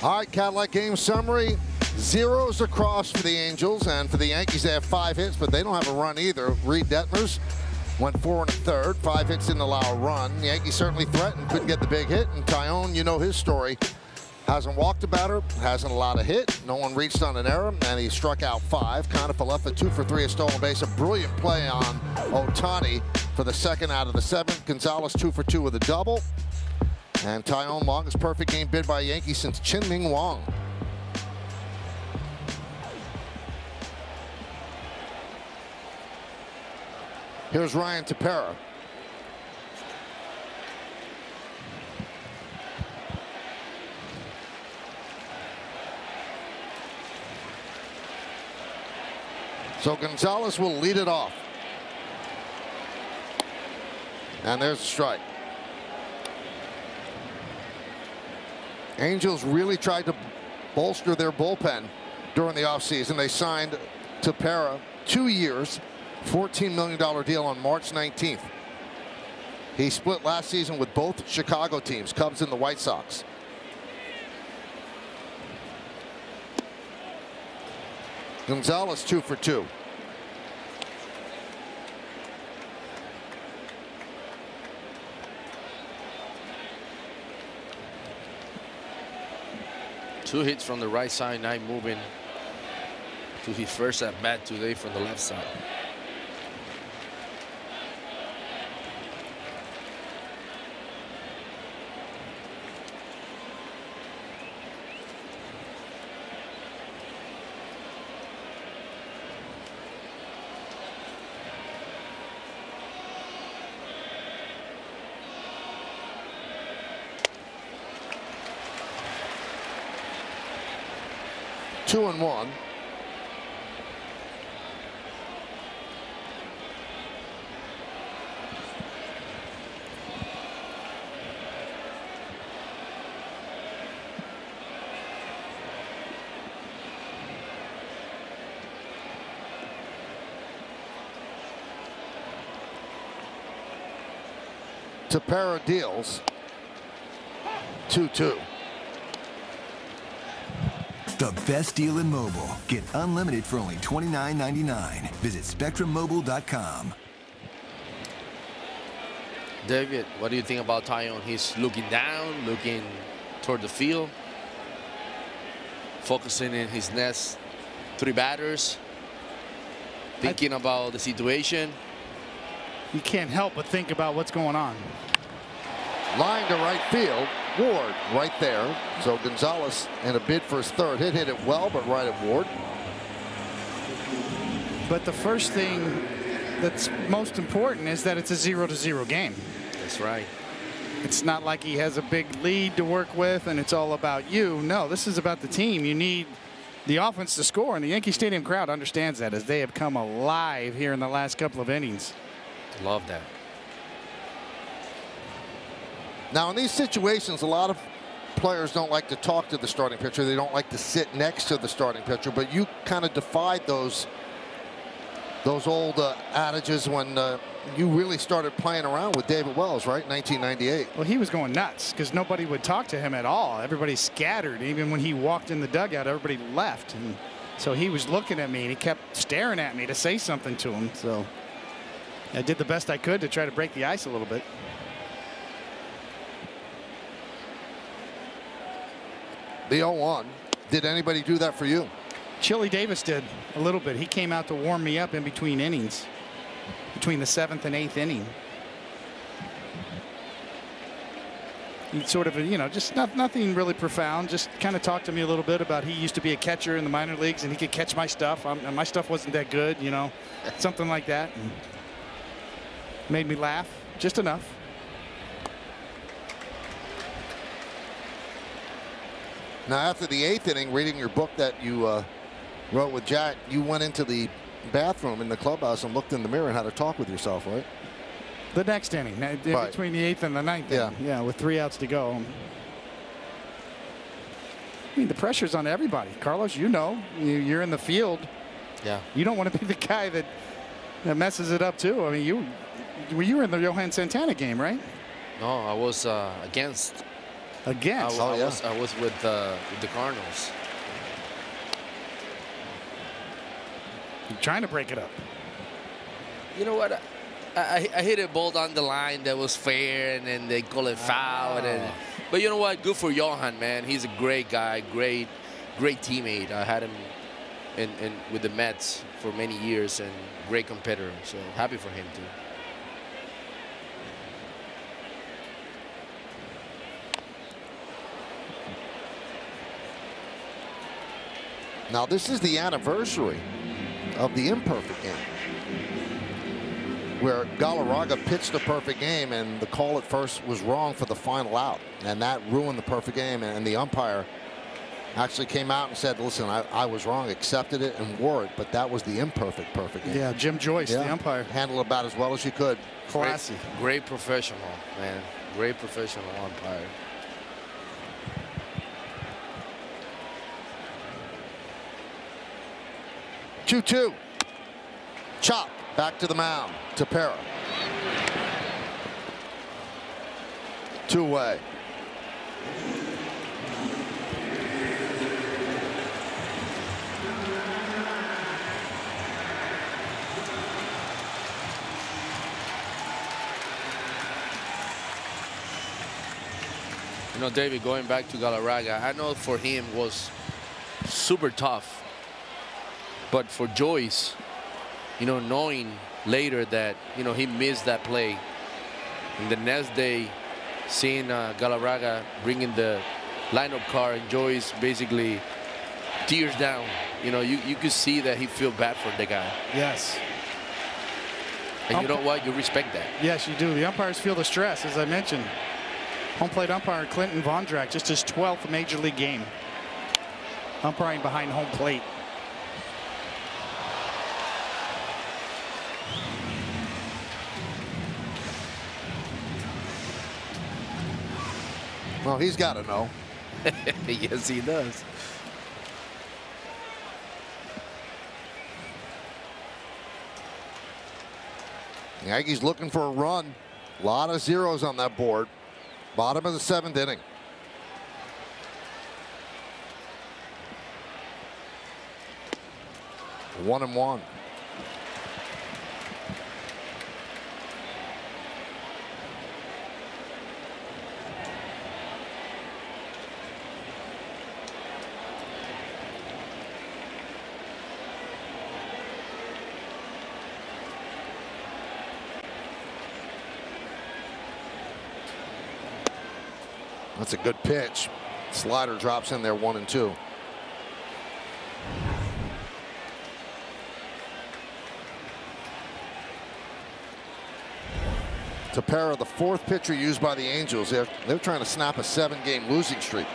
All right, Cadillac game summary. 0s across for the Angels, and for the Yankees, they have 5 hits, but they don't have a run either. Reed Detmers went 4 1/3, 5 hits, didn't allow a run. The Yankees certainly threatened, couldn't get the big hit, and Taillon, you know his story. Hasn't walked a batter, hasn't allowed a hit. No one reached on an error, and he struck out 5. Kiner-Falefa 2 for 3, a stolen base. A brilliant play on Ohtani for the 2nd out of the 7th. Gonzalez 2 for 2 with a double. And Taillon, longest perfect game bid by Yankees since Chin-Ming Wong. Here's Ryan Tepera. So Gonzalez will lead it off. And there's a strike. Angels really tried to bolster their bullpen during the offseason. They signed Tepera 2 years, $14 million deal on March 19th. He split last season with both Chicago teams, Cubs and the White Sox. Gonzalez 2 for 2. 2 hits from the right side, now moving to his first at bat today from the left side. Two and one. Tepera deals. 2-2. The best deal in mobile. Get unlimited for only $29.99. Visit SpectrumMobile.com. David, what do you think about Taillon? He's looking down, looking toward the field, focusing in his next 3 batters, thinking about the situation. You can't help but think about what's going on. Line to right field. Ward right there. So Gonzalez in a bid for his 3rd hit. Hit it well, but right at Ward. But the first thing that's most important is that it's a 0-0 game. That's right. It's not like he has a big lead to work with and it's all about you. No, this is about the team. You need the offense to score, and the Yankee Stadium crowd understands that as they have come alive here in the last couple of innings. Love that. Now, in these situations, a lot of players don't like to talk to the starting pitcher. They don't like to sit next to the starting pitcher. But you kind of defied those old adages when you really started playing around with David Wells, right? 1998. Well, he was going nuts because nobody would talk to him at all. Everybody scattered. Even when he walked in the dugout, everybody left. And so he was looking at me, and he kept staring at me to say something to him. So I did the best I could to try to break the ice a little bit. The 0-1. Did anybody do that for you? Chili Davis did a little bit. He came out to warm me up in between innings, between the 7th and 8th inning. He sort of, you know, just nothing really profound. Just kind of talked to me a little bit about he used to be a catcher in the minor leagues and he could catch my stuff. And my stuff wasn't that good, you know, something like that. And made me laugh just enough. Now, after the 8th inning, reading your book that you wrote with Jack, you went into the bathroom in the clubhouse and looked in the mirror and had a talk with yourself, right? The next inning, right. Between the 8th and the 9th inning. Yeah, with 3 outs to go. I mean, the pressure's on everybody. Carlos, you know, you're in the field. Yeah. You don't want to be the guy that messes it up, too. I mean, you were in the Johan Santana game, right? No, I was against. Against? I was with the Cardinals. You're trying to break it up. You know what? I hit a ball down the line that was fair, and then they call it foul. But you know what? Good for Johan, man. He's a great guy, great teammate. I had him with the Mets for many years, and great competitor. So happy for him too. Now, this is the anniversary of the imperfect game, where Galarraga pitched a perfect game, and the call at first was wrong for the final out, and that ruined the perfect game. And the umpire actually came out and said, listen, I was wrong, accepted it, and wore it, but that was the imperfect game. Yeah, Jim Joyce, the umpire. Handled about as well as you could. Classy. Great professional, man. Great professional umpire. Two. Chop back to the mound. Tepera. 2-away. You know, David, going back to Galarraga, I know for him was super tough. But for Joyce, you know, knowing later that, you know, he missed that play, and the next day seeing Galarraga bringing the lineup card and Joyce basically tears down, you know, you could see that he feel bad for the guy. Yes. And you know what? You respect that. Yes, you do. The umpires feel the stress, as I mentioned. Home plate umpire Clinton Vondrak, just his 12th major league game. Umpiring behind home plate. Well, he's got to know. Yes, he does. The Yankees looking for a run. A lot of zeros on that board. Bottom of the 7th inning. One and one. That's a good pitch. Slider drops in there, 1-2. Tepera, the 4th pitcher used by the Angels. They're trying to snap a 7-game losing streak.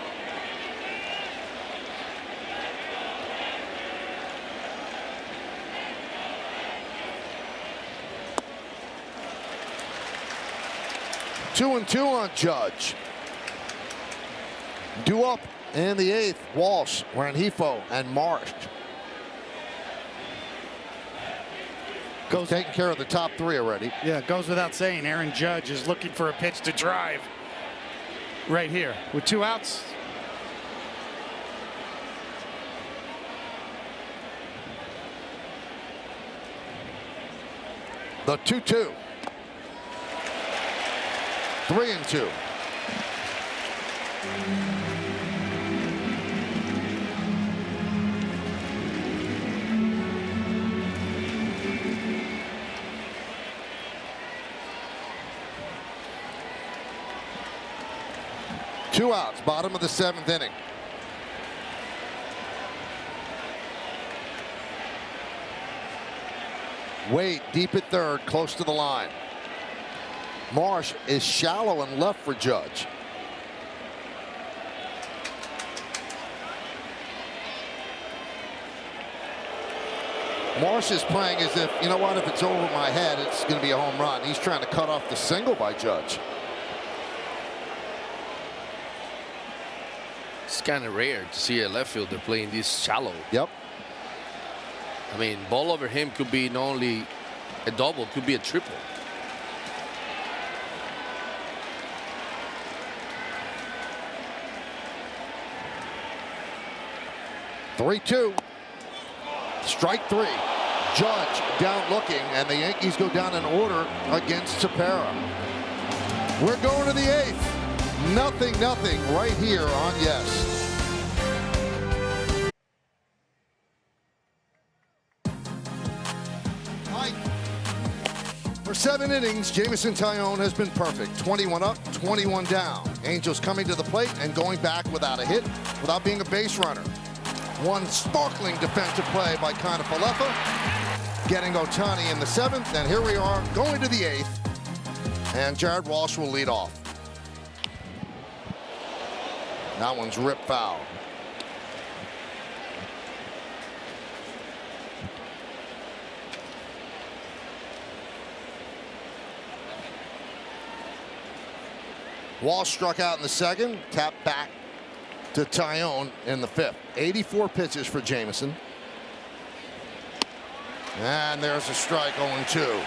Two and two on Judge. Due up in the 8th, Walsh, Rengifo, and Marsh. Goes taking care of the top 3 already. Yeah, it goes without saying. Aaron Judge is looking for a pitch to drive right here with 2 outs. The 2-2. 3-2. Two outs, bottom of the 7th inning. Wade deep at 3rd, close to the line. Marsh is shallow and left for Judge. Marsh is playing as if, you know what, if it's over my head, it's going to be a home run. He's trying to cut off the single by Judge. It's kind of rare to see a left fielder playing this shallow. Yep. I mean, ball over him could be not only a double, could be a triple. Three-two. Strike 3. Judge down looking, and the Yankees go down in order against Tepera. We're going to the 8th. 0-0 right here on Yes. For 7 innings, Jameson Taillon has been perfect. 21 up, 21 down. Angels coming to the plate and going back without a hit, without being a base runner. One sparkling defensive play by Kiner-Falefa, getting Ohtani in the 7th, and here we are going to the 8th, and Jared Walsh will lead off. That one's ripped foul. Walsh struck out in the 2nd, tapped back to Taillon in the 5th. 84 pitches for Jameson. And there's a strike, 0-2.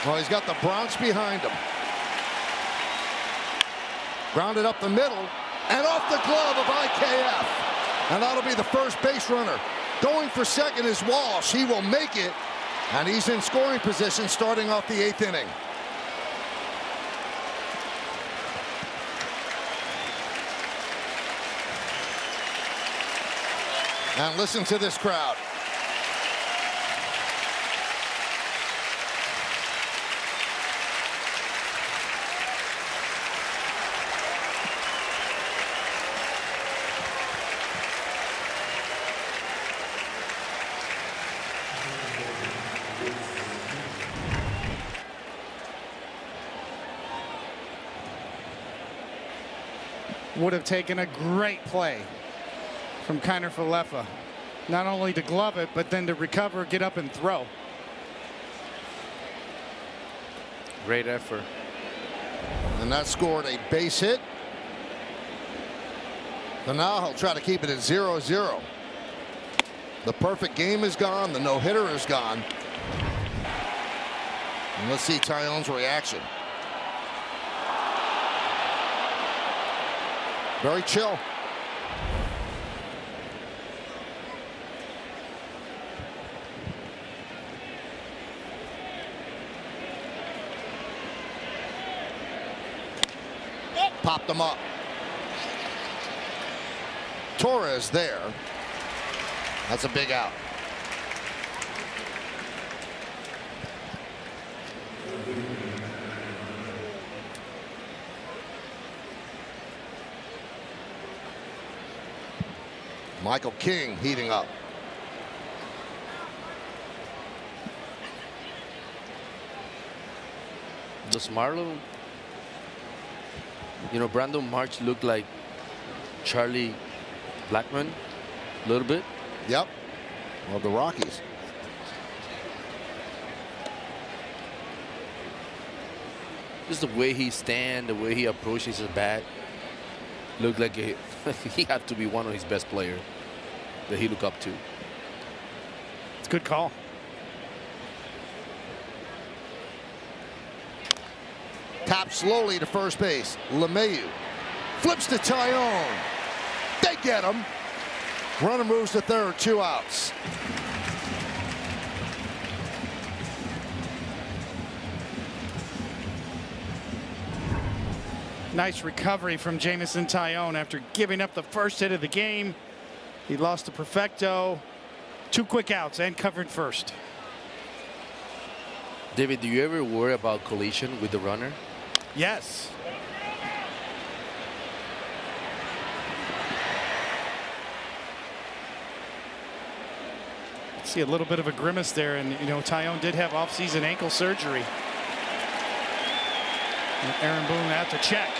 Well, he's got the Bronx behind him. Grounded up the middle. and off the glove of IKF. And that'll be the first base runner. Going for second is Walsh. He will make it, and he's in scoring position starting off the 8th inning. And listen to this crowd. Would have taken a great play from Kiner Falefa. Not only to glove it, but then to recover, get up, and throw. Great effort. And that scored a base hit. So now he'll try to keep it at 0-0. The perfect game is gone. The no-hitter is gone. And let's see Taillon's reaction. Very chill. Popped them up. Torres there. That's a big out. Michael King heating up. Does Marlowe, you know, Brandon March looked like Charlie Blackmon a little bit? Yep. Well, the Rockies. Just the way he stands, the way he approaches his bat, looked like he had to be one of his best players that he looked up to. It's a good call. Tap slowly to first base. LeMahieu flips to Taillon. They get him. Runner moves to third, 2 outs. Nice recovery from Jameson Taillon after giving up the first hit of the game. He lost to Perfecto. 2 quick outs and covered first. David, do you ever worry about collision with the runner? Yes. See a little bit of a grimace there, and you know Taillon did have off-season ankle surgery. And Aaron Boone out to check.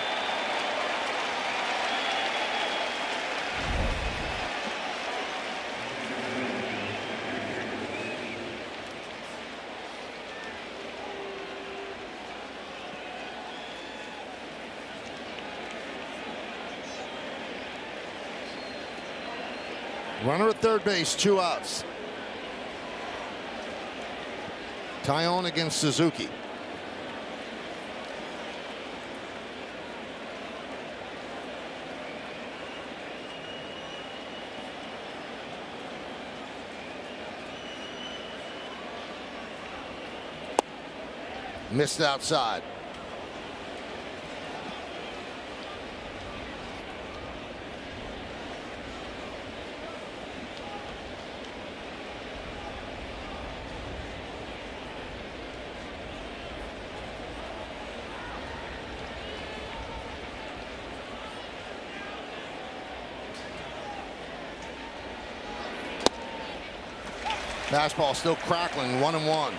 Runner at third base, 2 outs. Taillon against Suzuki. Missed outside. Fastball still crackling, 1-1.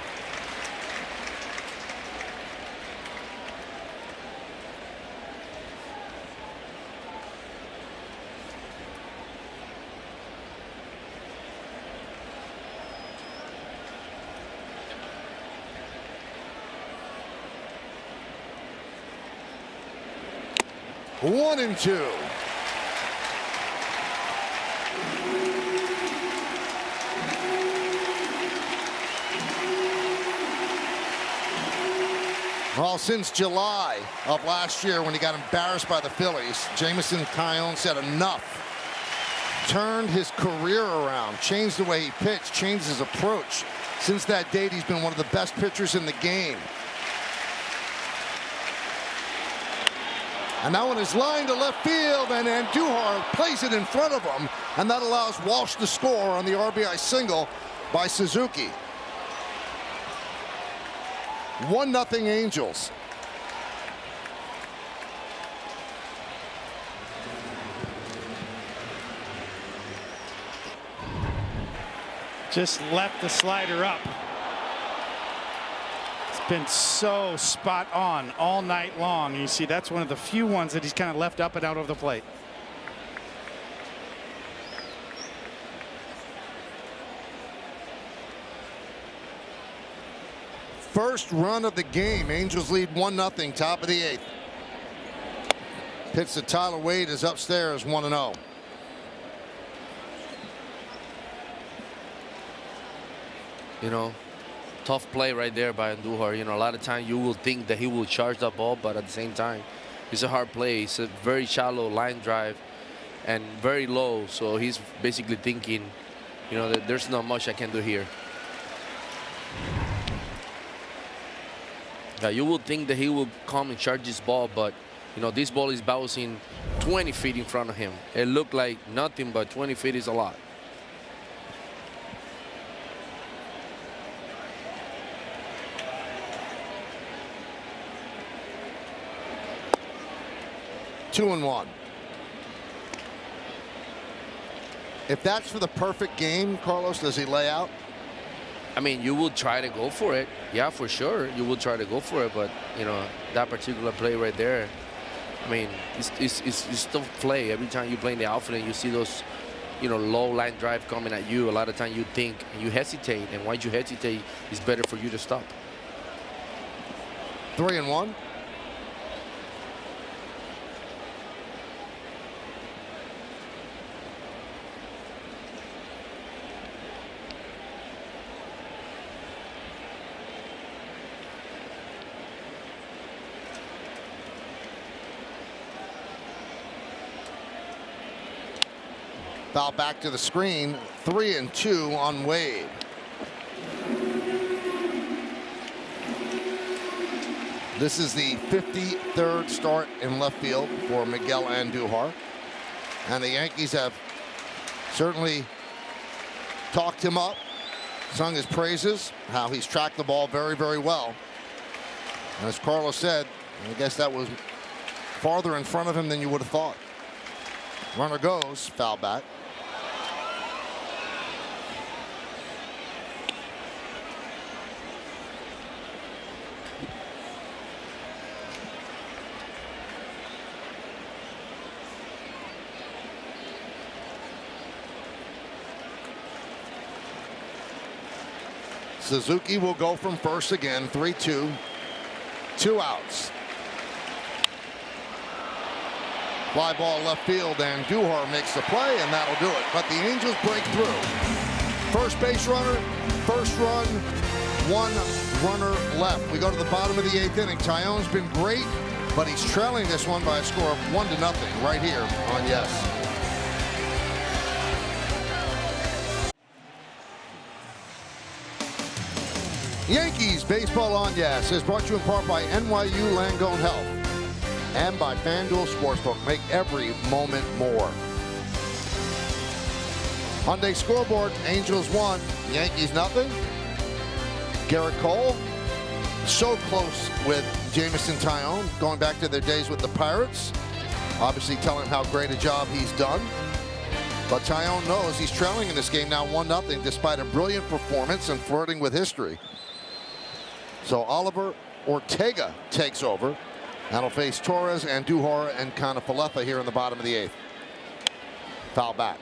One and two. Well, since July of last year when he got embarrassed by the Phillies, Jameson Taillon said enough. Turned his career around, changed the way he pitched, changed his approach. Since that date, he's been one of the best pitchers in the game. And that one is lined to left field, and Andujar plays it in front of him, and that allows Walsh to score on the RBI single by Suzuki. 1-0 Angels. Just left the slider up. It's been so spot on all night long. You see, that's one of the few ones that he's kind of left up and out of the plate. First run of the game. Angels lead 1-0, top of the 8th. Pitch to Tyler Wade is upstairs, 1-0. You know, tough play right there by Andujar. You know, a lot of times you will think that he will charge that ball, but at the same time, it's a hard play. It's a very shallow line drive and very low. So he's basically thinking, you know, that there's not much I can do here. You will think that he will come and charge this ball, but, you know, this ball is bouncing 20 feet in front of him. It looked like nothing, but 20 feet is a lot. Two and one. If that's for the perfect game, Carlos, does he lay out? I mean, you will try to go for it. Yeah, for sure. You will try to go for it. But, you know, that particular play right there, I mean, it's tough play. Every time you play in the outfield and you see those, you know, low line drive coming at you, a lot of times you think and you hesitate. And once you hesitate, it's better for you to stop. 3-1. Foul back to the screen. 3-2 on Wade. This is the 53rd start in left field for Miguel Andujar. And the Yankees have certainly talked him up, sung his praises, how he's tracked the ball very, very well. And as Carlos said, I guess that was farther in front of him than you would have thought. Runner goes, foul back. Suzuki will go from first again. 3-2. 2 outs. Fly ball left field, and Andujar makes the play, and that'll do it. But the Angels break through. First base runner, first run, 1 runner left. We go to the bottom of the 8th inning. Taillon's been great, but he's trailing this one by a score of 1-0 right here on Yes. Yankees Baseball on Yes is brought to you in part by NYU Langone Health and by FanDuel Sportsbook. Make every moment more. Hyundai scoreboard, Angels 1, Yankees nothing. Garrett Cole, so close with Jameson Taillon, going back to their days with the Pirates. Obviously telling how great a job he's done. But Taillon knows he's trailing in this game now 1-0 despite a brilliant performance and flirting with history. So Oliver Ortega takes over. That'll face Torres, Andujar, and Canafalefa here in the bottom of the 8th. Foul back.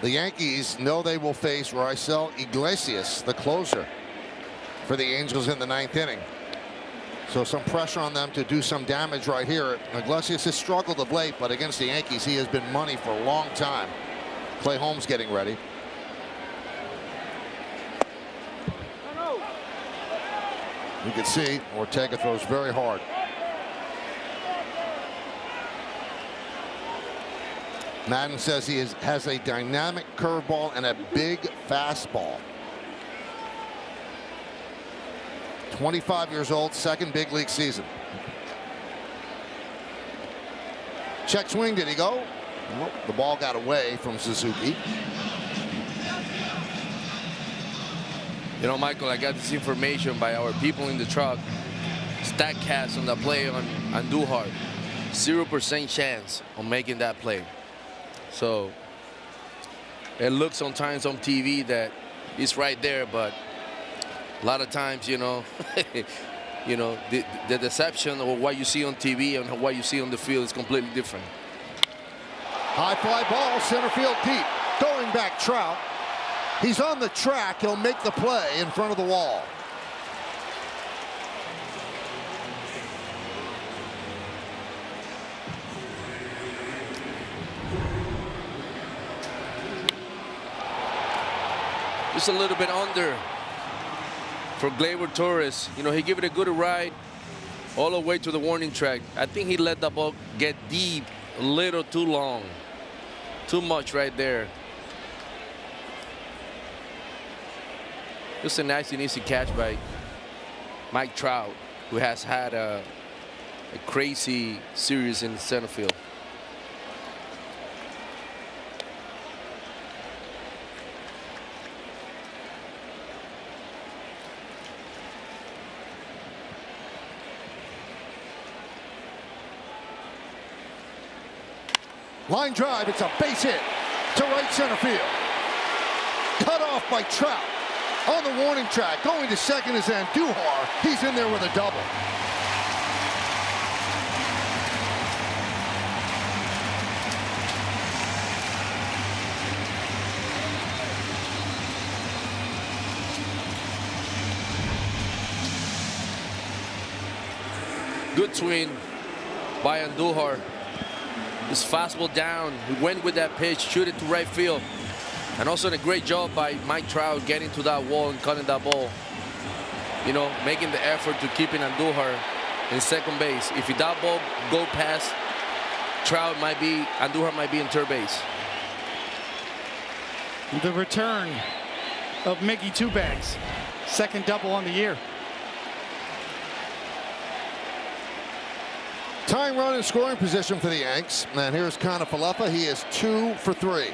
The Yankees know they will face Raisel Iglesias, the closer for the Angels in the 9th inning. So some pressure on them to do some damage right here. Iglesias has struggled of late, but against the Yankees, he has been money for a long time. Clay Holmes getting ready. You can see Ortega throws very hard. Madden says he has a dynamic curveball and a big fastball. 25 years old, second big league season. Check swing, did he go? Nope, the ball got away from Suzuki. You know, Michael, I got this information by our people in the truck. StatCast on the play on Andujar. 0% chance of making that play. So it looks sometimes on TV that it's right there, but a lot of times, you know, the deception of what you see on TV and what you see on the field is completely different. High fly ball, center field deep. Going back, Trout. He's on the track. He'll make the play in front of the wall. Just a little bit under for Gleyber Torres. You know, he gave it a good ride all the way to the warning track. I think he let the ball get deep a little too long. Too much right there. Just a nice and easy catch by Mike Trout, who has had a crazy series in the center field. Line drive, it's a base hit to right center field. Cut off by Trout. On the warning track, going to second is Andujar. He's in there with a double. Good swing by Andujar. His fastball down. He went with that pitch, shoot it to right field. And also a great job by Mike Trout getting to that wall and cutting that ball. You know, making the effort to keeping Andujar in second base. If that ball go past Trout, Andujar might be in third base. The return of Mickey Two Bags. Second double on the year. Tying run in scoring position for the Yanks. And here's Kiner-Falefa. He is 2 for 3.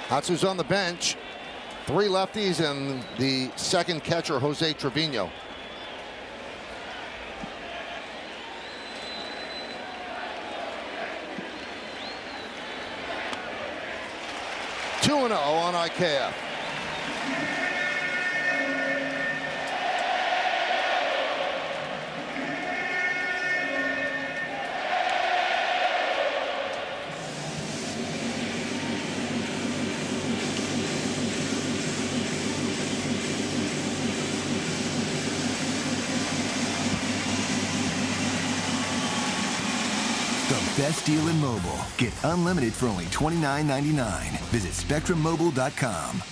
That's who's on the bench. 3 lefties and the second catcher, Jose Trevino. (2-0) on IKF. Best deal in mobile. Get unlimited for only $29.99. Visit SpectrumMobile.com.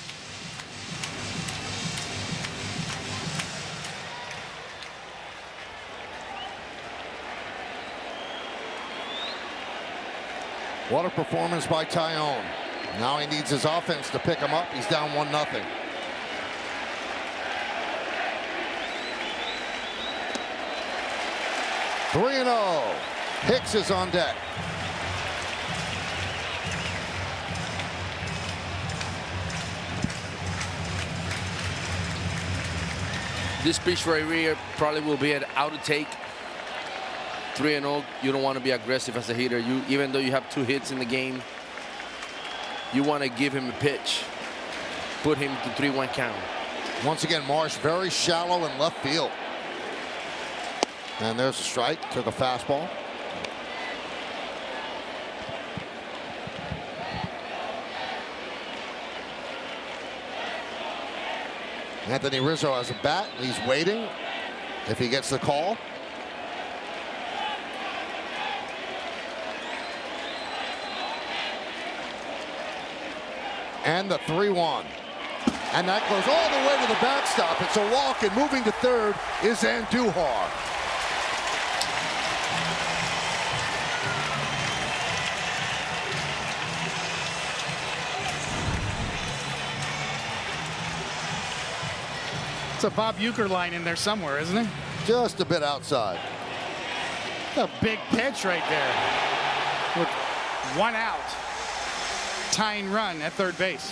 What a performance by Taillon. Now he needs his offense to pick him up. He's down 1-0. (3-0). Hicks is on deck. This pitch right here probably will be an out of take. 3-0. You don't want to be aggressive as a hitter. Even though you have 2 hits in the game, you want to give him a pitch. put him to 3-1 count. Once again, Marsh very shallow in left field. And there's a strike. Took a fastball. Anthony Rizzo has a bat. He's waiting if he gets the call. And the 3-1. And that goes all the way to the backstop. It's a walk, and moving to third is Andujar. It's a Bob Uecker line in there somewhere, isn't it? Just a bit outside. A big pitch right there. With 1 out. Tying run at third base.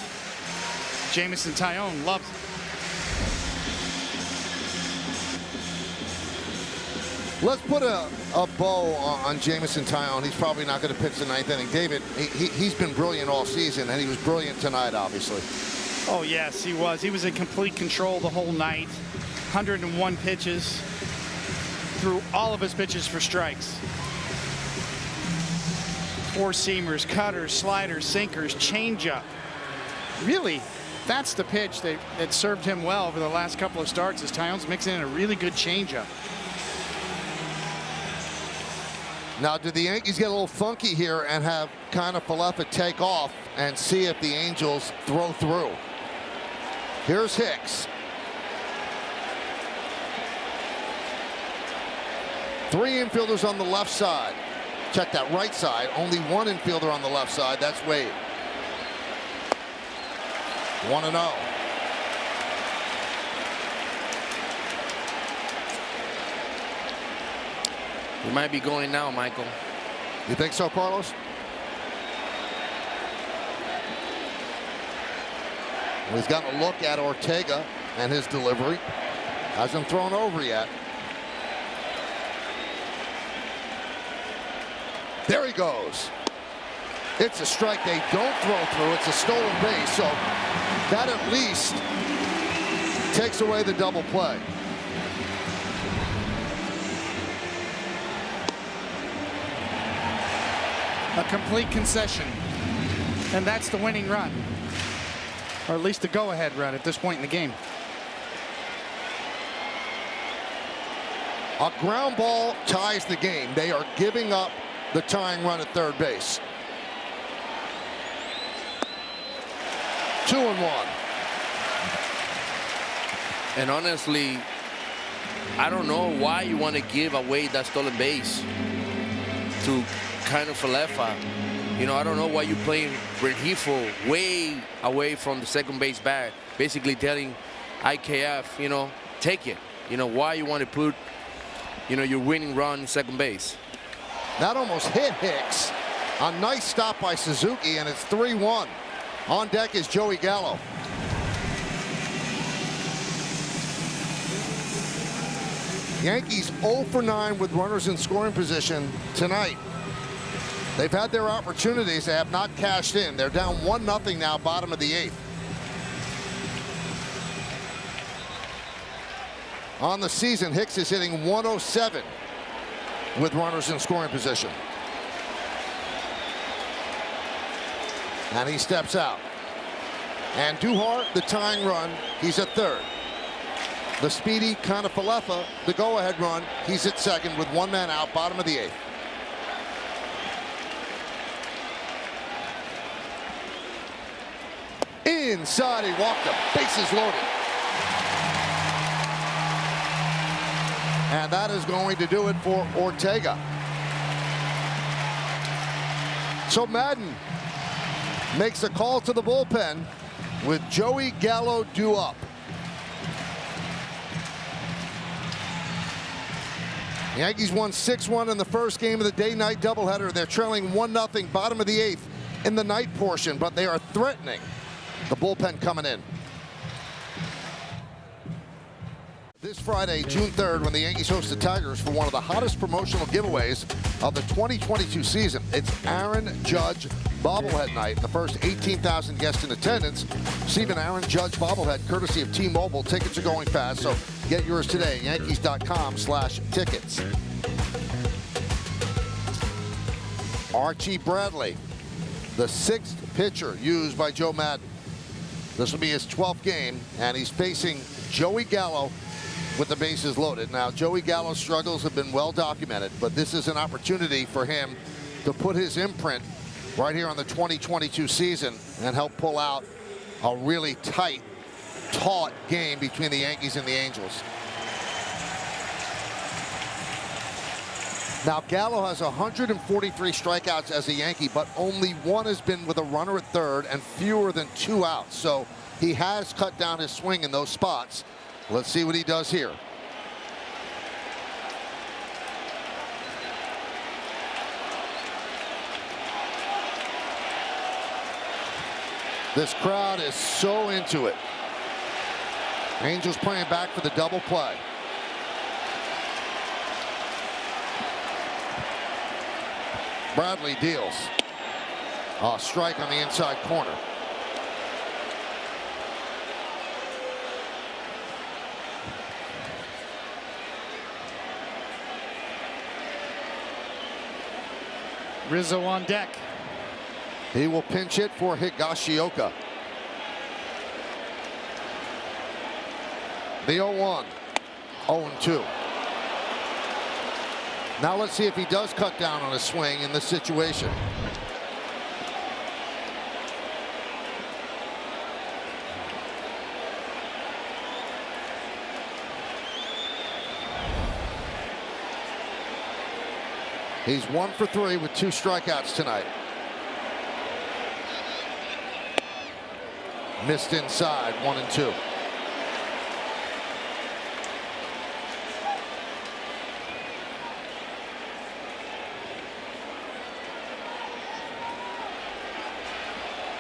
Jameson Taillon loves it. Let's put a bow on Jameson Taillon. He's probably not going to pitch the 9th inning. David, he's been brilliant all season, and he was brilliant tonight, obviously. Oh, yes, he was. He was in complete control the whole night. 101 pitches. Threw all of his pitches for strikes. 4-seamers, cutters, sliders, sinkers, changeup. Really, that's the pitch that served him well over the last couple of starts, as Taillon's mixing in a really good changeup. Now, did the Yankees get a little funky here and have kind of Falefa take off and see if the Angels throw through? Here's Hicks. 3 infielders on the left side. Check that right side. Only 1 infielder on the left side. That's Wade. 1-0. He might be going now, Michael. You think so, Carlos? Well, he's got a look at Ortega and his delivery. Hasn't thrown over yet. There he goes. It's a strike they don't throw through. It's a stolen base, so that at least takes away the double play. A complete concession. And that's the winning run. Or at least the go-ahead run at this point in the game. A ground ball ties the game. They are giving up the tying run at third base. 2-1. And honestly, I don't know why you want to give away that stolen base to kind of Falefa. You know, I don't know why you're playing Rengifo way away from the second base bag, basically telling IKF, you know, take it. You know, why you want to put, you know, your winning run in second base. That almost hit Hicks. A nice stop by Suzuki, and it's 3-1. On deck is Joey Gallo. Yankees 0 for 9 with runners in scoring position tonight. They've had their opportunities. They have not cashed in. They're down 1-0 now, bottom of the 8th. On the season, Hicks is hitting 107 with runners in scoring position. And he steps out. And Duhart, the tying run, he's at third. The speedy kind of Falefa, the go-ahead run, he's at second with 1 man out, bottom of the 8th. Inside, he walked him. Bases loaded. And that is going to do it for Ortega. So Madden makes a call to the bullpen with Joey Gallo due up. The Yankees won 6-1 in the first game of the day-night doubleheader. They're trailing 1-0, bottom of the 8th in the night portion, but they are threatening the bullpen coming in. This Friday, June 3rd, when the Yankees host the Tigers for one of the hottest promotional giveaways of the 2022 season. It's Aaron Judge bobblehead night. The first 18,000 guests in attendance receive an Aaron Judge bobblehead courtesy of T-Mobile. Tickets are going fast, so get yours today. Yankees.com/tickets. Archie Bradley, the 6th pitcher used by Joe Madden. This will be his 12th game, and he's facing Joey Gallo with the bases loaded. Now, Joey Gallo's struggles have been well documented, but this is an opportunity for him to put his imprint right here on the 2022 season and help pull out a really tight, taut game between the Yankees and the Angels. Now, Gallo has 143 strikeouts as a Yankee, but only one has been with a runner at third and fewer than 2 outs. So he has cut down his swing in those spots. Let's see what he does here. This crowd is so into it. Angels playing back for the double play. Bradley deals. A strike on the inside corner. Rizzo on deck. He will pinch hit for Higashioka. The 0-1. 0-2. Now let's see if he does cut down on his swing in this situation. He's 1 for 3 with 2 strikeouts tonight. Missed inside, 1-2.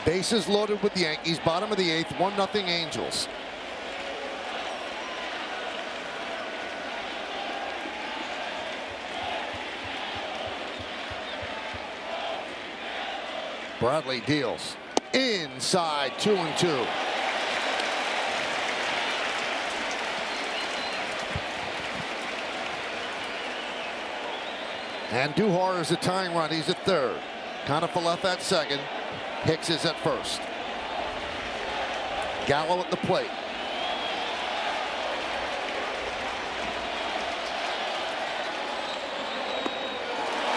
Bases loaded with the Yankees, bottom of the 8th, 1-0 Angels. Bradley deals. Inside, 2-2. And Duhar is a tying run. He's at third. Conifalef at second. Hicks is at first. Gallo at the plate.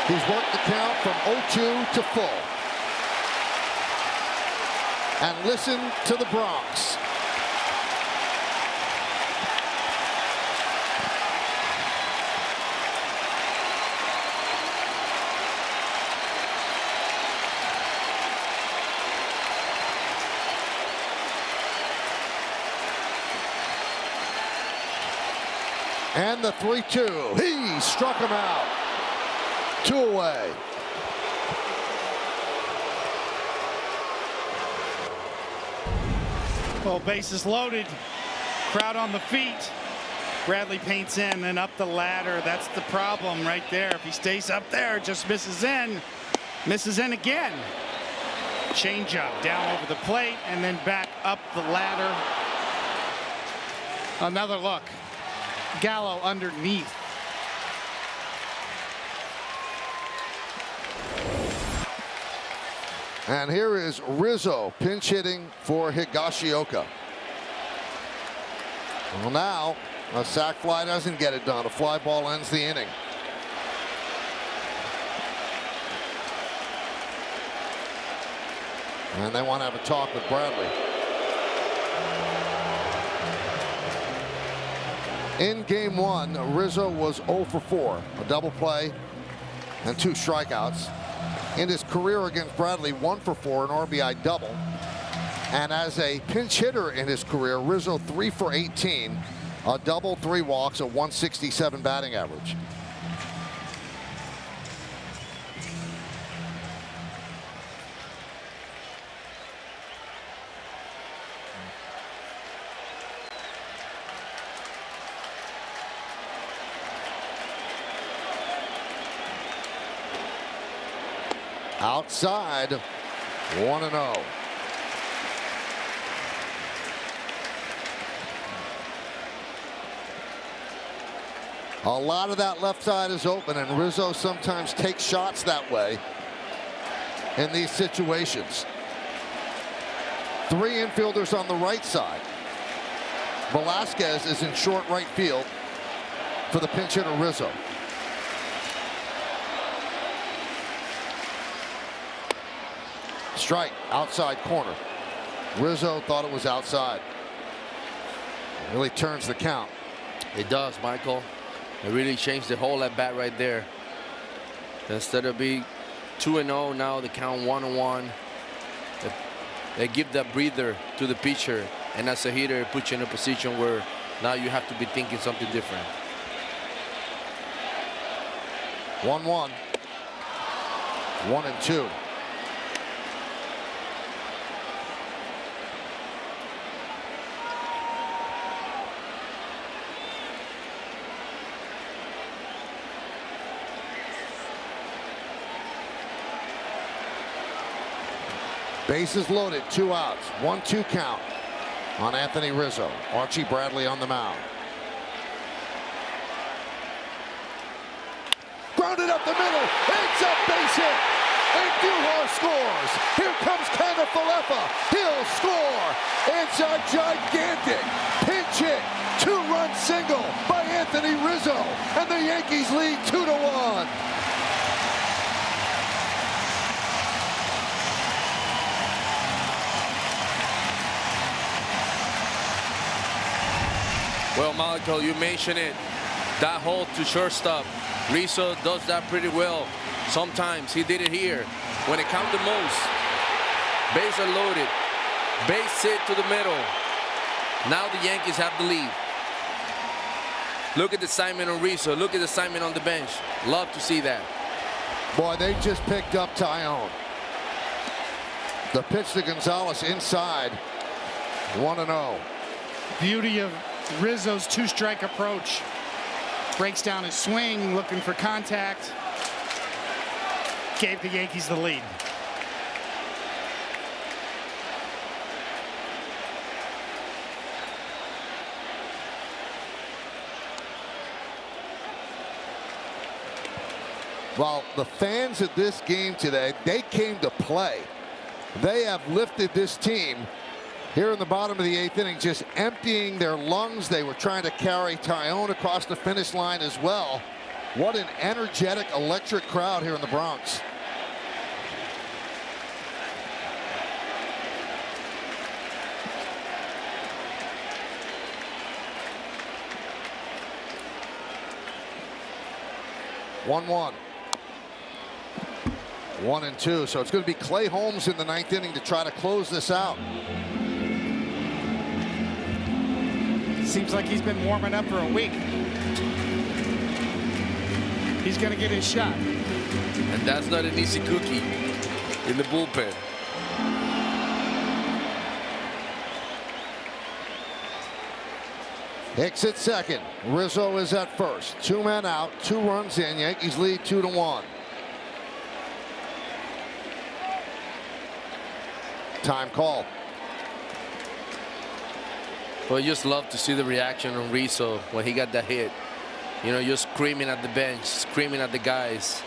He's worked the count from 0-2 to full. And listen to the Bronx. And the 3-2. He struck him out. 2 away. Well, bases loaded. Crowd on the feet. Bradley paints in and up the ladder. That's the problem right there. If he stays up there, just misses in. Misses in again. Changeup down over the plate and then back up the ladder. Another look. Gallo underneath. And here is Rizzo pinch hitting for Higashioka. Well, now a sac fly doesn't get it done. A fly ball ends the inning. And they want to have a talk with Bradley. In game 1, Rizzo was 0 for 4, a double play and 2 strikeouts. In his career against Bradley, 1 for 4, an RBI double. And as a pinch hitter in his career, Rizzo 3 for 18, a double, 3 walks, a 167 batting average. Outside, 1-0. A lot of that left side is open, and Rizzo sometimes takes shots that way in these situations. 3 infielders on the right side. Velasquez is in short right field for the pinch hitter Rizzo. Strike, outside corner. Rizzo thought it was outside. Really turns the count. It does, Michael. It really changed the whole at bat right there. Instead of being 2-0, now the count 1-1. They give that breather to the pitcher, and as a hitter, it puts you in a position where now you have to be thinking something different. 1-1. 1-2. Bases loaded, 2 outs, 1-2 count on Anthony Rizzo. Archie Bradley on the mound. Grounded up the middle, it's a base hit, and Duhar scores. Here comes Kenneth Falefa, he'll score. It's a gigantic pinch hit, 2-run single by Anthony Rizzo, and the Yankees lead 2-1. Well, Michael, you mentioned it. That hole to shortstop. Rizzo does that pretty well. Sometimes he did it here. When it counted most, base are loaded. Base hit to the middle. Now the Yankees have the lead. Look at the assignment on Rizzo. Look at the assignment on the bench. Love to see that. Boy, they just picked up Taillon. The pitch to Gonzalez inside. 1-0. Beauty of Rizzo's 2-strike approach. Breaks down his swing, looking for contact. Gave the Yankees the lead. Well, the fans at this game today, they came to play. They have lifted this team here in the bottom of the 8th inning, just emptying their lungs. They were trying to carry Taillon across the finish line as well. What an energetic, electric crowd here in the Bronx. One-one. 1-2. So it's going to be Clay Holmes in the 9th inning to try to close this out. Seems like he's been warming up for a week. He's going to get his shot. And that's not an easy cookie in the bullpen. Hicks at second. Rizzo is at first. 2 men out, 2 runs in. Yankees lead 2-1. Time call. Well, you just love to see the reaction on Rizzo when he got that hit. You know, you're screaming at the bench, screaming at the guys.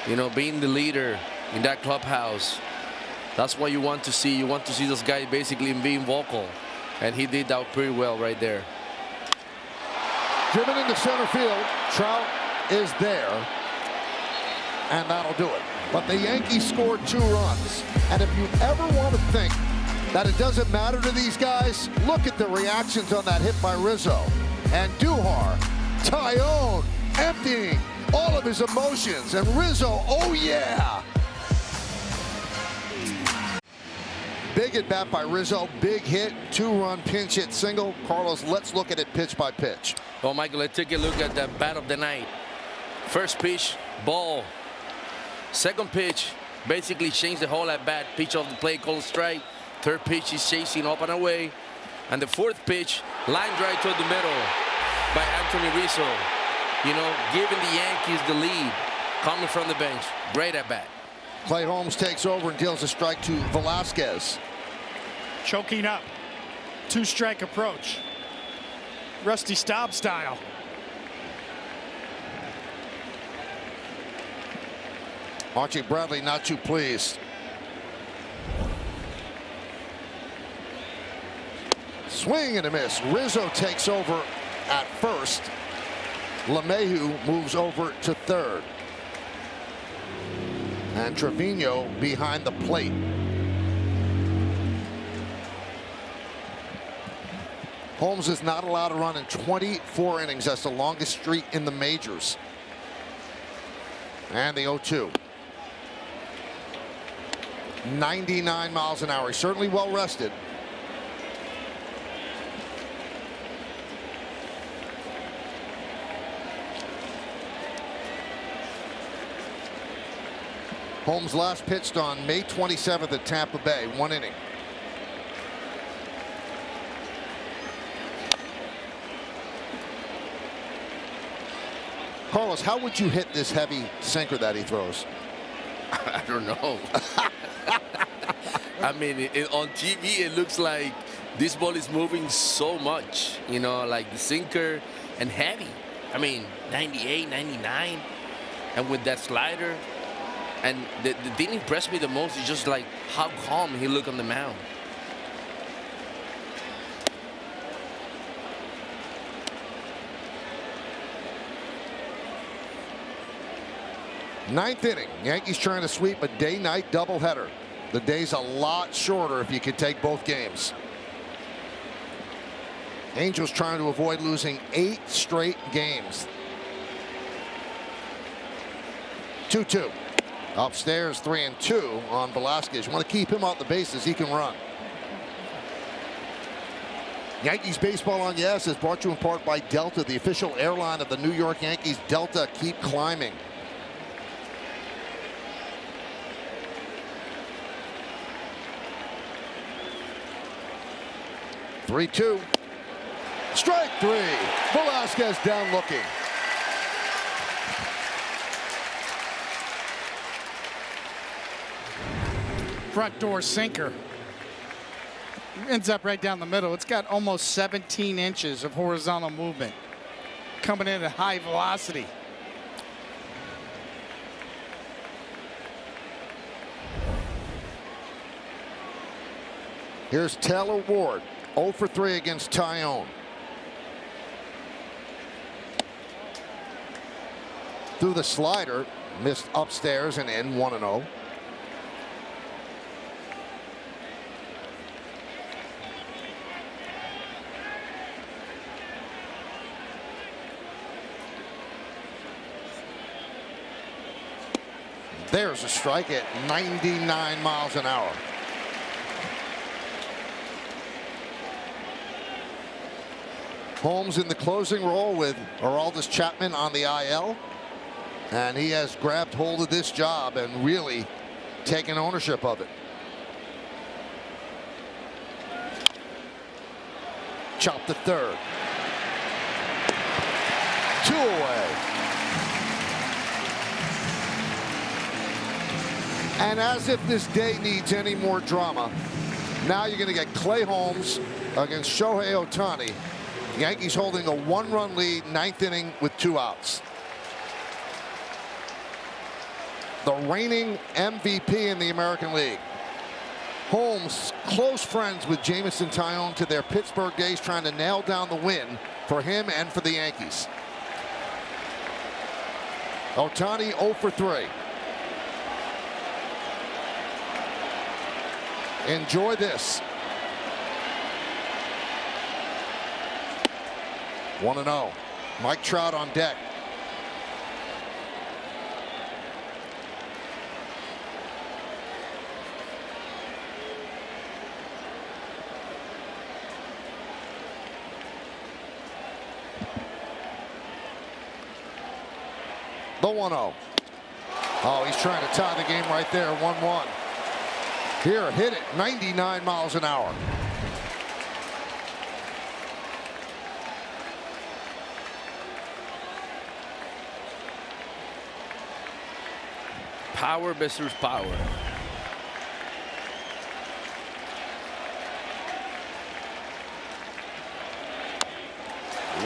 You know, being the leader in that clubhouse. That's what you want to see. You want to see those guys basically being vocal. And he did that pretty well right there. Driven into center field. Trout is there. And that'll do it. But the Yankees scored 2 runs. And if you ever want to think that it doesn't matter to these guys, look at the reactions on that hit by Rizzo. And Duhar, Taillon, emptying all of his emotions. And Rizzo, oh yeah! Big at bat by Rizzo, big hit, 2-run pinch hit single. Carlos, let's look at it pitch by pitch. Oh, Michael, let's take a look at the bat of the night. First pitch, ball. Second pitch, basically changed the whole at bat. Pitch off the plate, called strike. Third pitch is chasing up and away. And the fourth pitch, line drive toward the middle by Anthony Rizzo. You know, giving the Yankees the lead, coming from the bench. Great at bat. Clay Holmes takes over and deals a strike to Velasquez. Choking up. 2-strike approach. Rusty Staub style. Archie Bradley not too pleased. Swing and a miss. Rizzo takes over at first. LeMahieu moves over to third. And Trevino behind the plate. Holmes is not allowed to run in 24 innings. That's the longest streak in the majors. And the 0-2. 99 miles an hour. He's certainly well rested. Holmes last pitched on May 27th at Tampa Bay, 1 inning. Carlos, how would you hit this heavy sinker that he throws? I don't know. I mean, on TV, it looks like this ball is moving so much, you know, like the sinker and heavy. I mean, 98, 99, and with that slider. And the thing that impressed me the most is just like how calm he looked on the mound. Ninth inning. Yankees trying to sweep a day-night doubleheader. The day's a lot shorter if you could take both games. Angels trying to avoid losing 8 straight games. 2-2. Upstairs, 3-2 on Velasquez. You want to keep him off the bases. He can run. Yankees Baseball on Yes is brought to you in part by Delta, the official airline of the New York Yankees. Delta, keep climbing. Three-two. Strike 3. Velasquez down looking. Front door sinker. Ends up right down the middle. It's got almost 17 inches of horizontal movement. Coming in at high velocity. Here's Taylor Ward. 0 for 3 against Tyone. Through the slider. Missed upstairs and in 1-0. There's a strike at 99 miles an hour. Holmes in the closing role with Aroldis Chapman on the IL. And he has grabbed hold of this job and really taken ownership of it. Chop to third. 2 away. And as if this day needs any more drama, now you're going to get Clay Holmes against Shohei Ohtani. Yankees holding a 1-run lead, 9th inning with 2 outs. The reigning MVP in the American League. Holmes close friends with Jameson Taillon to their Pittsburgh days, trying to nail down the win for him and for the Yankees. Ohtani 0 for 3. Enjoy this. 1-0. Mike Trout on deck. The 1-0. Oh, he's trying to tie the game right there. 1-1. Here, hit it 99 miles an hour. power versus power.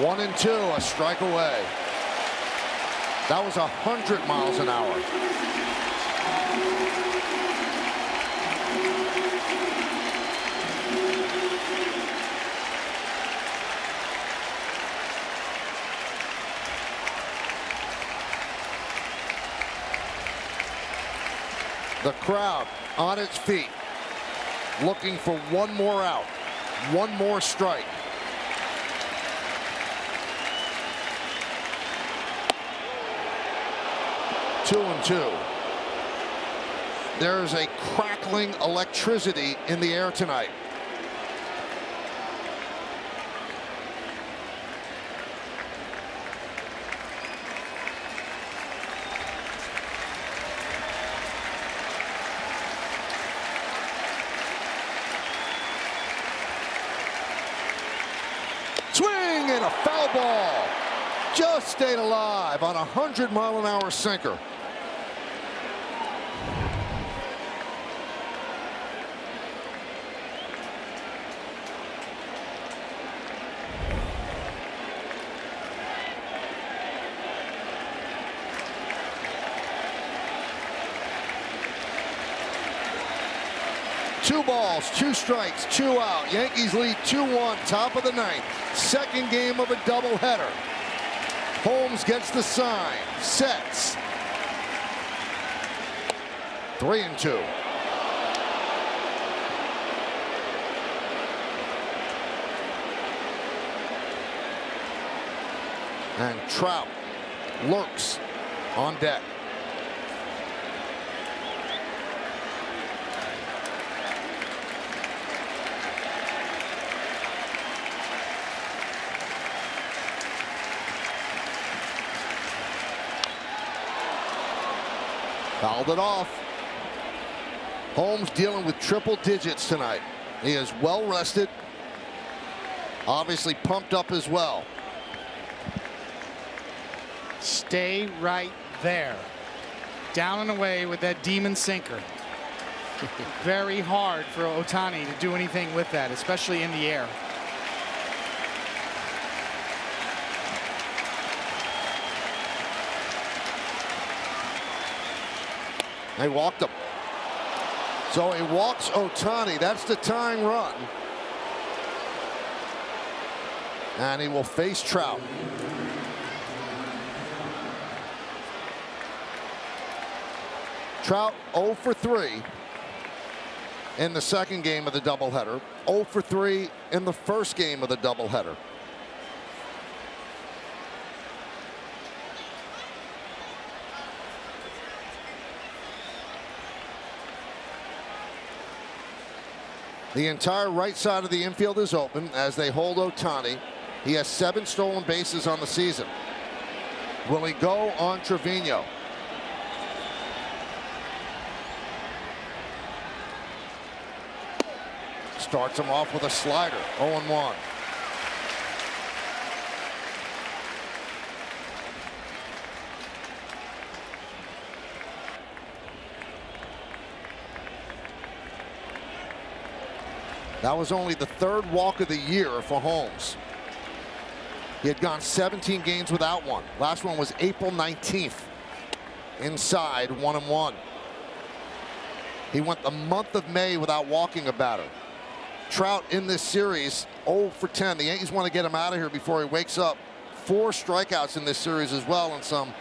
One and two, a strike away. That was 100 miles an hour. The crowd on its feet, looking for one more out, one more strike. Two and two. There's a crackling electricity in the air tonight. Swing and a foul ball. Just stayed alive on a 100-mile-an-hour sinker. Two balls, two strikes, two out. Yankees lead 2-1, top of the ninth. Second game of a doubleheader. Holmes gets the sign, sets. 3-2. And Trout lurks on deck. Fouled it off. Holmes dealing with triple digits tonight. He is well rested. Obviously pumped up as well. Stay right there. Down and away with that demon sinker. Very hard for Ohtani to do anything with that, especially in the air. They walked him. So he walks Ohtani. That's the tying run. And he will face Trout. Trout 0 for 3 in the second game of the doubleheader. 0 for 3 in the first game of the doubleheader. The entire right side of the infield is open as they hold Ohtani. He has 7 stolen bases on the season. Will he go on Trevino? Starts him off with a slider. 0-1. That was only the 3rd walk of the year for Holmes. He had gone 17 games without one. Last one was April 19th. Inside 1-1. He went the month of May without walking a batter. Trout in this series 0 for 10. The Yankees want to get him out of here before he wakes up. 4 strikeouts in this series as well, and some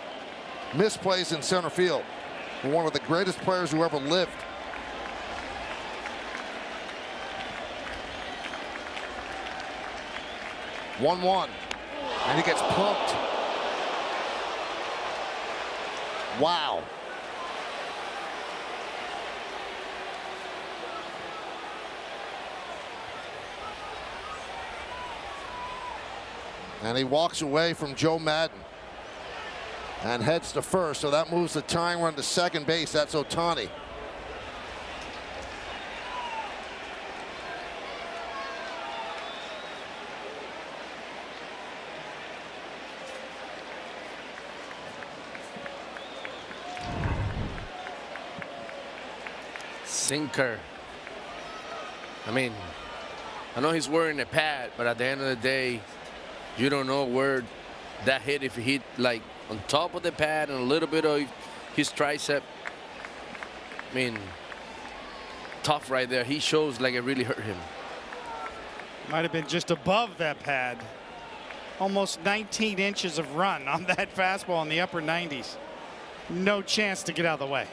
misplays in center field for one of the greatest players who ever lived. 1-1, and he gets pumped. Wow. And he walks away from Joe Madden and heads to first, so that moves the tying run to second base. That's Ohtani. sinker. I mean, I know he's wearing a pad, but at the end of the day, you don't know where that hit, if he hit like on top of the pad and a little bit of his tricep. I mean, tough right there. He shows like it really hurt him. Might have been just above that pad. Almost 19 inches of run on that fastball in the upper 90s. No chance to get out of the way.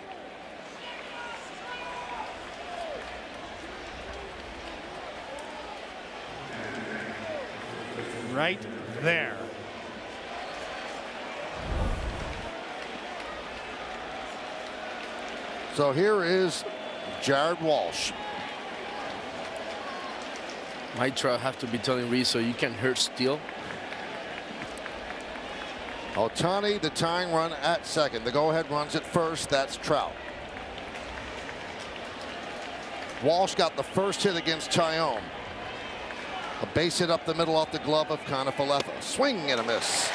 Right there. So here is Jared Walsh. Mitra have to be telling Rizzo, you can hurt Steele. Ohtani, the tying run at second. The go-ahead runs at first. That's Trout. Walsh got the first hit against Tyone. A base hit up the middle off the glove of Kiner-Falefa. Swing and a miss.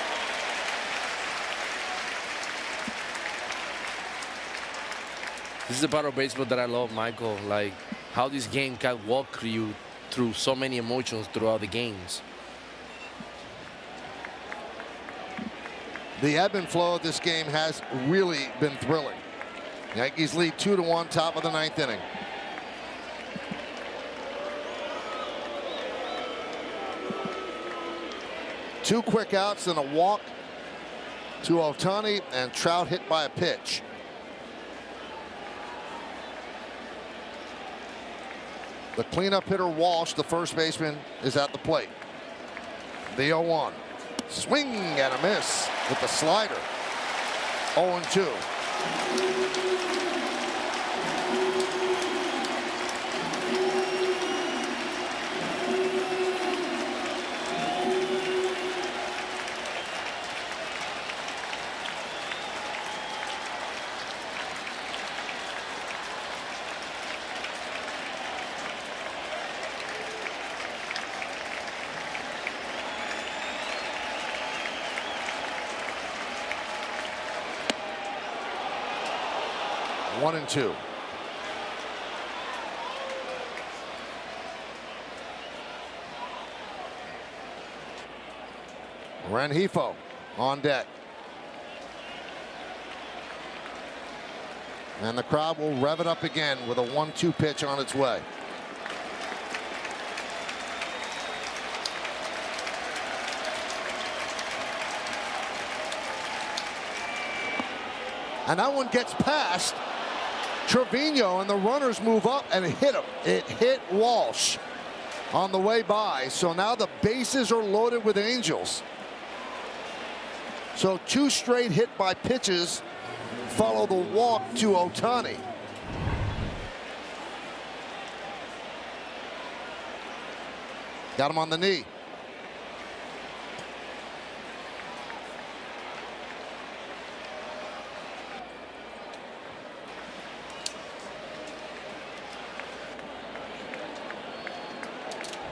This is the part of baseball that I love, Michael. Like how this game can walk you through so many emotions throughout the games. The ebb and flow of this game has really been thrilling. Yankees lead 2-1, top of the 9th inning. Two quick outs and a walk to Ohtani, and Trout hit by a pitch. The cleanup hitter Walsh, the first baseman, is at the plate. The 0-1. Swing and a miss with the slider. 0-2. One and two. Rengifo on deck. And the crowd will rev it up again with a 1-2 pitch on its way. And that one gets past Trevino, and the runners move up and hit him. It hit Walsh on the way by. So now the bases are loaded with Angels. So two straight hit by pitches follow the walk to Ohtani. Got him on the knee.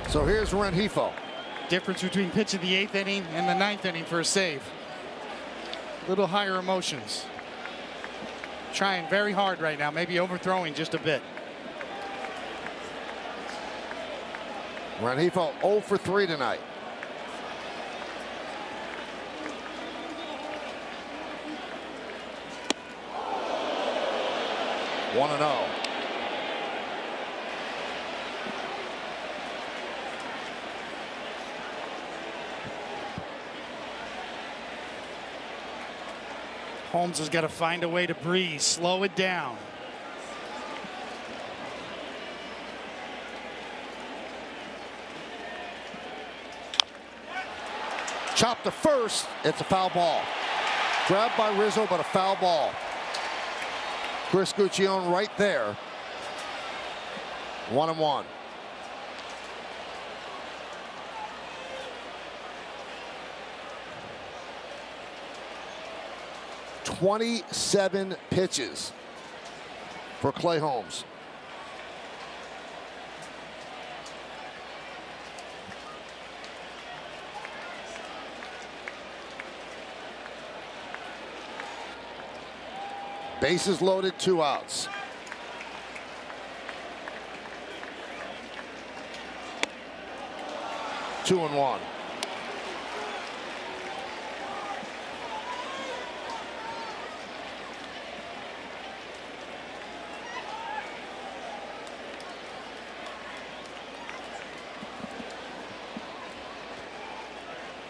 So here's Rengifo. Difference between pitch of the 8th inning and the 9th inning for a save. Little higher emotions. Trying very hard right now, maybe overthrowing just a bit. Rengifo 0 for 3 tonight. One and 0. Holmes has got to find a way to breathe, slow it down. Chopped to first. It's a foul ball. Grabbed by Rizzo, but a foul ball. Chris Guccione right there. 1-1. "27 pitches for Clay Holmes. Bases loaded, 2 outs. 2-1.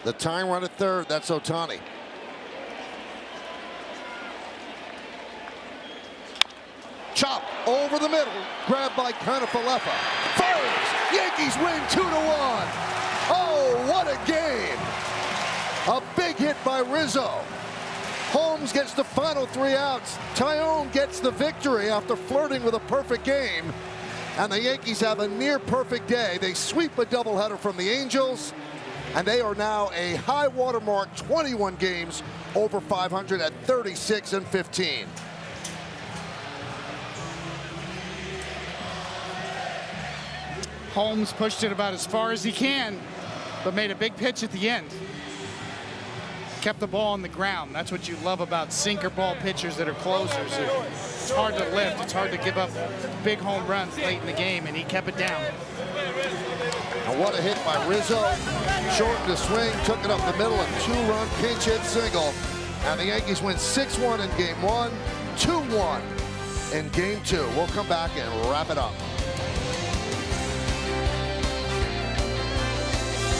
The tying run at third, that's Ohtani. Chop over the middle, grabbed by Kiner-Falefa. Fires, Yankees win 2-1. Oh, what a game. A big hit by Rizzo. Holmes gets the final 3 outs. Taillon gets the victory after flirting with a perfect game. And the Yankees have a near perfect day. They sweep a doubleheader from the Angels. And they are now a high watermark 21 games over 500 at 36-15. Holmes pushed it about as far as he can, but made a big pitch at the end. Kept the ball on the ground. That's what you love about sinker ball pitchers that are closers. It's hard to lift. It's hard to give up big home runs late in the game, and he kept it down. And what a hit by Rizzo. Shortened the swing, took it up the middle, a 2-run pinch hit single. And the Yankees win 6-1 in game 1, 2-1 in game 2. We'll come back and wrap it up.